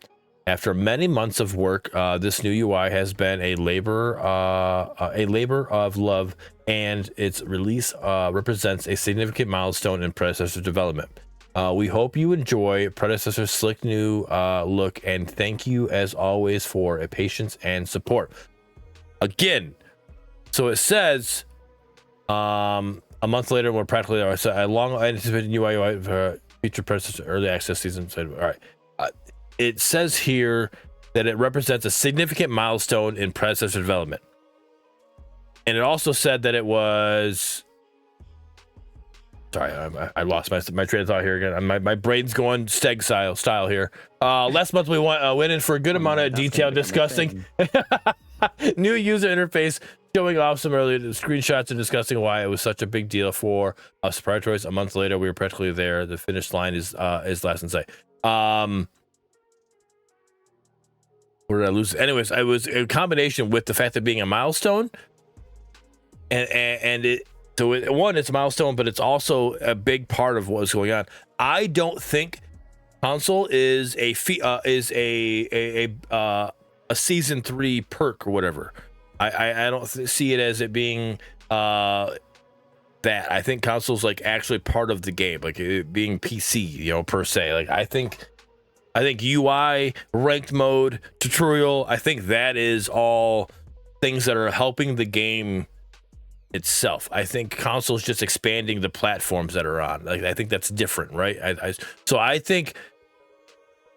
After many months of work, this new UI has been a labor of love, and its release represents a significant milestone in Predecessor development. We hope you enjoy Predecessor's slick new look, and thank you as always for a patience and support. Again, so it says a month later, we're practically there. So a long anticipated new UI feature Predecessor Early Access Season. All right. It says here that it represents a significant milestone in Predecessor development. And it also said that it was... Sorry, I lost my train of thought here again. My brain's going Steggs style here. Last month we went in for a good amount of detail discussing new user interface, showing off some early screenshots and discussing why it was such a big deal for us priorities. A month later, we were practically there. The finish line is last in sight. Where did I lose? Anyways, it was a combination with the fact that being a milestone, and it. So it's a milestone, but it's also a big part of what's going on. I don't think console is a season 3 perk or whatever. I don't see it as it being that. I think console's like actually part of the game, like it being PC, per se. Like I think UI, ranked mode, tutorial, I think that is all things that are helping the game itself. I think console is just expanding the platforms that are on. Like I think that's different, right? So I think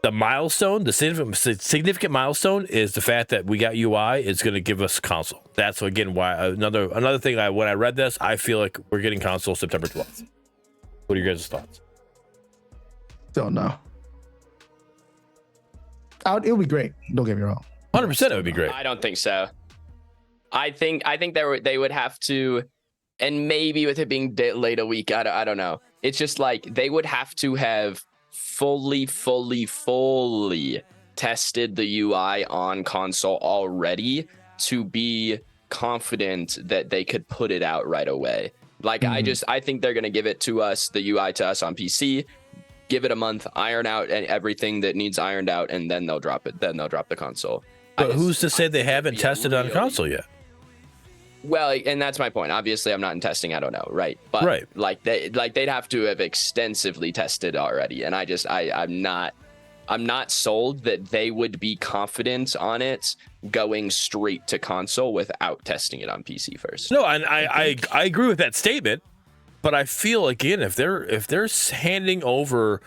the milestone, the significant milestone, is the fact that we got UI is going to give us console. That's again why another thing. When I read this, I feel like we're getting console September 12th. What are your guys' thoughts? Don't know. It would be great. Don't get me wrong. 100% it would be great. I don't think so. I think they would have to, and maybe with it being late a week, I don't know. It's just like they would have to have fully tested the UI on console already to be confident that they could put it out right away. Like I think they're gonna give it to us, the UI to us on PC. Give it a month, iron out everything that needs ironed out, and then they'll drop it. Then they'll drop the console. But who's to say they haven't tested on console yet? Well, and that's my point. Obviously, I'm not in testing. I don't know, right? But right. they'd have to have extensively tested already, and I'm not I'm not sold that they would be confident on it going straight to console without testing it on PC first. No, and I agree with that statement, but I feel again if they're handing over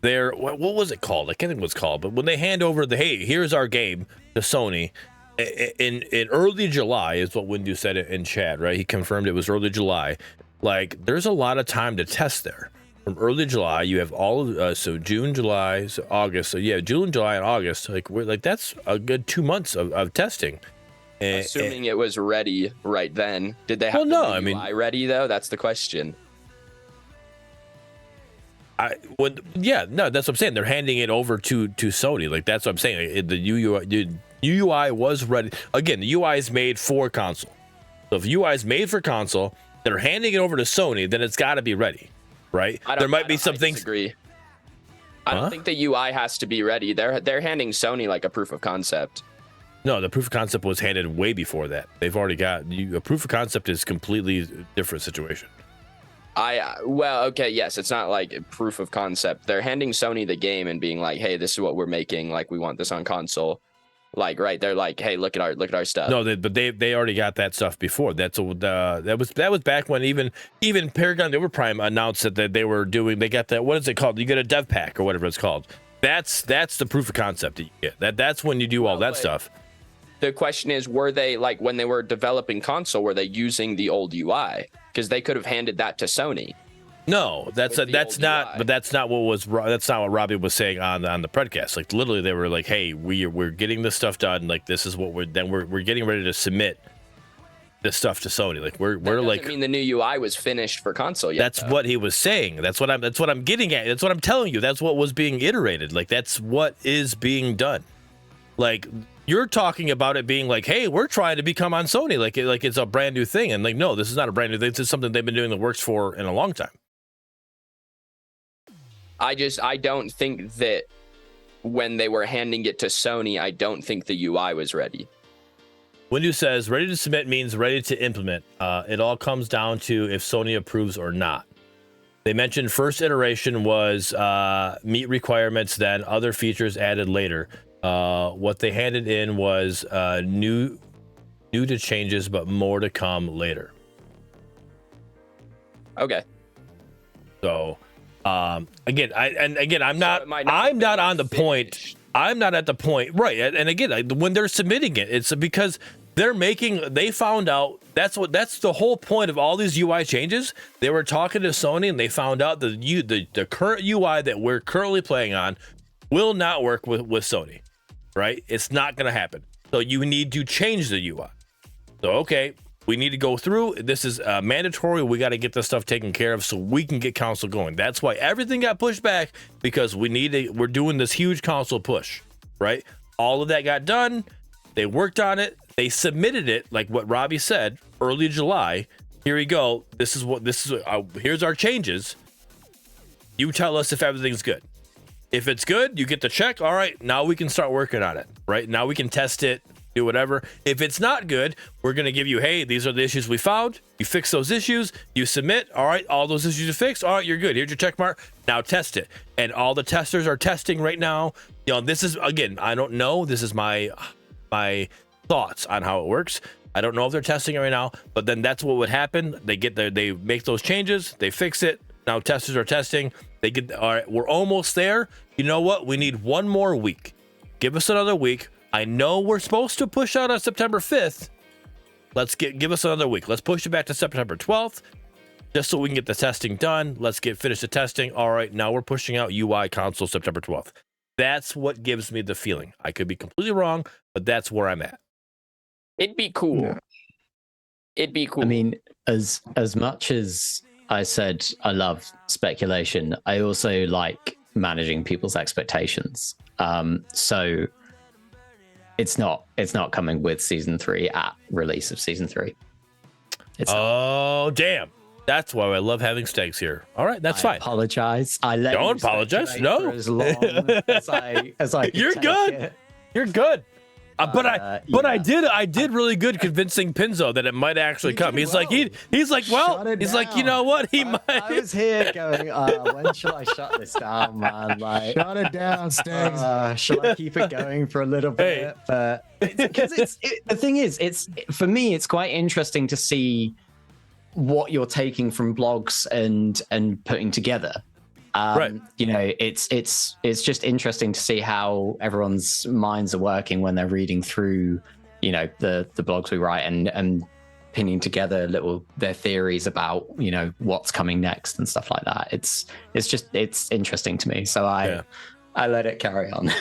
their what was it called? I can't think what it's called, but when they hand over the hey, here's our game to Sony in early July is what Windu said in chat, right? He confirmed it was early July. Like there's a lot of time to test there. From early July, you have all of so June, July, so August. So yeah, June, July, and August. Like that's a good 2 months of testing. Assuming it was ready right then, did they have UI ready though? That's the question. That's what I'm saying. They're handing it over to Sony. Like that's what I'm saying. The UI was ready. Again, the UI is made for console. So if UI is made for console, they're handing it over to Sony. Then it's got to be ready, right? There might be some things. Disagree. I don't think the UI has to be ready. They're handing Sony like a proof of concept. No, the proof of concept was handed way before that. They've already got a proof of concept is completely different situation. Yes, it's not like proof of concept. They're handing Sony the game and being like, "Hey, this is what we're making. Like, we want this on console." Like, right? They're like, "Hey, look at our stuff." No, but they already got that stuff before. That was back when even Paragon the Overprime announced that they were doing. They got that. What is it called? You get a dev pack or whatever it's called. That's the proof of concept that you get. That's when you do all that stuff. The question is, were they like when they were developing console? Were they using the old UI? Because they could have handed that to Sony. No, that's not. UI. But that's not what Robbie was saying on the Predcast. Like literally, they were like, "Hey, we're getting this stuff done. Like this is what we're getting ready to submit this stuff to Sony. Like we're like." I mean, the new UI was finished for console yet. That's what he was saying. That's what I'm getting at. That's what I'm telling you. That's what was being iterated. Like that's what is being done. Like. You're talking about it being like, hey, we're trying to become on Sony, like it's a brand new thing. And like, no, this is not a brand new thing. This is something they've been doing the works for in a long time. I don't think that when they were handing it to Sony, I don't think the UI was ready. Windu says, ready to submit means ready to implement. It all comes down to if Sony approves or not. They mentioned first iteration was meet requirements, then other features added later. What they handed in was new to changes, but more to come later. Okay. So, again, I'm not on the point. I'm not at the point, right? And again, when they're submitting it, it's because they found out that's the whole point of all these UI changes. They were talking to Sony and they found out that the current UI that we're currently playing on will not work with Sony. Right? It's not going to happen. So you need to change the UI. So, okay, we need to go through. This is mandatory. We got to get this stuff taken care of so we can get console going. That's why everything got pushed back because we're doing this huge console push, right? All of that got done. They worked on it. They submitted it, like what Robbie said, early July. Here we go. Here's our changes. You tell us if everything's good. If it's good, you get the check. All right, now we can start working on it, right? Now we can test it, do whatever. If it's not good, we're going to give you, hey, these are the issues we found. You fix those issues. You submit. All right, all those issues are fixed. All right, you're good. Here's your check mark. Now test it. And all the testers are testing right now. This is, again, I don't know. This is my thoughts on how it works. I don't know if they're testing it right now, but then that's what would happen. They make those changes. They fix it. Now testers are testing. All right, we're almost there. You know what? We need one more week. Give us another week. I know we're supposed to push out on September 5th. Give us another week. Let's push it back to September 12th, just so we can get the testing done. Let's finish the testing. All right, now we're pushing out UI console September 12th. That's what gives me the feeling. I could be completely wrong, but that's where I'm at. It'd be cool. Yeah. It'd be cool. I mean, as much as I said I love speculation, I also like managing people's expectations. So it's not coming with season 3 at release of season 3. Damn. That's why I love having Steggs here. All right, that's fine. Apologize. Don't apologize. No. For as long as I You're good. You're good. But I did really good convincing Pinzo that it might actually come. He's like, he's like, well, he's like, you know what? I was here going, when shall I shut this down, man? Like, Shut it down, Steggs. shall I keep it going for a little bit? But because the thing is, for me, it's quite interesting to see what you're taking from blogs and putting together. Right. You know, it's just interesting to see how everyone's minds are working when they're reading through, you know, the blogs we write and pinning together their theories about, you know, what's coming next and stuff like that. It's interesting to me. So I let it carry on.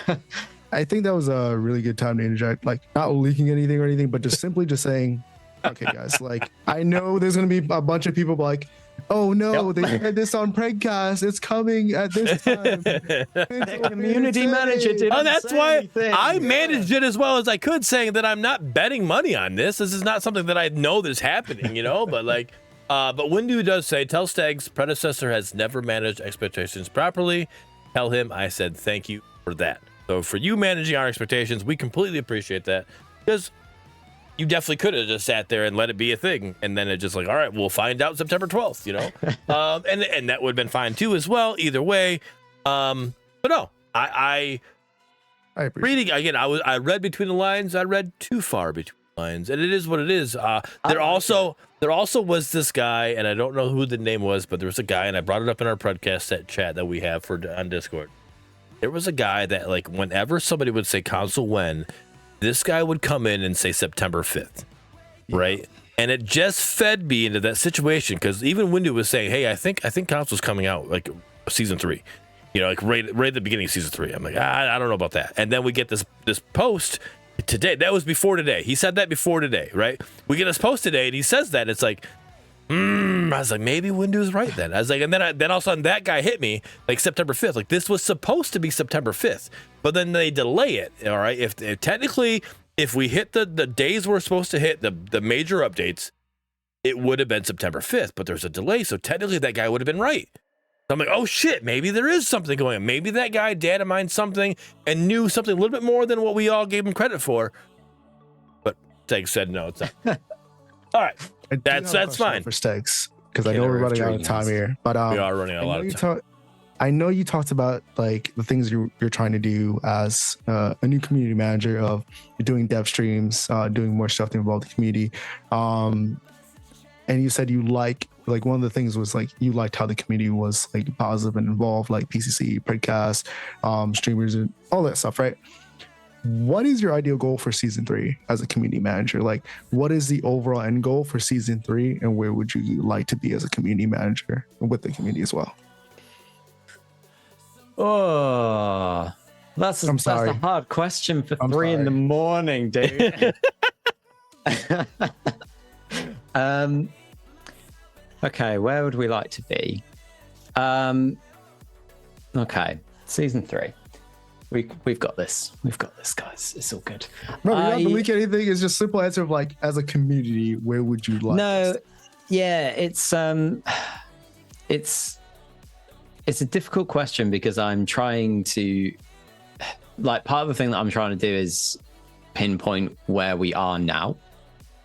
I think that was a really good time to interject, like not leaking anything or anything, but just simply just saying, okay, guys, like I know there's going to be a bunch of people like, oh no, they said this on Predcast. It's coming at this time. The community manager didn't that's say why anything. I managed it as well as I could, saying that I'm not betting money on this. This is not something that I know that's happening, you know. But like, but Windu does say, tell Steggs, predecessor has never managed expectations properly. Tell him I said thank you for that. So for you managing our expectations, we completely appreciate that, because you definitely could have just sat there and let it be a thing, and then it just like, all right, we'll find out September 12th, you know. And that would have been fine too as well, either way. But no, I reading again. I read between the lines. I read too far between the lines, and it is what it is. There also was this guy, and I don't know who the name was, but there was a guy, and I brought it up in our Predcast chat that we have on Discord. There was a guy that, like, whenever somebody would say console when, this guy would come in and say September 5th, right? And it just fed me into that situation, because even Windu was saying, hey, I think console's coming out like season 3, you know, like right at the beginning of season 3. I'm like, I don't know about that. And then we get this post today. That was before today. He said that before today, right? We get this post today, and he says that. It's like, I was like, maybe Windu's right then. I was like, and then all of a sudden that guy hit me like September 5th. Like, this was supposed to be September 5th, but then they delay it. All right. If technically, if we hit the days we're supposed to hit, the major updates, it would have been September 5th, but there's a delay. So technically that guy would have been right. So I'm like, oh shit, maybe there is something going on. Maybe that guy data mined something and knew something a little bit more than what we all gave him credit for. But Steggs said, no, it's not. All right. That's fine for Steggs, because I know we're running out of time here. But we are running out of a lot of time. I know you talked about like the things you're trying to do as a new community manager, of doing dev streams, doing more stuff to involve the community. And you said you like one of the things was like you liked how the community was like positive and involved, like PCC, Predcast, streamers, and all that stuff, right? What is your ideal goal for season 3 as a community manager? Like, what is the overall end goal for season 3, and where would you like to be as a community manager with the community as well? Oh, that's a hard question for 3 in the morning, dude. Okay, where would we like to be? Okay, season 3. We've got this. We've got this, guys. It's all good. No, you don't have to leak anything. It's just simple answer of like, as a community, where would you like? No, yeah, it's a difficult question, because I'm trying to, like, part of the thing that I'm trying to do is pinpoint where we are now,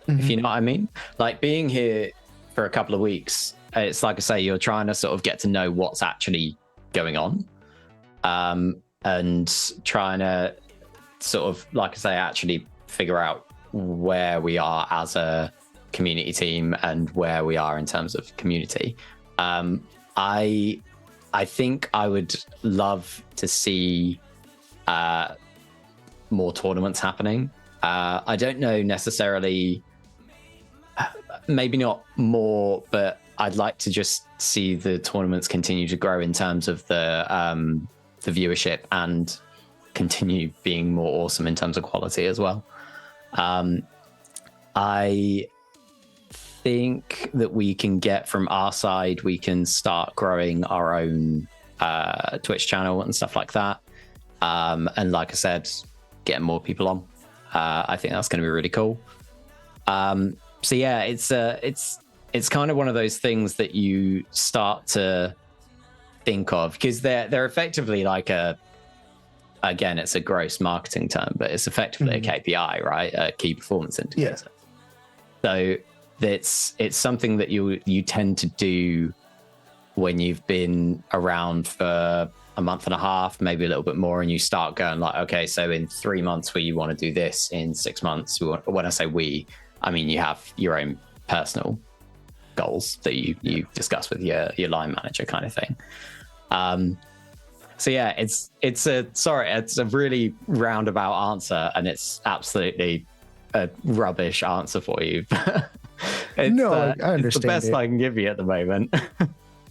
if you know what I mean. Like, being here for a couple of weeks, it's like I say, you're trying to sort of get to know what's actually going on. And trying to sort of, like I say, actually figure out where we are as a community team and where we are in terms of community. I think I would love to see more tournaments happening. I don't know necessarily, maybe not more, but I'd like to just see the tournaments continue to grow in terms of the viewership, and continue being more awesome in terms of quality as well. I think that we can get from our side, we can start growing our own Twitch channel and stuff like that. And like I said, getting more people on. I think that's going to be really cool. So yeah, it's kind of one of those things that you start to think of, because they're effectively like a again, it's a gross marketing term, but it's effectively a KPI, right? A key performance indicator. So it's something that you tend to do when you've been around for a month and a half, maybe a little bit more, and you start going like, okay, so in 3 months you want to do this, in 6 months, when I say we, I mean you have your own personal goals that you discuss with your line manager kind of thing. So yeah, it's a really roundabout answer, and it's absolutely a rubbish answer for you. I understand. It's the best I can give you at the moment.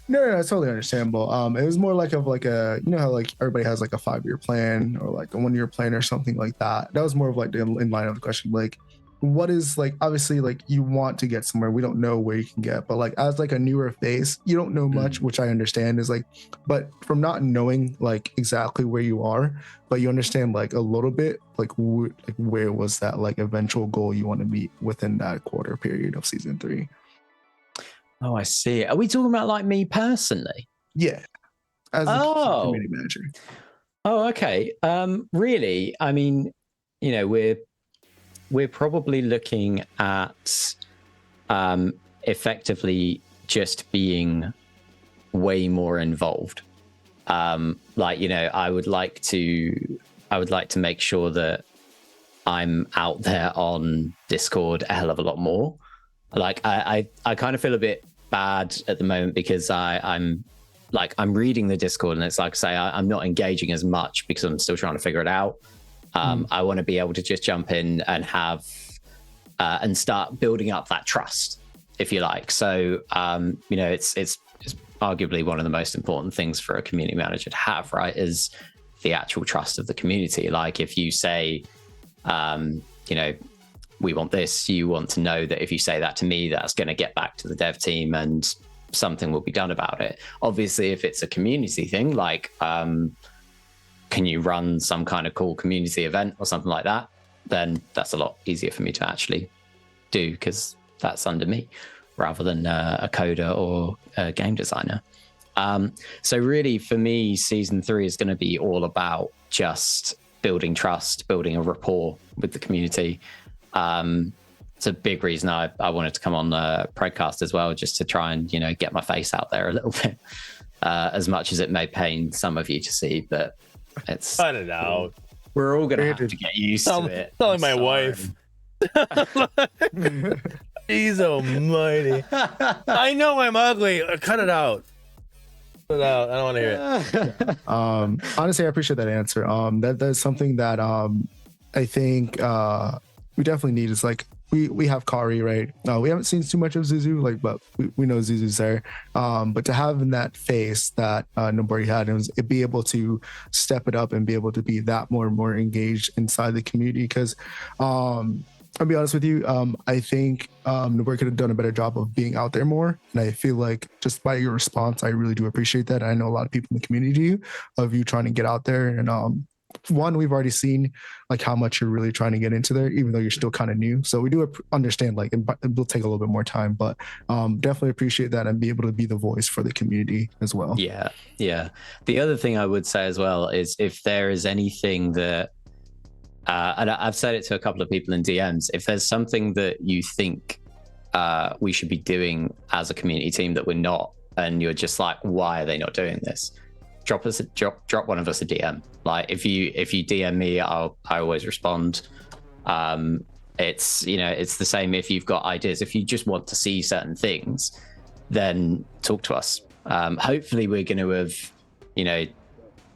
No, it's totally understandable. It was more like a, you know how like everybody has like a 5-year plan or like a 1-year plan or something like that. That was more of like the in line of the question, like what is like, obviously like you want to get somewhere, we don't know where you can get, but like as like a newer face, you don't know much, which I understand is like, but from not knowing like exactly where you are, but you understand like a little bit, like where was that like eventual goal you want to meet within that quarter period of season 3. Oh, I see. Are we talking about like me personally? Yeah. As a community manager. Oh, okay. Really, I mean, you know, we're probably looking at effectively just being way more involved. Like, you know, I would like to make sure that I'm out there on Discord a hell of a lot more. Like I kind of feel a bit bad at the moment because I'm reading the Discord and it's like I say I'm not engaging as much because I'm still trying to figure it out. I want to be able to just jump in and have and start building up that trust, if you like. So you know, it's arguably one of the most important things for a community manager to have, right? Is the actual trust of the community. Like if you say, you know, we want this, you want to know that if you say that to me, that's going to get back to the dev team and something will be done about it. Obviously, if it's a community thing, like can you run some kind of cool community event or something like that, then that's a lot easier for me to actually do because that's under me rather than a coder or a game designer. So really for me, season 3 is going to be all about just building trust, building a rapport with the community. It's a big reason I wanted to come on the Predcast as well, just to try and, you know, get my face out there a little bit, as much as it may pain some of you to see, but it's cut it out. We're all gonna have to get used to it. Telling my wife. He's almighty. I know I'm ugly. Cut it out. Cut it out. I don't want to hear it. Honestly, I appreciate that answer. That's something that I think we definitely need is like we have Kari, right? We haven't seen too much of Zuzu, like, but we know Zuzu's there. But to have in that face that nobody had, it be able to step it up and be able to be that more and more engaged inside the community. Because I'll be honest with you, I think Nobori could have done a better job of being out there more. And I feel like just by your response, I really do appreciate that. I know a lot of people in the community of you trying to get out there. And one, we've already seen like how much you're really trying to get into there, even though you're still kind of new. So we do understand like it will take a little bit more time, but definitely appreciate that and be able to be the voice for the community as well. Yeah. The other thing I would say as well is if there is anything that, and I've said it to a couple of people in DMs, if there's something that you think we should be doing as a community team that we're not, and you're just like, why are they not doing this? Drop one of us a DM. Like if you DM me, I always respond. It's, you know, it's the same if you've got ideas. If you just want to see certain things, then talk to us. Hopefully we're going to have, you know,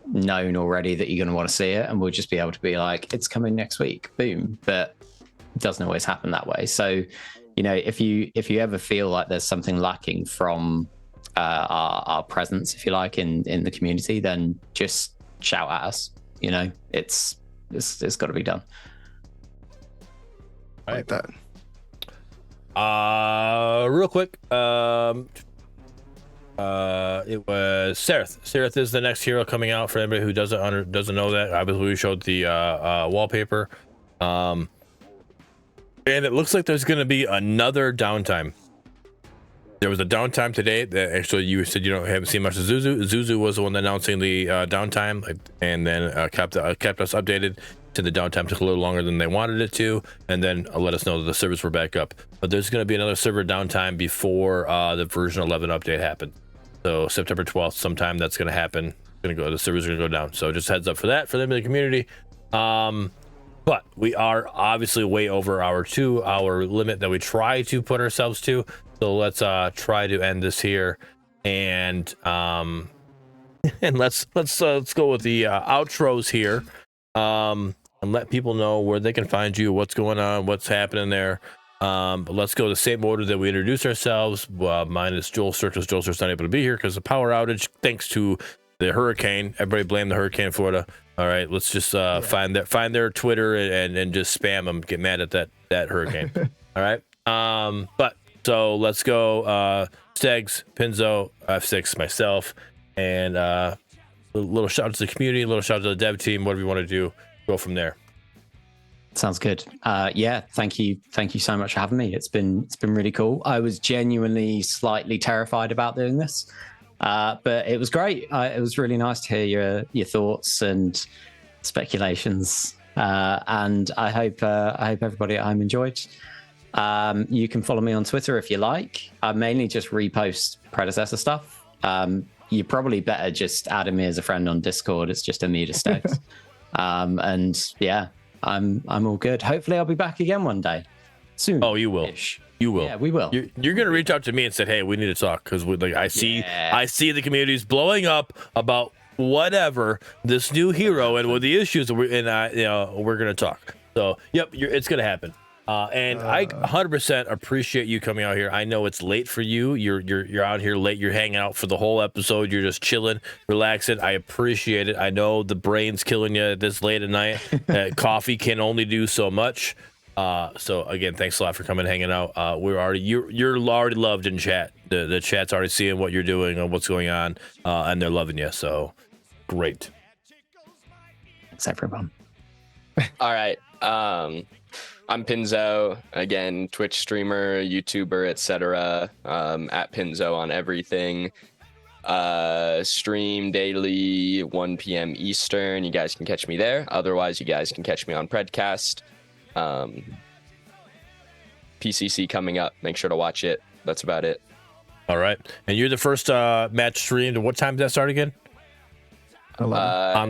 known already that you're going to want to see it, and we'll just be able to be like, it's coming next week, boom. But it doesn't always happen that way. So, you know, if you ever feel like there's something lacking from our presence, if you like, in the community, then just shout at us. You know, it's got to be done. I like that. Real quick, it was Serath. Serath is the next hero coming out. For anybody who doesn't know that, obviously we showed the wallpaper, and it looks like there's going to be another downtime. There was a downtime today that actually you said you haven't seen much of Zuzu. Zuzu was the one announcing the downtime, and then kept us updated. To the downtime took a little longer than they wanted it to, and then let us know that the servers were back up. But there's going to be another server downtime before the version 11 update happens. So September 12th, sometime that's going to happen. The servers are going to go down. So just heads up for that for them in the community. But we are obviously way over our 2-hour limit that we try to put ourselves to. So let's try to end this here, and let's go with the outros here, and let people know where they can find you, what's going on, what's happening there. But let's go the same order that we introduce ourselves. Mine is Jollster, because Jollster's not able to be here because of power outage thanks to the hurricane. Everybody blame the hurricane in Florida. All right, let's just find their Twitter and just spam them. Get mad at that hurricane. All right. But so let's go. Steggs, Pinzo, F6, myself, and a little shout out to the community, a little shout out to the dev team. Whatever you want to do, go from there. Sounds good. Yeah, thank you so much for having me. It's been really cool. I was genuinely slightly terrified about doing this. But it was great. It was really nice to hear your thoughts and speculations. And I hope everybody at home enjoyed. You can follow me on Twitter if you like. I mainly just repost Predecessor stuff. You probably better just add me as a friend on Discord. It's just Omeda Steggs. And yeah, I'm all good. Hopefully I'll be back again one day soon. Oh, you will. You will. Yeah, we will. You're gonna reach out to me and said, "Hey, we need to talk," because I see the community's blowing up about whatever this new hero and what the issues, we're gonna talk. So, yep, it's gonna happen. And I 100% appreciate you coming out here. I know it's late for you. You're out here late. You're hanging out for the whole episode. You're just chilling, relaxing. I appreciate it. I know the brain's killing you this late at night. Coffee can only do so much. So again, thanks a lot for coming and hanging out. You're already loved in chat. The chat's already seeing what you're doing and what's going on, and they're loving you. So great. Thanks everyone. All right. I'm Pinzo, again, Twitch streamer, YouTuber, etc. At Pinzo on everything. Stream daily 1 p.m. Eastern. You guys can catch me there. Otherwise, you guys can catch me on Predcast. PCC coming up. Make sure to watch it. That's about it. All right. And you're the first match streamed. What time does that start again? On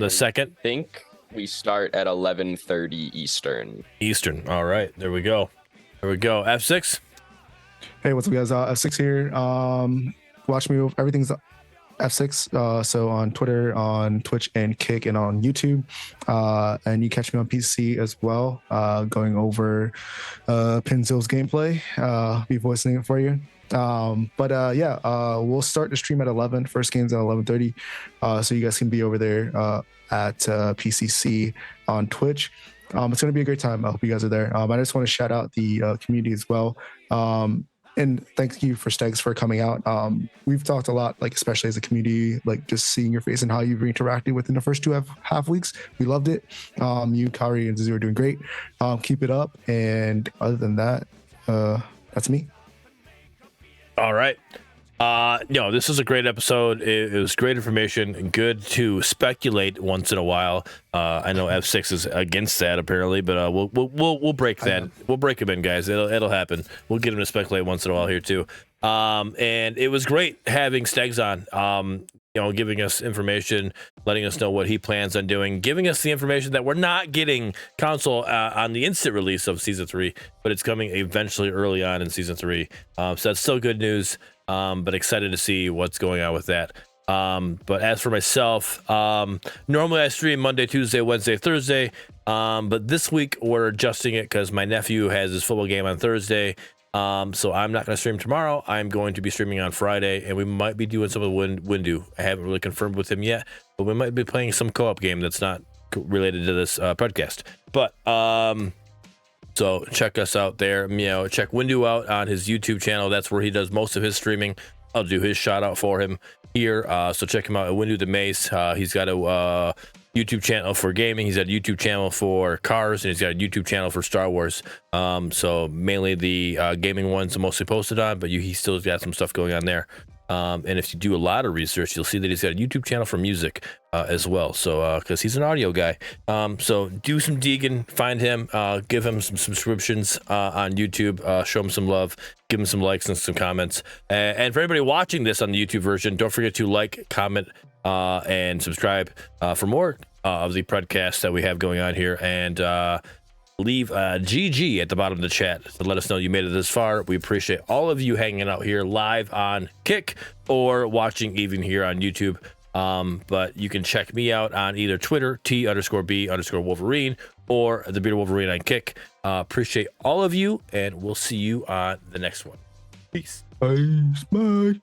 the 2nd? I think we start at 11:30 Eastern. All right. There we go. F6? Hey, what's up, guys? F6 here. Watch me. Everything's F6. So on Twitter, on Twitch and Kick, and on YouTube. And you catch me on PC as well, going over Pinzo's gameplay. Be voicing it for you. We'll start the stream at 11. First game's at 11:30. So you guys can be over there at PCC on Twitch. It's going to be a great time. I hope you guys are there. I just want to shout out the community as well. And thank you for Steggs for coming out. We've talked a lot, especially as a community, just seeing your face and how you've interacted within the first 2.5 weeks. We loved it. You, Kari, and Zuzu are doing great. Keep it up. And other than that, that's me. All right. This is a great episode. It was great information. Good to speculate once in a while. I know F6 is against that apparently, but we'll break that. We'll break him in, guys. It'll happen. We'll get him to speculate once in a while here too. And it was great having Steggs on. Giving us information, letting us know what he plans on doing, giving us the information that we're not getting console on the instant release of season 3, but it's coming eventually early on in season 3. So that's still good news. But excited to see what's going on with that. But as for myself, normally I stream Monday, Tuesday, Wednesday, Thursday. But this week we're adjusting it because my nephew has his football game on Thursday. So I'm not going to stream tomorrow. I'm going to be streaming on Friday, and we might be doing some of the Windu. I haven't really confirmed with him yet, but we might be playing some co-op game that's not related to this podcast. But so check us out there. Check Windu out on his YouTube channel. That's where he does most of his streaming. I'll do his shout out for him here. So check him out at Windu the Mace. He's got a YouTube channel for gaming. He's got a YouTube channel for cars, and he's got a YouTube channel for Star Wars. So mainly the gaming ones are mostly posted on, but he still got some stuff going on there. And if you do a lot of research, you'll see that he's got a YouTube channel for music as well. So because he's an audio guy, so do some digging, find him, give him some subscriptions on YouTube, show him some love, give him some likes and some comments. And for everybody watching this on the YouTube version, don't forget to like, comment, and subscribe for more of the Predcast that we have going on here. And leave GG at the bottom of the chat to let us know you made it this far. We appreciate all of you hanging out here live on Kick or watching even here on YouTube. But you can check me out on either Twitter, T_B_Wolverine, or the Bearded Wolverine on Kick. Appreciate all of you, and we'll see you on the next one. Peace. Bye.